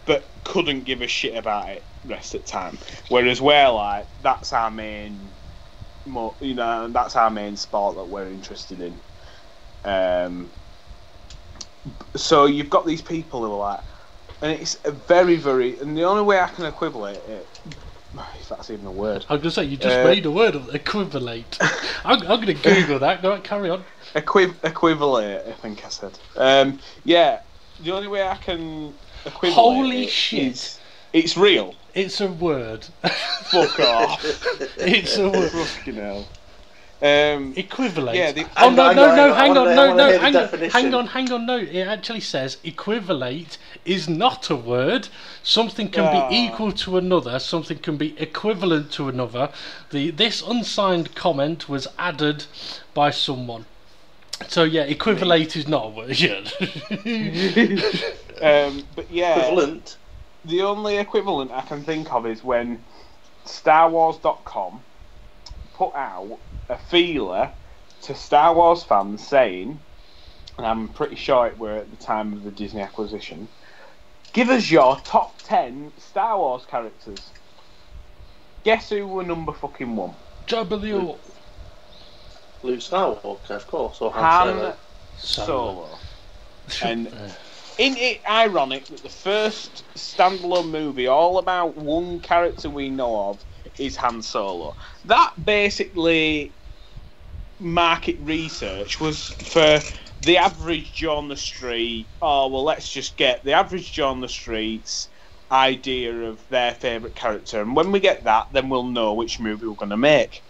but couldn't give a shit about it rest of the time. Whereas we're like, that's our main, that's our main sport that we're interested in. So you've got these people who are like, and it's a very, very, and the only way I can equivalent it, if that's even a word. I was going to say, you just made a word of equivalate. I'm going to Google that. Go on, carry on. Equivalent, I think I said. The only way I can equivalent. Holy shit! It's real. It's a word. Fuck off. It's a word. Fucking hell. Equivalent. Yeah. Hang on. No, it actually says equivalate is not a word. Something can be equal to another. Something can be equivalent to another. This unsigned comment was added by someone. So yeah, equivalate is not a word. Yeah. But yeah, equivalent. The only equivalent I can think of is when StarWars.com put out a feeler to Star Wars fans saying, and I'm pretty sure it were at the time of the Disney acquisition, give us your top 10 Star Wars characters. Guess who were number fucking 1? Jabba the Hutt. Luke Skywalker, of course, or Han Han Solo. Solo. And isn't it ironic that the first standalone movie all about one character we know of is Han Solo? That basically market research was for the average Joe on the street. Oh, well, let's just get the average Joe on the street's idea of their favourite character. And when we get that, then we'll know which movie we're going to make.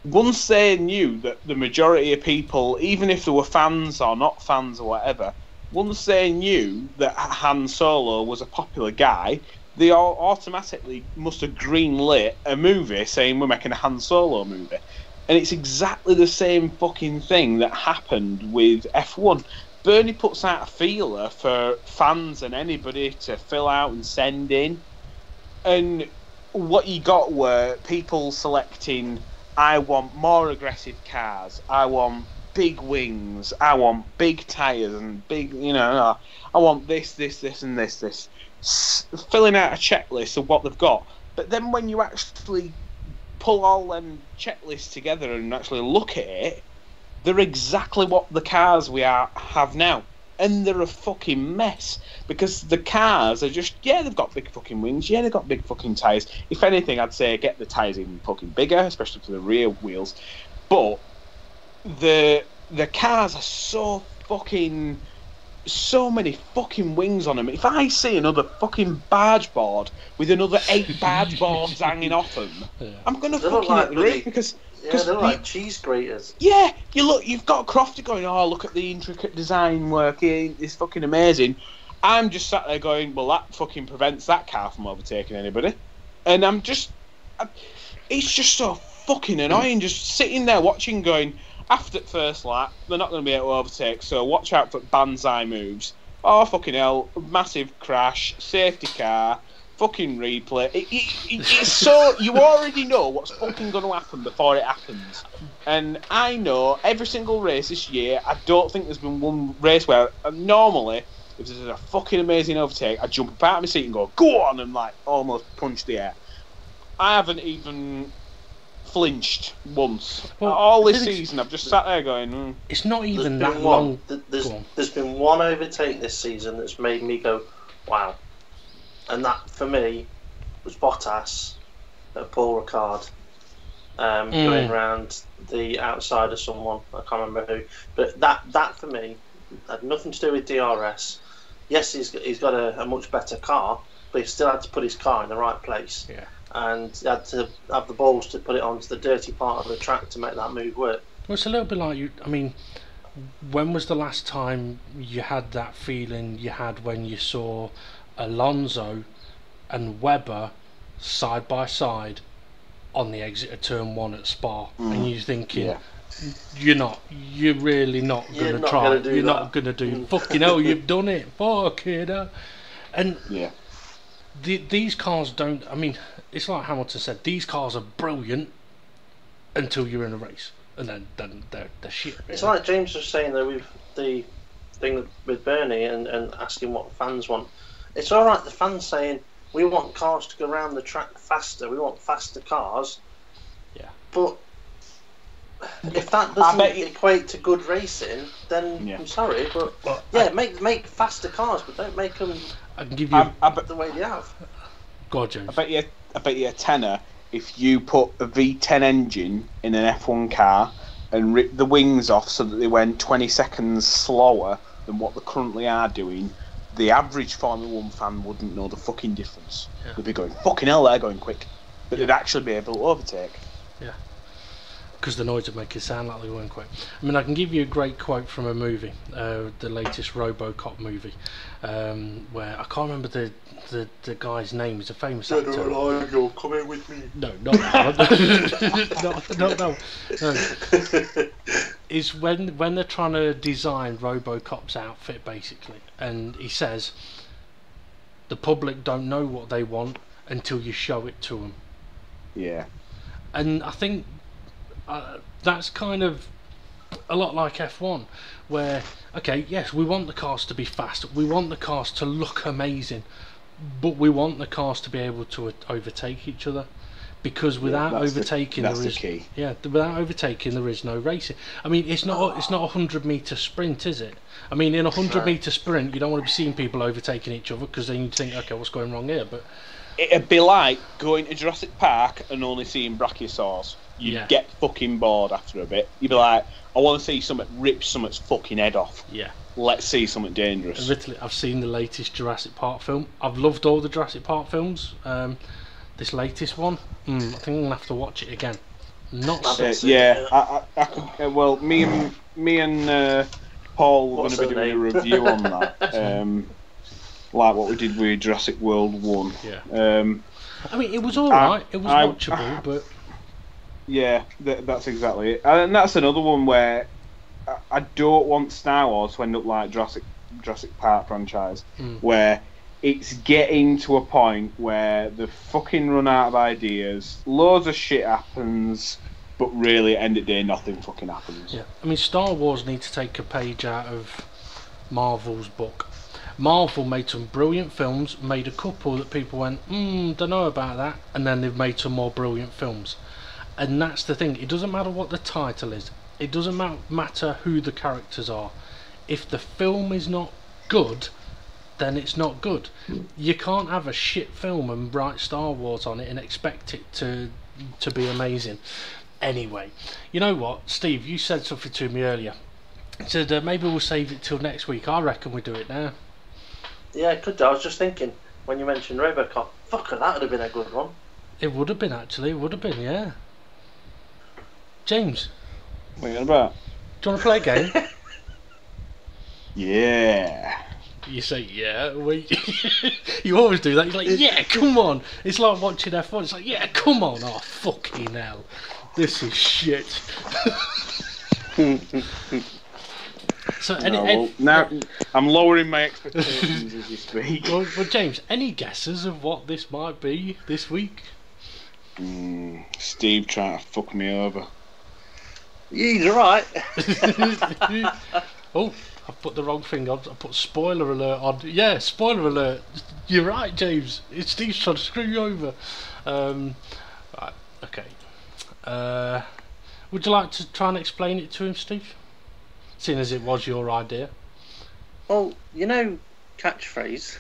Once they knew that the majority of people, even if they were fans or not fans or whatever, once they knew that Han Solo was a popular guy, they all automatically must have greenlit a movie saying we're making a Han Solo movie. And it's exactly the same fucking thing that happened with F1. Bernie puts out a feeler for fans and anybody to fill out and send in. And what you got were people selecting, I want more aggressive cars, I want big wings, I want big tyres and big, I want this, and this. Filling out a checklist of what they've got. But then when you actually pull all them checklists together and actually look at it, they're exactly what the cars we have now. And they're a fucking mess. Because the cars are just, they've got big fucking wings, they've got big fucking tyres. If anything, I'd say get the tyres even fucking bigger, especially for the rear wheels. But the cars are so many fucking wings on them. If I see another fucking barge board with another 8 barge boards hanging off them, I'm gonna fucking hit the roof because they're like cheese graters. Yeah, you've got Crofty going, oh, look at the intricate design work, it's fucking amazing. I'm just sat there going, well, that fucking prevents that car from overtaking anybody. And it's just so fucking annoying, just sitting there watching going, after the first lap, they're not going to be able to overtake, so watch out for banzai moves. Oh, fucking hell, massive crash, safety car, fucking replay. It's so, you already know what's fucking going to happen before it happens. And I know every single race this year, I don't think there's been one race where normally, if there's a fucking amazing overtake, I jump up out of my seat and go on, and like almost punch the air. I haven't even flinched once. Well, all this season, I've just sat there going. It's not even that long. There's been one overtake this season that's made me go, wow. And that for me was Bottas at Paul Ricard, going round the outside of someone. I can't remember who, but that for me had nothing to do with DRS. Yes, he's got a much better car, but he still had to put his car in the right place. Yeah. And he had to have the balls to put it onto the dirty part of the track to make that move work. Well, it's a little bit like when was the last time you had that feeling you had when you saw Alonso and Webber side by side on the exit of turn 1 at Spa, and you're thinking, you're really not going to try, you're not going to do, fucking hell, you've done it, fucking hell. And these cars don't, it's like Hamilton said, these cars are brilliant until you're in a race, and then they're shit. Really. It's like James was saying though with the thing with Bernie and asking what fans want. It's alright the fans saying we want cars to go around the track faster, we want faster cars. Yeah. But if that doesn't equate to good racing, then I'm sorry, but make faster cars, but don't make them I can give you the way they have. Go on, James. I bet you a tenner if you put a V10 engine in an F1 car and rip the wings off so that they went 20 seconds slower than what they currently are doing, the average Formula 1 fan wouldn't know the fucking difference. Yeah. They'd be going, fucking hell, they're going quick. But they'd actually be able to overtake. Yeah. Because the noise would make it sound like they weren't quick. I can give you a great quote from a movie, the latest RoboCop movie, where I can't remember the guy's name. He's a famous actor. You're coming with me. No, not that. No. Is when they're trying to design RoboCop's outfit, basically, and he says, the public don't know what they want until you show it to them. Yeah. And I think that's kind of a lot like F1, where yes, we want the cars to be fast, we want the cars to look amazing, but we want the cars to be able to overtake each other, because without overtaking that's the key. Without overtaking there is no racing. I mean, it's not a 100-meter sprint, is it? I mean, in a 100-meter sprint, you don't want to be seeing people overtaking each other, because then you think, okay, what's going wrong here? But it'd be like going to Jurassic Park and only seeing brachiosaurs. You'd get fucking bored after a bit. You'd be like, I want to see something rip something's fucking head off. Yeah. Let's see something dangerous. Literally, I've seen the latest Jurassic Park film. I've loved all the Jurassic Park films. This latest one, I think I'm gonna have to watch it again. Not I could, well, me and Paul were going to be doing a review on that. Like what we did with Jurassic World 1. Yeah. I mean, it was alright. It was watchable, but yeah, that's exactly it. And that's another one where I don't want Star Wars to end up like Jurassic Park franchise, where it's getting to a point where they fucking run out of ideas, loads of shit happens, but really at the end of the day nothing fucking happens. Yeah, I mean, Star Wars need to take a page out of Marvel's book. Marvel made some brilliant films, made a couple that people went, don't know about that, and then they've made some more brilliant films. And that's the thing, it doesn't matter what the title is, it doesn't matter who the characters are. If the film is not good, then it's not good. You can't have a shit film and write Star Wars on it and expect it to be amazing. Anyway, you know what, Steve, you said something to me earlier. You said maybe we'll save it till next week. I reckon we do it now. Yeah, it could do. I was just thinking, when you mentioned Robocop, fucker, that would have been a good one. It would have been, actually. It would have been, yeah. James. What are you on about? Do you want to play a game? Yeah. You say, yeah, wait. You always do that. You're like, yeah, come on. It's like watching F1. It's like, yeah, come on. Oh, fucking hell. This is shit. So, now I'm lowering my expectations as you speak. Well, James, any guesses of what this might be this week? Steve trying to fuck me over. He's right. Oh, I put the wrong thing on. I put spoiler alert on. Yeah, spoiler alert. You're right, James. It's Steve's trying to screw you over. Right, okay. Would you like to try and explain it to him, Steve? Seeing as it was your idea. Well, you know, catchphrase.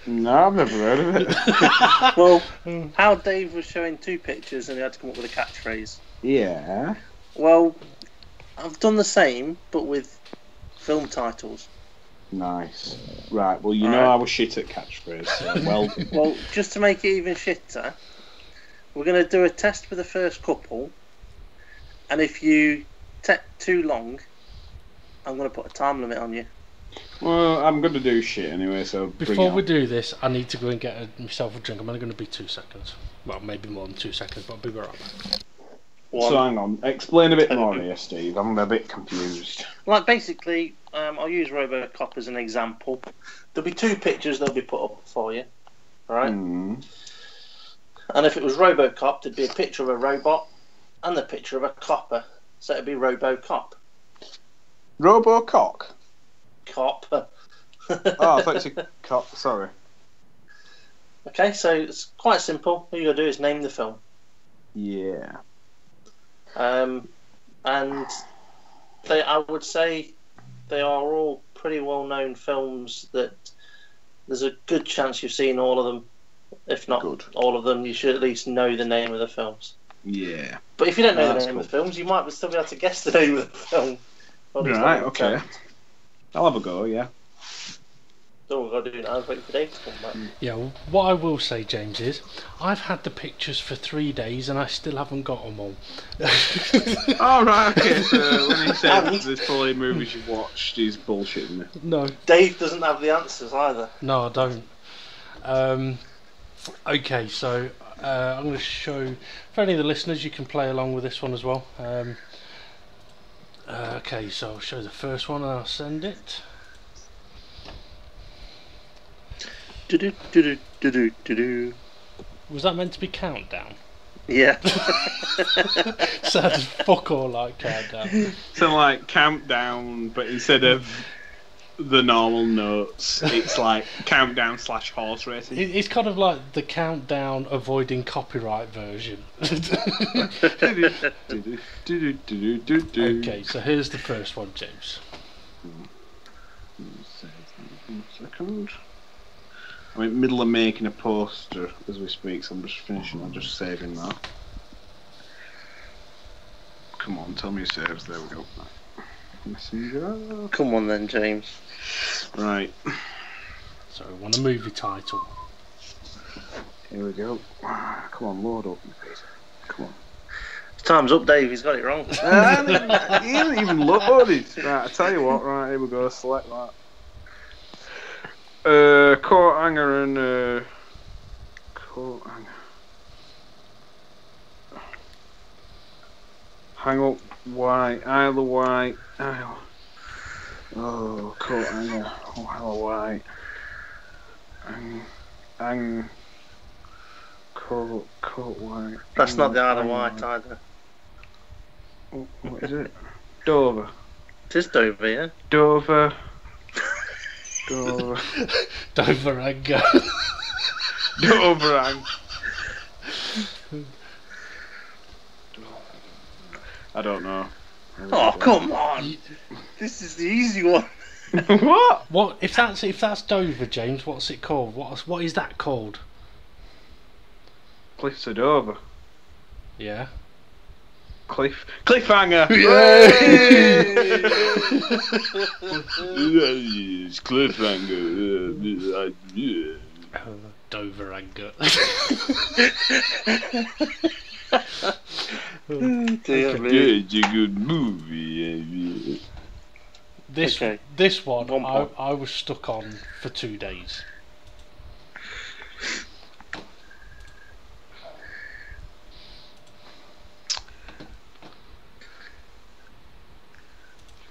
No, I've never heard of it. Well, how Dave was showing two pictures and he had to come up with a catchphrase. Yeah. Well, I've done the same, but with film titles. Nice. Right, well, you know I was shit at catchphrase, so well done. Well, just to make it even shitter, we're going to do a test with the first couple, and if you take too long, I'm going to put a time limit on you. Well, I'm going to do shit anyway, so before we do this, I need to go and get myself a drink. I'm only going to be 2 seconds. Well, maybe more than 2 seconds, but I'll be right back. So hang on, explain a bit more here, Steve. I'm a bit confused. Like, basically, I'll use Robocop as an example. There'll be two pictures they'll be put up for you, right? And if it was Robocop, there'd be a picture of a robot and the picture of a copper. So it'd be Robocop. Robocock? Cop. Oh, I thought you said cop. Sorry. Okay, so it's quite simple. All you got to do is name the film. Yeah. And I would say they are all pretty well-known films that there's a good chance you've seen all of them. If not all of them, you should at least know the name of the films. Yeah. But if you don't know the name of the films, you might still be able to guess the name of the film. Right, okay. I'll have a go, yeah. All we've got to do now is wait for Dave to come back. Yeah, well, what I will say, James, is I've had the pictures for 3 days and I still haven't got them all. Oh, right, okay, so when he says there's probably movies you've watched, he's bullshitting me. No. Dave doesn't have the answers either. No, I don't. Okay, so I'm going to show, for any of the listeners, you can play along with this one as well. Okay, so I'll show the first one and I'll send it. Was that meant to be countdown? Yeah. Sounds fuck all like countdown. So like countdown, but instead of the normal notes. It's like countdown / horse racing. It's kind of like the countdown avoiding copyright version. Okay, so here's the first one, James. One second. I'm in the middle of making a poster as we speak, so I'm just finishing. I'm just saving that. Come on, tell me it saves. There we go. Messenger. Come on then, James. Right. So I want a movie title. Here we go. Come on, load up. Come on. Time's up, Dave. He's got it wrong. He hasn't even loaded. Right, I tell you what. Right, here we go. Select that. Coat hanger and coat hanger. Hang up white. Isle of White. Isle. Oh, coat hanger. Oh, Isle of White. Coat white. That's not the Isle of Wight either. Oh, what is it? Dover. It is Dover, yeah? Dover. Dover. Doveranga. Doverang. I don't know. Oh, come on! This is the easy one. What? What if that's Dover, James? What's it called? What is that called? Cliffs of Dover. Yeah. Cliffhanger. It's cliffhanger. Doveranga. Dear me. It's a good movie. This one, 1 point. I was stuck on for 2 days.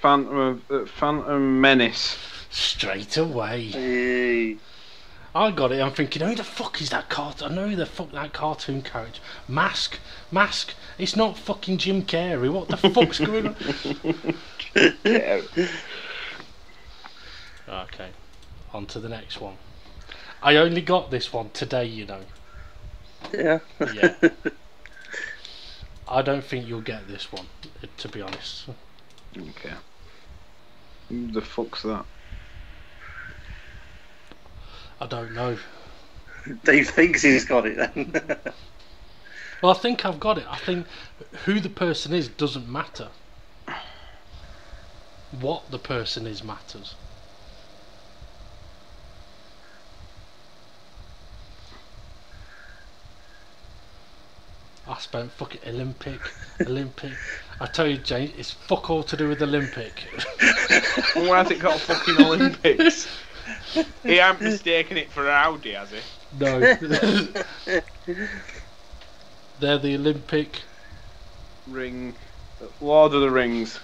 Phantom Menace. Straight away. Hey. I got it. I'm thinking, who the fuck is that cartoon? I know who the fuck that cartoon character. Mask. It's not fucking Jim Carrey. What the fuck's going on? Okay, on to the next one. I only got this one today, you know. Yeah. Yeah. I don't think you'll get this one, to be honest. Okay. Who the fuck's that? I don't know. Dave thinks he's got it then. Well, I think I've got it. I think who the person is doesn't matter. What the person is matters. I spent fucking Olympic. I tell you, James, it's fuck all to do with Olympic. Why has it got fucking Olympics? He ain't mistaken it for Audi, has he? No. They're the Olympic Ring. Lord of the Rings.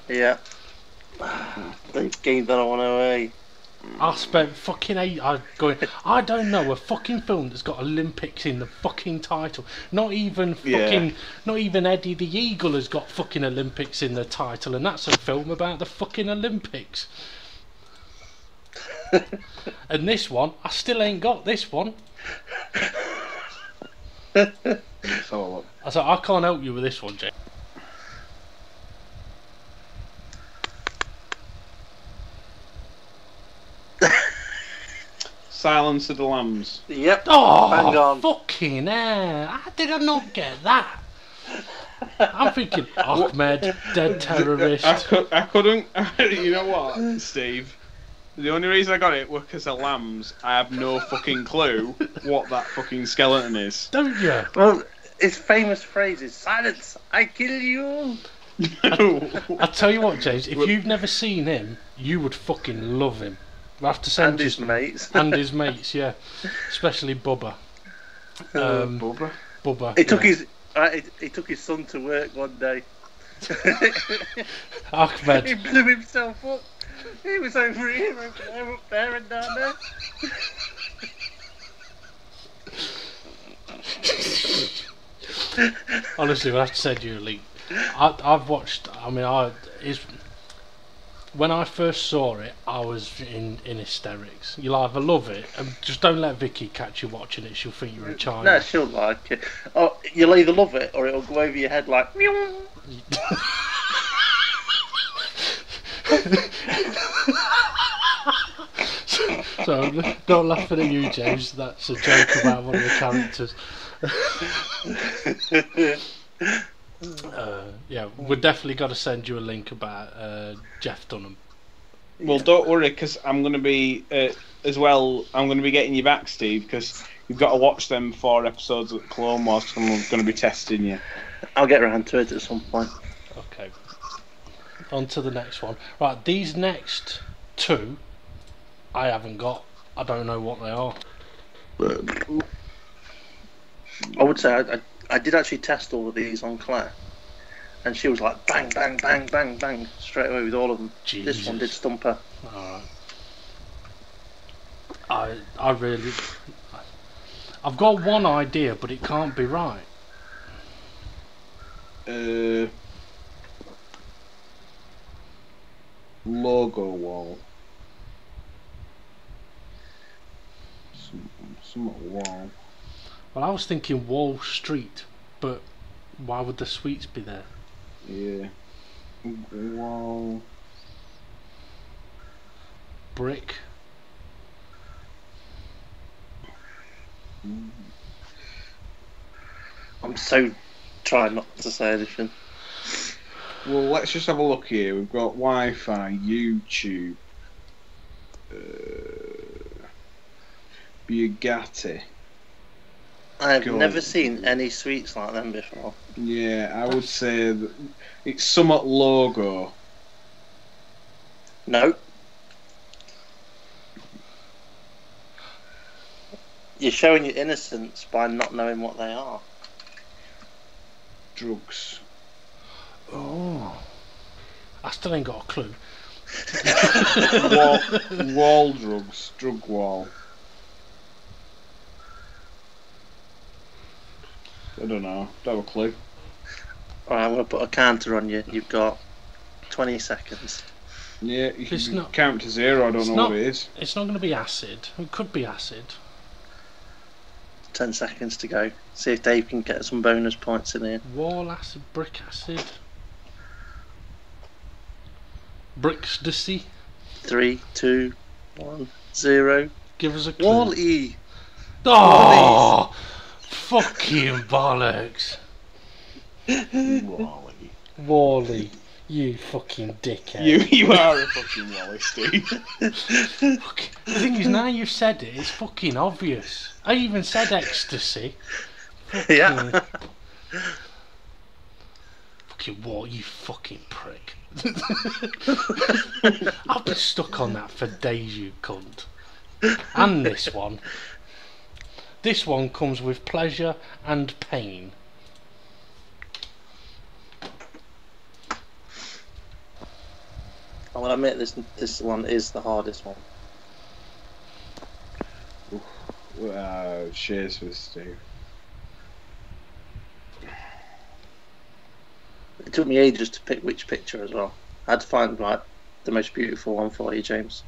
Yeah. They've gave that one away. I spent fucking I don't know a fucking film that's got Olympics in the fucking title. Not even Eddie the Eagle has got fucking Olympics in the title, and that's a film about the fucking Olympics. And this one, I still ain't got this one. So I can't help you with this one, Jay. Silence of the Lambs. Yep. Oh, bang on. fucking hell. How did I not get that? I'm thinking Ahmed, dead terrorist. I couldn't. You know what, Steve? The only reason I got it was because of lambs. I have no fucking clue what that fucking skeleton is. Don't you? Well, his famous phrase is "Silence, I kill you." I tell you what, James. If you've never seen him, you would fucking love him. I have to send And you his mates. and his mates, yeah, especially Bubba. Bubba. He took his son to work one day. Ahmed. He blew himself up. He was over here, up there, and down there. Honestly, we'll have to send you a link. I've watched. I mean, When I first saw it, I was in hysterics. You'll either love it, and just don't let Vicky catch you watching it. She'll think you're a child. No, she'll like it. Oh, you'll either love it or it'll go over your head like. Meow. So don't laugh at you, James. That's a joke about one of the characters. Yeah, we've definitely got to send you a link about Jeff Dunham. Well, don't worry, because I'm going to be as well. I'm going to be getting you back, Steve, because you've got to watch them 4 episodes of Clone Wars. I'm going to be testing you. I'll get around to it at some point. Okay. On to the next one. Right, these next 2, I haven't got. I don't know what they are. I would say I did actually test all of these on Claire, and she was like bang, bang, bang, bang, bang straight away with all of them. Jesus. This one did stump her. Alright. I've got one idea, but it can't be right. Logo wall. Some wall. Well, I was thinking Wall Street, but why would the sweets be there? Yeah. Wall. Brick. I'm so trying not to say anything. Well, let's just have a look here. We've got Wi-Fi, YouTube, Bugatti. I have never seen any sweets like them before. Yeah, I would say that it's somewhat logo. No. You're showing your innocence by not knowing what they are. Drugs. Oh. I still ain't got a clue. Wall drugs. Drug wall. I don't know. Don't have a clue. Alright, I'm going to put a counter on you. You've got 20 seconds. Yeah, you can count to 0. I don't know what it is. It's not going to be acid. It could be acid. 10 seconds to go. See if Dave can get some bonus points in here. Wall acid, brick acid. Bricksdacy. 3, 2, 1, 0. Give us a clue. Wall-E. Oh! Fucking bollocks. Wally. You fucking dickhead. You are a fucking Wally, Steve. The thing is, now you've said it, it's fucking obvious. I even said ecstasy. Yeah. Fucking what, you fucking prick. I've been stuck on that for days, you cunt. And this one. This one comes with pleasure and pain. I will admit this one is the hardest one. Cheers for Steve. It took me ages to pick which picture as well. I had to find the most beautiful one for you, James.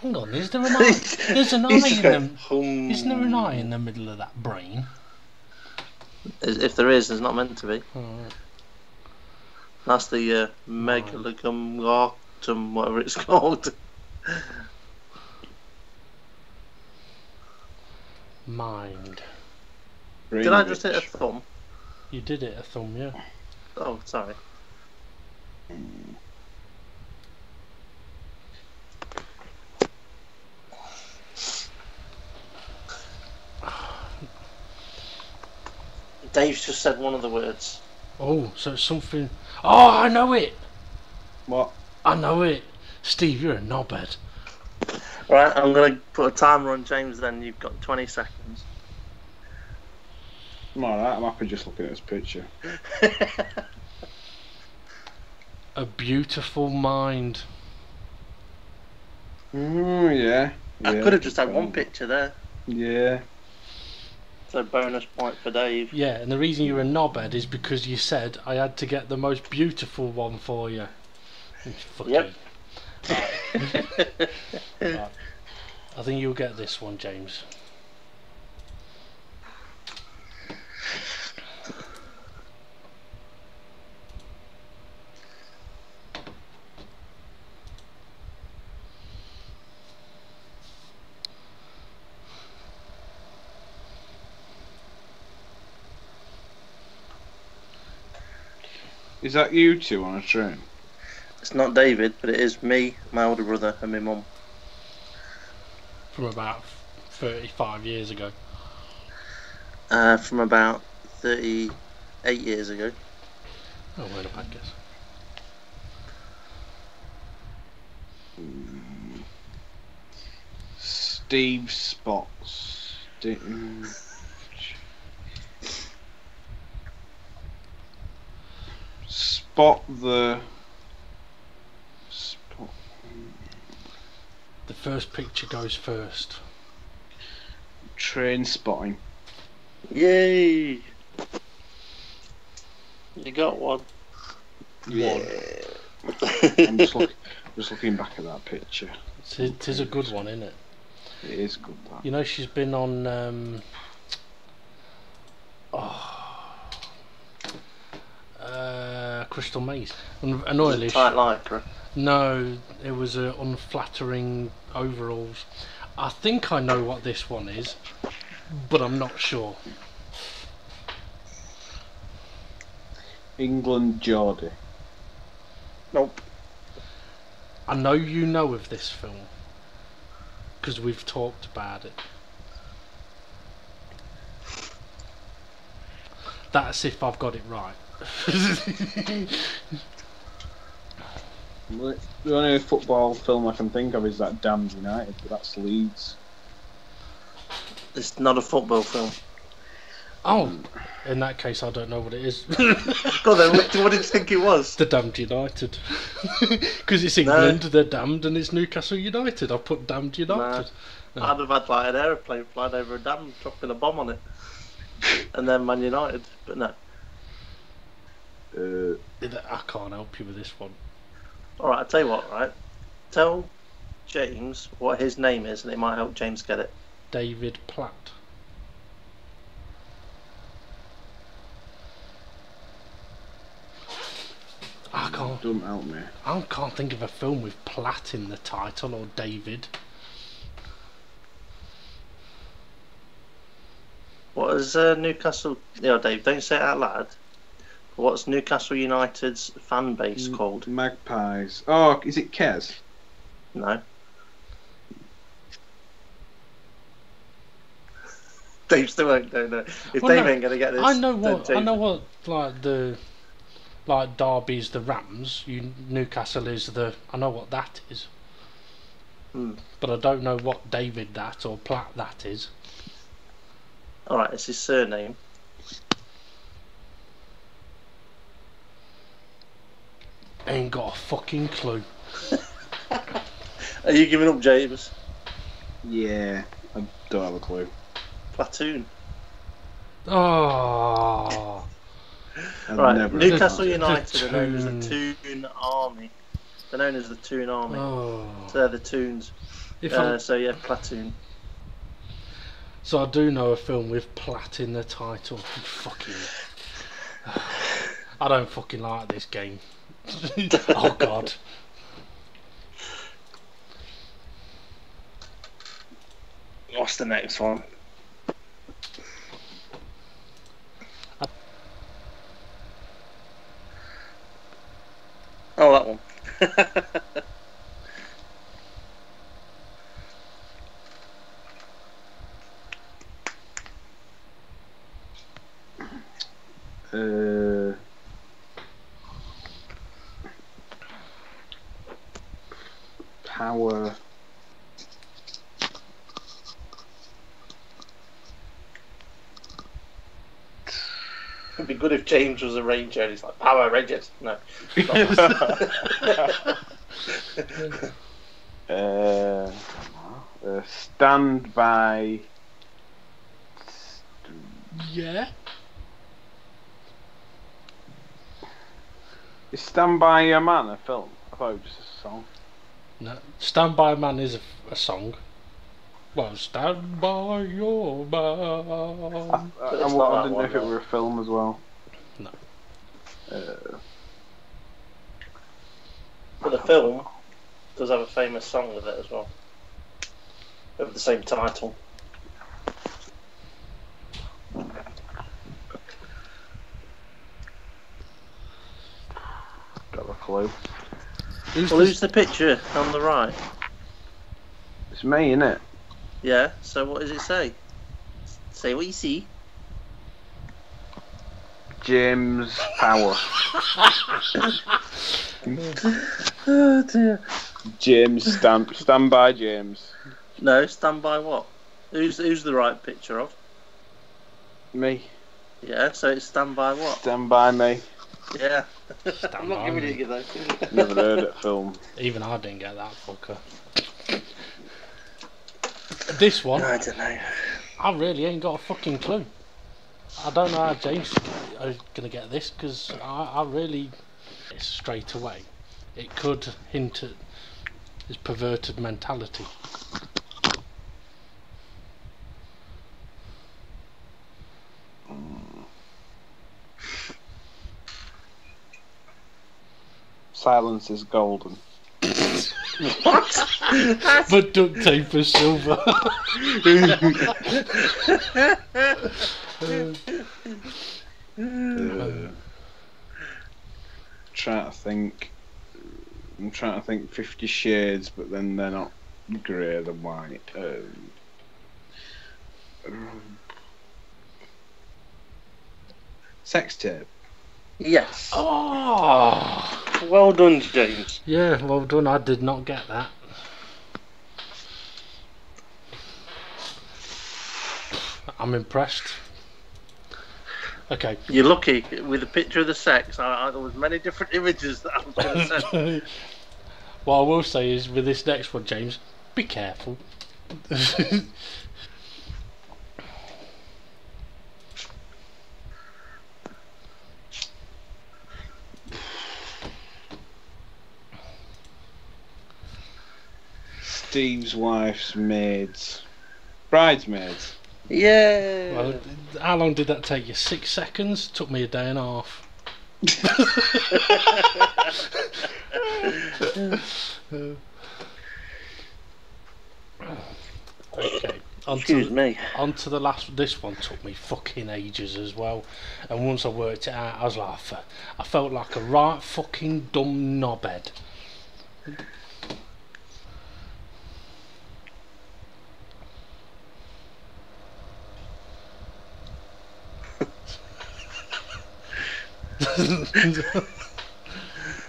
Hang on, is there an eye? There's an eye in them. Isn't there an eye in the middle of that brain? If there is, there's not meant to be. Right. That's the megalocum, whatever it's called. Mind. Did I just hit a thumb? You did it, a thumb, yeah. Oh, sorry. Dave's just said one of the words. Oh, so it's something. Oh, I know it! What? I know it. Steve, you're a knobhead. Right, I'm going to put a timer on James then. You've got 20 seconds. I'm alright, I'm happy just looking at this picture. A beautiful mind. Yeah. I could have just had one picture there. Yeah. So bonus point for Dave. Yeah, and the reason you're a knobhead is because you said I had to get the most beautiful one for you. Fuck Yep. you. Right. I think you'll get this one, James. Is that you two on a train? It's not David, but it is me, my older brother, and my mum. From about 35 years ago. From about 38 years ago. Oh, wait a bad guess. Steve Spots. Spot. The first picture goes first. Train spotting. Yay! You got one. Yeah. I'm just looking back at that picture. It is a good one, isn't it? It is good. That. You know, she's been on Crystal Maze. Annoyingly, Tight lycra. no, it was unflattering overalls. I think I know what this one is, but I'm not sure. England Geordie. Nope. I know you know of this film because we've talked about it. That's if I've got it right. The only football film I can think of is that Damned United, but that's Leeds. It's not a football film. Oh, in that case, I don't know what it is. God, then what did you think it was? The Damned United. Because it's England, they're damned, and it's Newcastle United. I've put Damned United. No. I'd have had like an aeroplane flying over a dam, dropping a bomb on it, and then Man United. But no. I can't help you with this one. All right, I'll tell you what. Right, tell James what his name is, and it might help James get it. David Platt. I can't. Don't help me. I can't think of a film with Platt in the title or David. What is Newcastle? Yeah, Dave, don't say it out loud. What's Newcastle United's fan base called? Magpies. Oh, is it Kez? No. Dave still don't know. If Well, Dave no, ain't gonna get this, I know then what. Dave- I know what. Like Derby's the Rams. Newcastle is the. I know what that is. But I don't know what David that or Platt that is. All right, it's his surname. Ain't got a fucking clue. Are you giving up, James? Yeah, I don't have a clue. Platoon. Oh. Right, Newcastle The United are known as Toon. the Toon Army. They're known as the Toon Army. Oh. So they're the Toons. So yeah, Platoon. So I do know a film with Platt in the title. Fucking. I don't fucking like this game. Oh God. What's the next one? Oh, that one. Power. It'd be good if James was a ranger and he's like, Power Rangers. No. Stand by. Yeah. Is Stand By Your Man a film? I thought it was just a song. No. Stand By Man is a song. Well, Stand By Your Man. I It's not that didn't know one, if it though. were a film as well. No. But the film does have a famous song with it as well, of the same title. Got a clue. Who's the picture on the right? It's me, innit? Yeah, so what does it say? Say what you see. James Power. Oh dear. James Stand By James. No, Stand By what? Who's the right picture of? Me. Yeah, so it's Stand By what? Stand By Me. Yeah. Stand I'm not By giving Me. it you though. Never heard of film. Even I didn't get that fucker. This one, I don't know. I really ain't got a fucking clue. I don't know how James is gonna get this because I really straight away. It could hint at his perverted mentality. Silence is golden. What? But duct tape is silver. Trying to think. I'm trying to think 50 Shades, but then they're not grey, they're white. Sex tape. Yes. Oh, Well done, James. yeah, well done. I did not get that. I'm impressed. Okay. You're lucky with a picture of the sex. There was many different images that I was going to send. What I will say is with this next one, James, be careful. Steve's wife's maids. Bridesmaids. Yeah. Well, how long did that take you? 6 seconds? Took me a day and a half. Okay. Excuse me. On to the last. This one took me fucking ages as well. And once I worked it out, I was like, I felt like a right fucking dumb knobhead.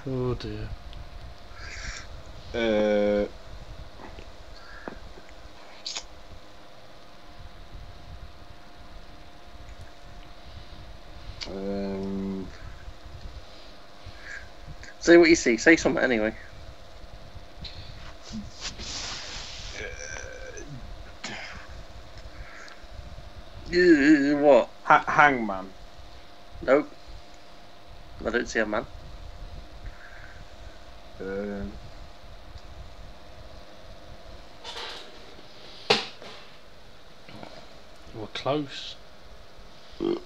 Oh dear. Say what you see. Say something anyway. What? Hangman. Nope. I don't see a man. We're close. Oh,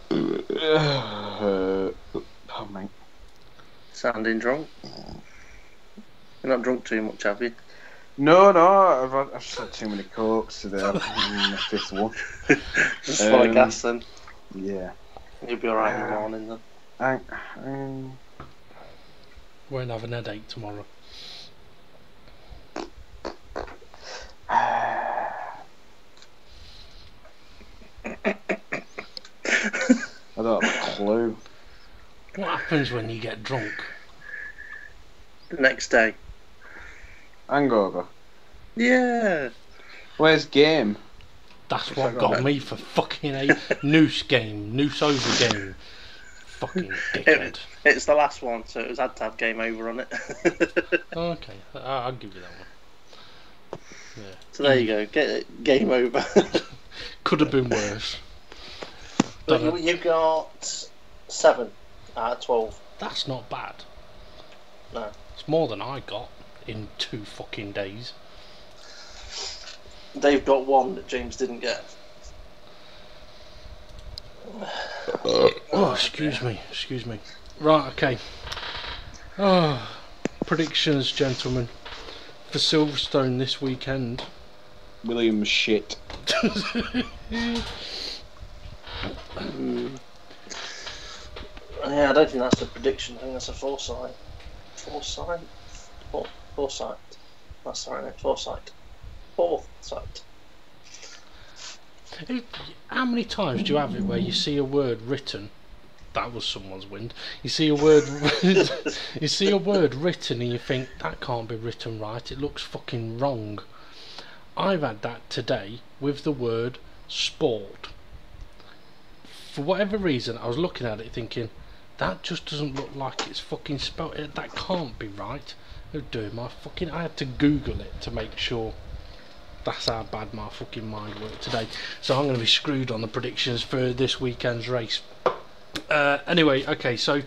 mate. Sounding drunk. You're not drunk too much, have you? No, I've just had too many cokes today. I'm on the fifth one. Just full of gas then. Yeah. You'll be alright in the morning then. Won't have an headache tomorrow. I don't have a clue. What happens when you get drunk? The next day. Hangover. Yeah. Where's game? That's what got me for fucking a noose game, noose over game. Fucking dickhead. It's the last one, so it was had to have game over on it. Okay, I'll give you that one. Yeah. So there you go. Get it, game over. Could have been worse. But you got 7 out of 12. That's not bad. No. It's more than I got in 2 fucking days. Dave got 1 that James didn't get. Oh, excuse me. Right, okay. Oh, predictions, gentlemen, for Silverstone this weekend. Williams shit. Yeah, I don't think that's a prediction. I think that's a foresight. Foresight. That's right, isn't it? Foresight. How many times do you have it where you see a word written? That was someone's wind. You see a word, you see a word written, and you think that can't be written right. It looks fucking wrong. I've had that today with the word sport. For whatever reason, I was looking at it thinking, that just doesn't look like it's fucking spelt. That can't be right. I had to Google it to make sure. That's how bad my fucking mind worked today. So I'm going to be screwed on the predictions for this weekend's race. Anyway, okay, so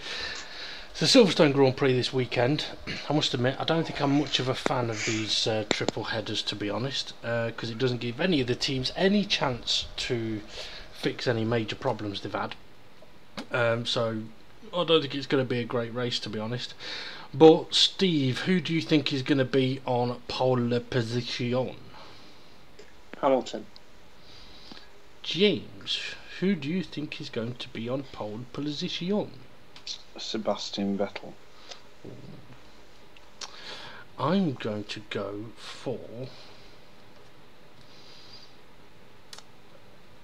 it's the Silverstone Grand Prix this weekend. I must admit, I don't think I'm much of a fan of these triple headers, to be honest, because it doesn't give any of the teams any chance to fix any major problems they've had. So I don't think it's going to be a great race, to be honest. But Steve, who do you think is going to be on pole position? Hamilton. James, who do you think is going to be on pole position? Sebastian Vettel. I'm going to go for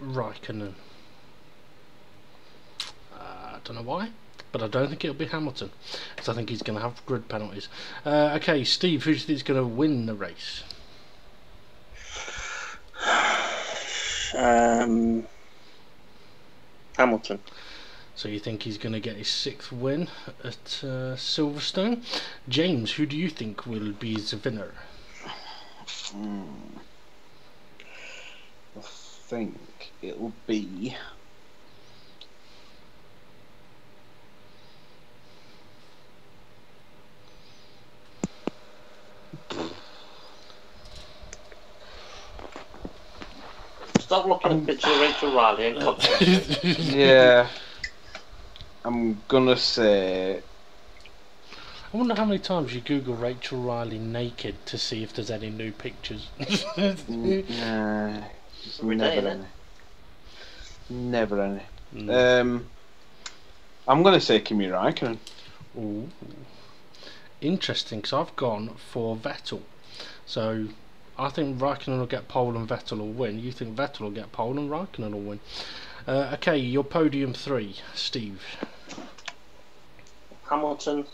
Raikkonen. I don't know why, but I don't think it'll be Hamilton, because I think he's going to have grid penalties. Okay, Steve, who do you think is going to win the race? Hamilton. So you think he's going to get his 6th win at Silverstone? James, who do you think will be the winner? I think it'll be Stop looking at pictures of Rachel Riley and concentrate. yeah. I'm gonna say. I wonder how many times you Google Rachel Riley naked to see if there's any new pictures. Nah, Every day, innit? Never any. I'm gonna say Kimi Raikkonen. Ooh. Interesting, because I've gone for Vettel. So I think Raikkonen will get pole and Vettel will win. You think Vettel will get pole and Raikkonen will win. Okay, your podium 3, Steve. Hamilton,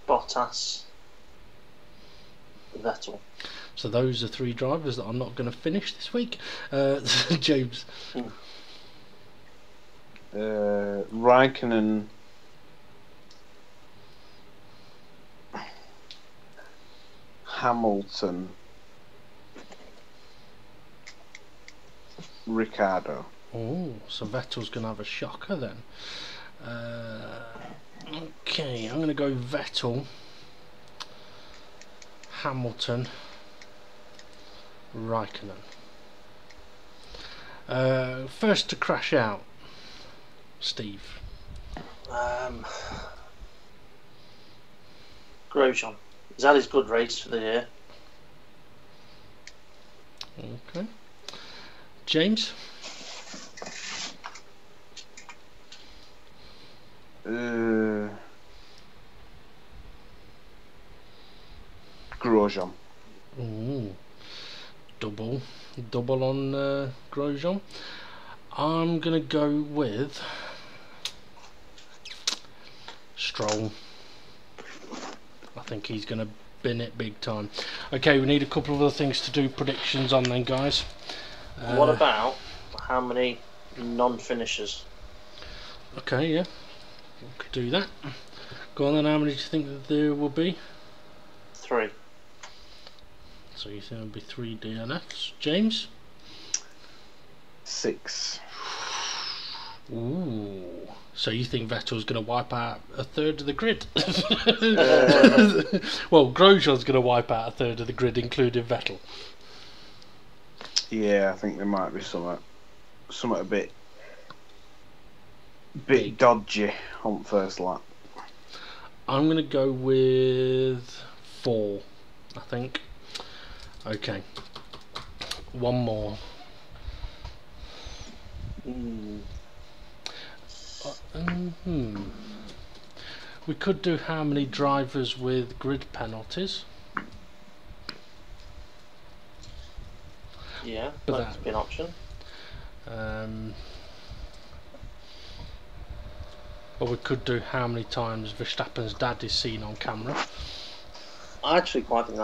Bottas, Vettel. So those are 3 drivers that I'm not going to finish this week. James. Raikkonen, Hamilton, Ricciardo. Oh, so Vettel's going to have a shocker then. Okay, I'm going to go Vettel, Hamilton, Raikkonen. First to crash out, Steve. Grosjean. He's had his good race for the year. Okay. James. Grosjean. Ooh. Double on Grosjean. I'm gonna go with Stroll. I think he's gonna bin it big time. Okay, we need a couple of other things to do predictions on then, guys. What about how many non-finishers? Okay, yeah, we could do that. Go on then, how many do you think that there will be? 3. So you think there'll be 3 DNFs. James? 6. Ooh. So you think Vettel's going to wipe out a third of the grid? Well, Grosjean's going to wipe out a third of the grid, including Vettel. Yeah, I think there might be something a bit Big. dodgy on first lap. I'm going to go with 4, I think. Okay. One more. We could do how many drivers with grid penalties. Yeah, But that could be an option. Or we could do how many times Verstappen's dad is seen on camera. I actually quite think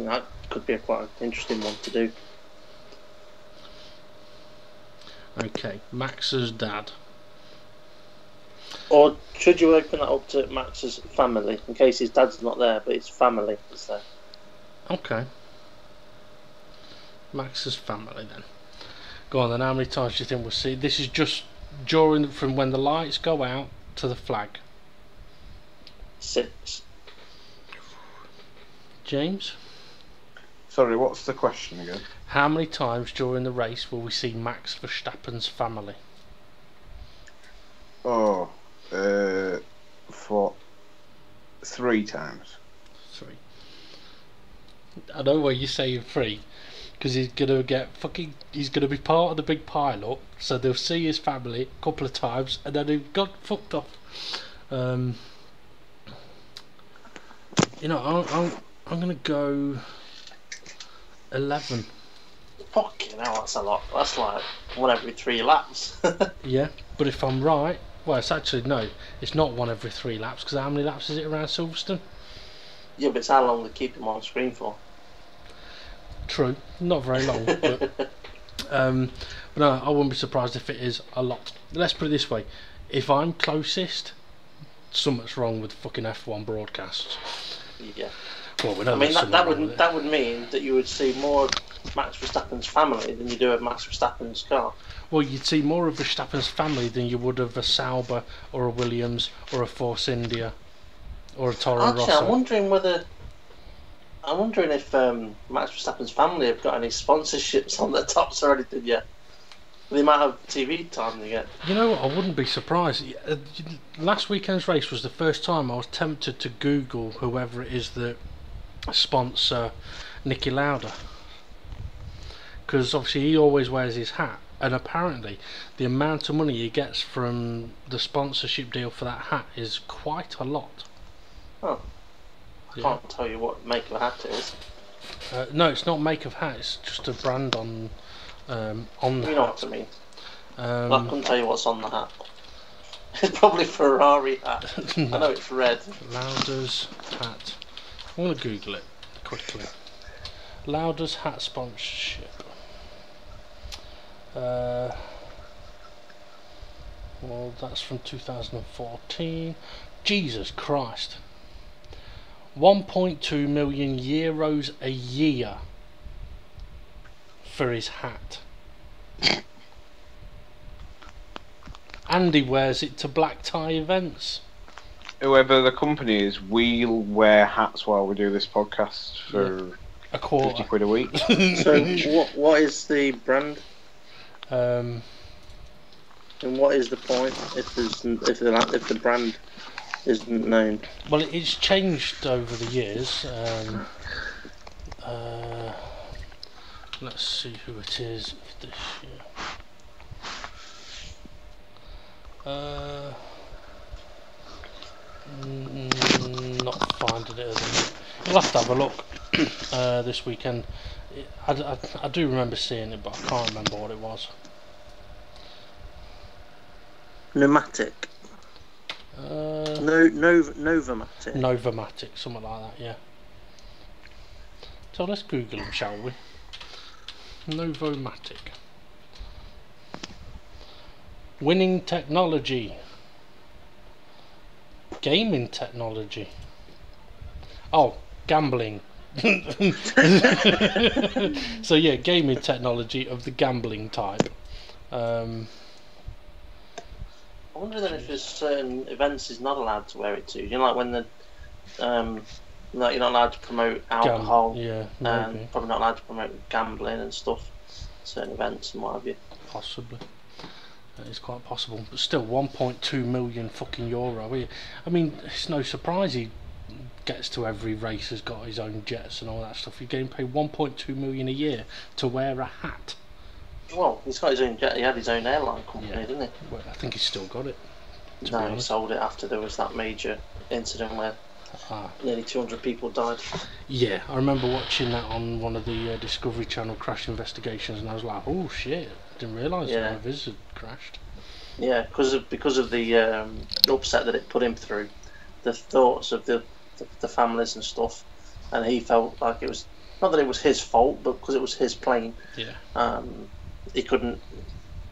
that could be quite an interesting one to do. Okay, Max's dad. Or should you open that up to Max's family, in case his dad's not there, but his family is there? Okay. Max's family then. Go on then, how many times do you think we'll see? This is just from when the lights go out to the flag. 6. James? Sorry, what's the question again? How many times during the race will we see Max Verstappen's family? Oh, for 3 times. 3. I know why you're saying 3, because he's gonna be part of the big pile up, so they'll see his family a couple of times, and then he got fucked off. I'm gonna go 11. Fucking hell, that's a lot. That's like 1 every 3 laps. Yeah, but if I'm right, well, it's actually no, it's not 1 every 3 laps, because how many laps is it around Silverstone? Yeah, but it's how long they keep him on screen for. True, not very long, but no, I wouldn't be surprised if it is a lot. Let's put it this way: if I'm closest, something's wrong with fucking F1 broadcasts. Yeah. Well, we know I mean, there's something that wrong with it. would mean that you would see more of Max Verstappen's family than you do of Max Verstappen's car. Well, you'd see more of Verstappen's family than you would of a Sauber or a Williams or a Force India or a Toro Actually, Rosso. I'm wondering if Max Verstappen's family have got any sponsorships on their tops or anything yet. The amount of TV time they get. You know what, I wouldn't be surprised. Last weekend's race was the first time I was tempted to Google whoever it is that sponsor Niki Lauda, because obviously he always wears his hat, and apparently the amount of money he gets from the sponsorship deal for that hat is quite a lot. Oh, I can't tell you what make of a hat it is. No, it's not make of hat, it's just a brand on the You know hat. what I mean. I couldn't tell you what's on the hat. It's probably Ferrari hat. No. I know it's red. Lauda's hat. I'm going to Google it quickly. Lauda's hat sponsorship. Well, that's from 2014. Jesus Christ. 1.2 million euros a year for his hat. And he wears it to black tie events. Whoever the company is, we'll wear hats while we do this podcast for A quarter. 50 quid a week. So what is the brand? Um, And what is the point if the brand isn't known? well, it's changed over the years. Let's see who it is this year. Not finding it at the minute. You'll have to have a look this weekend. I do remember seeing it, but I can't remember what it was. Pneumatic. Novamatic. Novamatic, something like that, yeah. So let's Google them, shall we? Novomatic. Winning technology. Gaming technology. Oh, gambling. So yeah, gaming technology of the gambling type. wonder then if there's certain events he's not allowed to wear it to. You know, like when the like you're not allowed to promote alcohol, and probably not allowed to promote gambling and stuff, certain events and what have you. Possibly. That is quite possible. But still, 1.2 million fucking euro. I mean, it's no surprise he gets to every race, has got his own jets and all that stuff. You're getting paid 1.2 million a year to wear a hat. Well, he's got his own jet. He had his own airline company, didn't he? Well, I think he's still got it. No, he sold it after there was that major incident where nearly 200 people died. Yeah, I remember watching that on one of the Discovery Channel crash investigations, and I was like, "Oh shit! Didn't realise that one of his had crashed." Yeah, because of the upset that it put him through, the thoughts of the families and stuff, and he felt like it was not that it was his fault, but because it was his plane. Yeah. He couldn't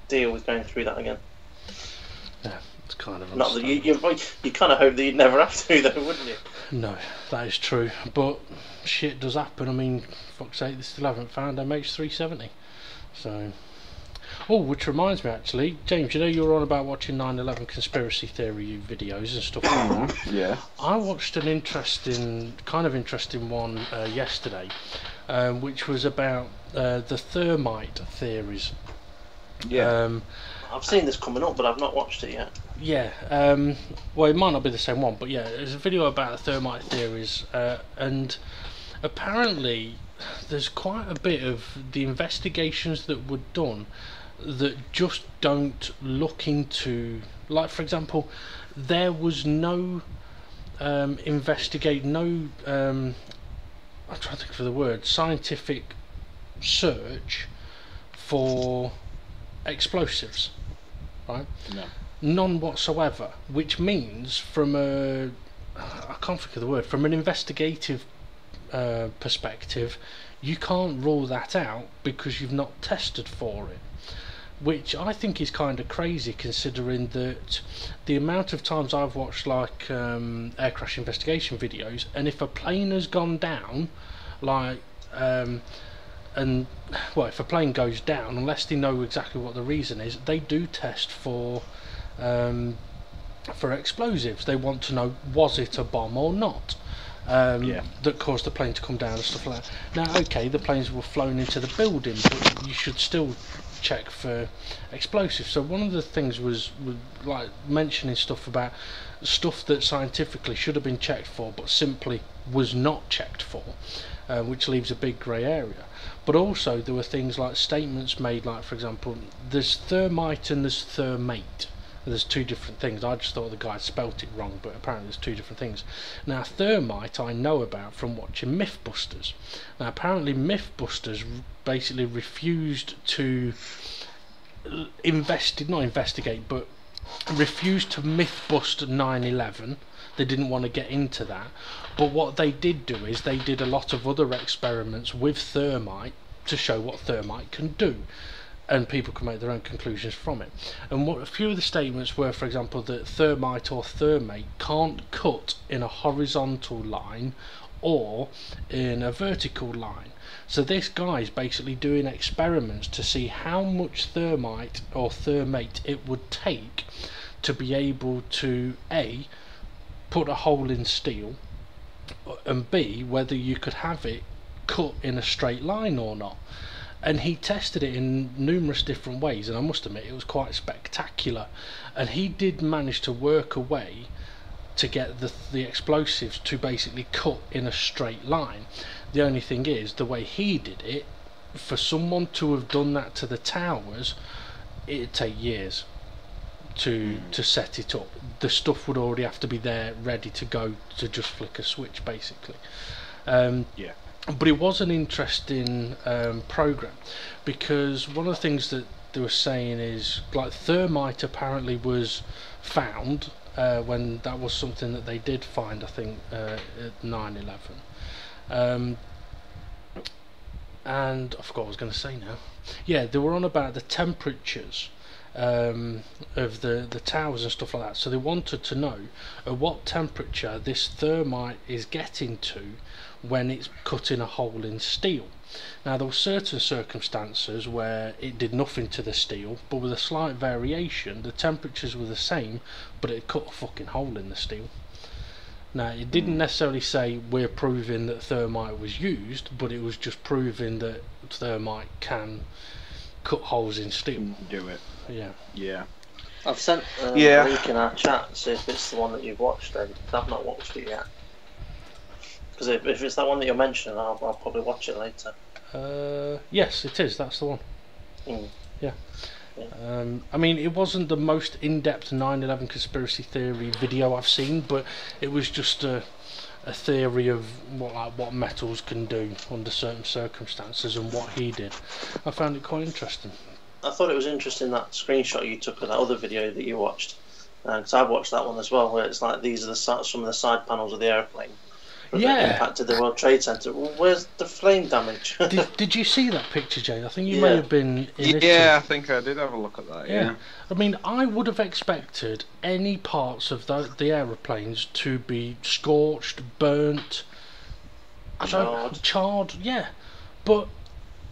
deal with going through that again. Yeah, it's kind of not that you kind of hope that you'd never have to, though, wouldn't you? No, that is true. But shit does happen. I mean, fuck's sake, they still haven't found MH370. So, which reminds me, actually, James, you know you were on about watching 9/11 conspiracy theory videos and stuff like that. Yeah. I watched an interesting one yesterday, which was about the thermite theories. Yeah. I've seen this coming up, but I've not watched it yet. Yeah. Well, it might not be the same one, but yeah, there's a video about the thermite theories, and apparently there's quite a bit of the investigations that were done that just don't look into, like, for example, there was no I'm trying to think of the word, scientific search for explosives, right? No. None whatsoever, which means from I can't think of the word, from an investigative perspective, you can't rule that out because you've not tested for it, which I think is kind of crazy, considering that the amount of times I've watched like air crash investigation videos, and if a plane has gone down, like if a plane goes down, unless they know exactly what the reason is, they do test for explosives. They want to know, was it a bomb or not, that caused the plane to come down and stuff like that. Now, okay, the planes were flown into the building, but you should still check for explosives. So one of the things was like mentioning stuff about stuff that scientifically should have been checked for, but simply was not checked for, which leaves a big grey area. But also there were things like statements made, like, for example, there's thermite and there's thermate. There's two different things. I just thought the guy spelt it wrong, but apparently there's two different things. Now, thermite I know about from watching Mythbusters. Now, apparently Mythbusters basically refused to refused to mythbust 9/11. They didn't want to get into that. But what they did do is they did a lot of other experiments with thermite to show what thermite can do, and people can make their own conclusions from it. And what a few of the statements were, for example, that thermite or thermate can't cut in a horizontal line or in a vertical line. So this guy's basically doing experiments to see how much thermite or thermate it would take to be able to A, put a hole in steel, and B, whether you could have it cut in a straight line or not. And he tested it in numerous different ways, and I must admit it was quite spectacular. And he did manage to work a way to get the explosives to basically cut in a straight line. The only thing is, the way he did it, for someone to have done that to the towers, it'd take years to set it up. The stuff would already have to be there ready to go to just flick a switch, basically. But it was an interesting program, because one of the things that they were saying is, like, thermite apparently was found when that was something that they did find, I think, at 9/11. And I forgot what I was going to say now. Yeah, they were on about the temperatures of the towers and stuff like that. So they wanted to know at what temperature this thermite is getting to when it's cutting a hole in steel. Now there were certain circumstances where it did nothing to the steel, but with a slight variation the temperatures were the same, but it cut a fucking hole in the steel. Now it didn't necessarily say we're proving that thermite was used, but it was just proving that thermite can cut holes in steel. Do it. Yeah. I've sent a link in our chat, see if it's the one that you've watched. I've not watched it yet. Because if it's that one that you're mentioning, I'll probably watch it later. Yes, it is. That's the one. Yeah. I mean, it wasn't the most in-depth 9/11 conspiracy theory video I've seen, but it was just a theory of what metals can do under certain circumstances and what he did. I found it quite interesting. I thought it was interesting, that screenshot you took of that other video that you watched, because I've watched that one as well, where it's like these are some of the side panels of the airplane that impacted the World Trade Center. Well, where's the flame damage? Did you see that picture, Jay? I think you may have been in Italy. Yeah, I think I did have a look at that. Yeah. I mean, I would have expected any parts of the aeroplanes to be scorched, burnt, charred. Yeah, but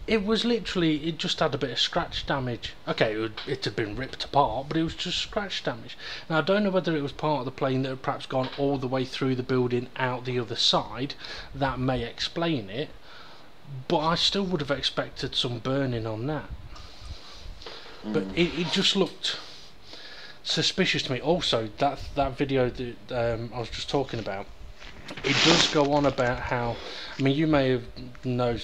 it was literally, it just had a bit of scratch damage. Okay, it had been ripped apart, but it was just scratch damage. Now I don't know whether it was part of the plane that had perhaps gone all the way through the building out the other side. That may explain it, but I still would have expected some burning on that. But it just looked suspicious to me. Also, that video that I was just talking about, it does go on about how, I mean, you may have know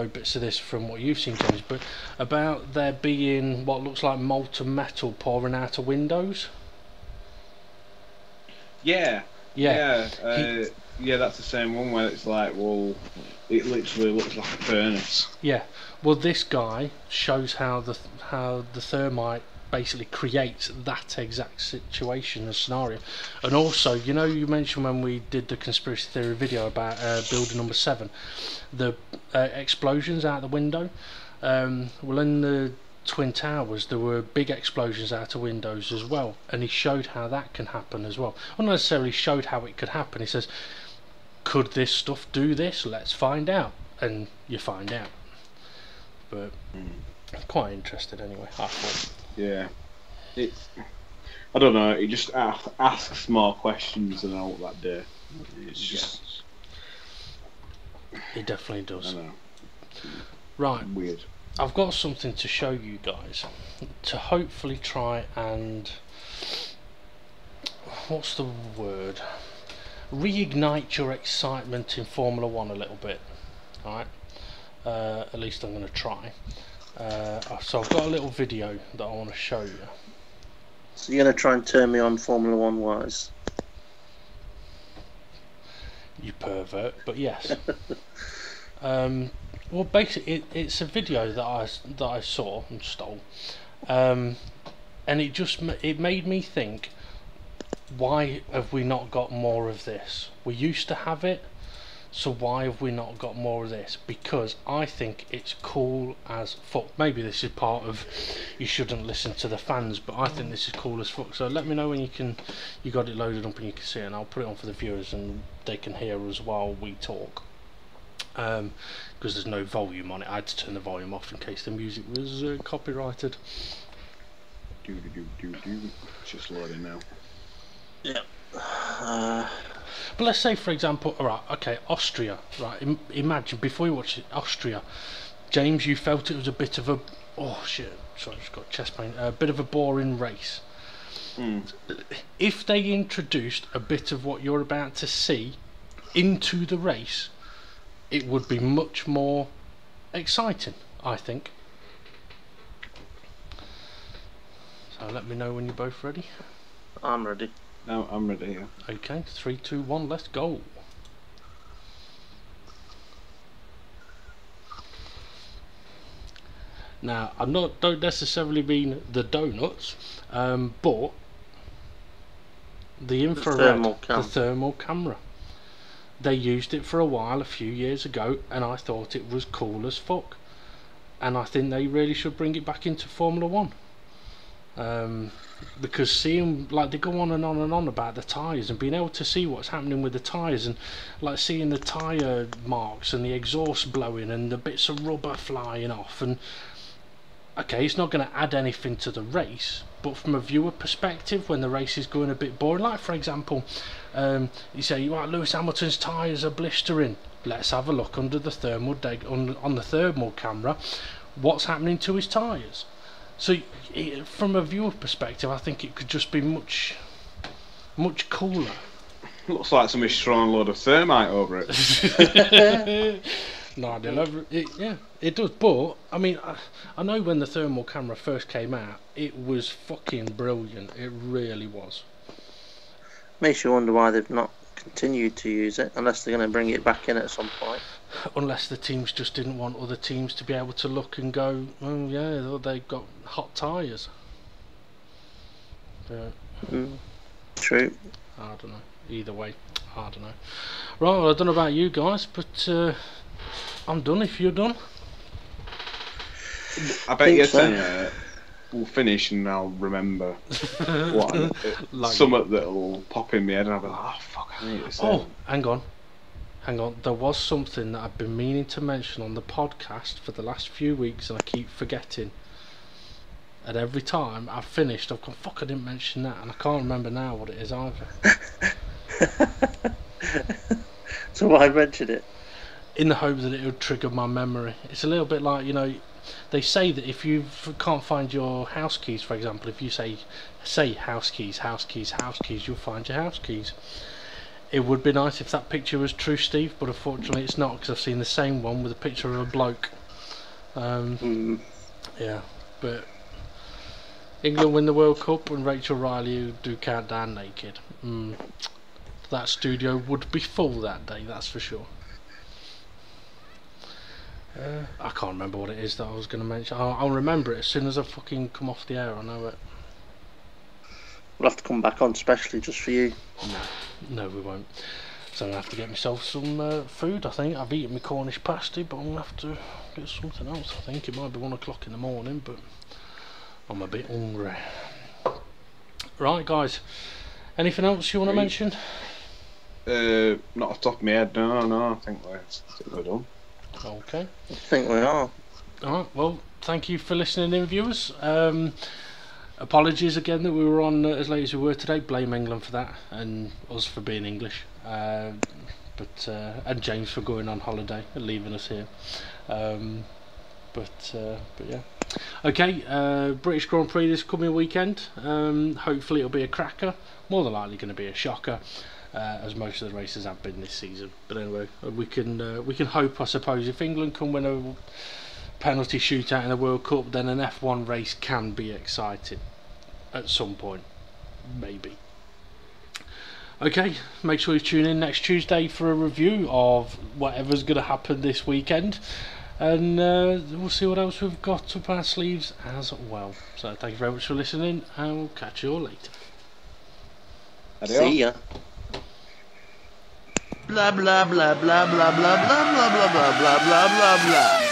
bits of this from what you've seen, James, but about there being what looks like molten metal pouring out of windows. Yeah, that's the same one where it's like, well, it literally looks like a furnace. Yeah, well, this guy shows how the thermite basically creates that exact situation and scenario. And also, you know, you mentioned when we did the conspiracy theory video about building number 7, the explosions out the window. Well, in the Twin Towers there were big explosions out of windows as well, and he showed how that can happen as well. Not necessarily showed how it could happen, he says, could this stuff do this? Let's find out. And you find out. But quite interested anyway, I thought. Yeah, I don't know, it just asks more questions than I know that day. It's just... It definitely does. I know. Right, weird. I've got something to show you guys to hopefully try and, what's the word, reignite your excitement in Formula 1 a little bit. Alright, at least I'm going to try. So I've got a little video that I want to show you. So you're going to try and turn me on Formula 1 wise? You pervert, but yes. Well, basically, it's a video that I saw and stole, and it made me think, why have we not got more of this? We used to have it, so why have we not got more of this? Because I think it's cool as fuck. Maybe this is part of you shouldn't listen to the fans, but I think this is cool as fuck. So let me know when you got it loaded up and you can see it, and I'll put it on for the viewers and they can hear us while we talk. Because there's no volume on it. I had to turn the volume off in case the music was copyrighted. It's just loading now. Yeah. But let's say, for example, alright, okay, Austria, right, imagine, before you watch it, Austria, James, you felt it was a bit of a, oh shit, sorry, I just got chest pain, a bit of a boring race. If they introduced a bit of what you're about to see into the race, it would be much more exciting, I think. So let me know when you're both ready. I'm ready. No, I'm ready here. Okay, 3, 2, 1, let's go. Now, I don't necessarily mean the donuts, but the infrared, the thermal camera. They used it for a while a few years ago, and I thought it was cool as fuck. And I think they really should bring it back into Formula 1. Because seeing, like, they go on and on and on about the tyres, and being able to see what's happening with the tyres, and like seeing the tyre marks and the exhaust blowing and the bits of rubber flying off, and okay, it's not going to add anything to the race, but from a viewer perspective, when the race is going a bit boring, like for example, you say, right, Lewis Hamilton's tyres are blistering, let's have a look under the thermal on the thermal camera, what's happening to his tyres. So from a viewer perspective, I think it could just be much cooler. Looks like somebody's throwing a load of thermite over it. No, it does. But I mean, I know when the thermal camera first came out, it was fucking brilliant. It really was. Makes you wonder why they've not continued to use it, unless they're going to bring it back in at some point. Unless the teams just didn't want other teams to be able to look and go, oh yeah, they've got hot tyres. True. I don't know. Either way, I don't know. Right, well, I don't know about you guys, but I'm done if you're done. I bet you're saying we'll finish and I'll remember something that'll pop in my head and I'll be like, oh fuck, I need to say. Oh, hang on. There was something that I've been meaning to mention on the podcast for the last few weeks and I keep forgetting. And every time I've finished, I've gone, fuck, I didn't mention that, and I can't remember now what it is either. So why mention it? In the hope that it would trigger my memory. It's a little bit like, you know, they say that if you can't find your house keys, for example, if you say house keys, you'll find your house keys. It would be nice if that picture was true, Steve, but unfortunately it's not, because I've seen the same one with a picture of a bloke. Yeah, but England win the World Cup and Rachel Riley do countdown naked. That studio would be full that day, that's for sure. I can't remember what it is that I was going to mention. I'll remember it as soon as I fucking come off the air. I know it. We'll have to come back on specially just for you. No, we won't. So I'm going to have to get myself some food, I think. I've eaten my Cornish pasty, but I'm going to have to get something else, I think. It might be 1 o'clock in the morning, but I'm a bit hungry. Right, guys. Anything else you want to mention? Not off the top of my head, no. I think we're done. Okay. I think we are. Alright, well, thank you for listening in, viewers. Apologies again that we were on as late as we were today. Blame England for that, and us for being English. And James for going on holiday and leaving us here. But yeah. Okay, British Grand Prix this coming weekend. Hopefully it'll be a cracker. More than likely going to be a shocker, as most of the races have been this season. But anyway, we can hope, I suppose, if England can win a penalty shootout in the World Cup, then an F1 race can be exciting at some point, maybe. Okay, make sure you tune in next Tuesday for a review of whatever's going to happen this weekend, and we'll see what else we've got up our sleeves as well. So thank you very much for listening, and we'll catch you all later. Adios. See ya. Blah blah blah blah blah blah blah blah blah blah blah blah blah blah.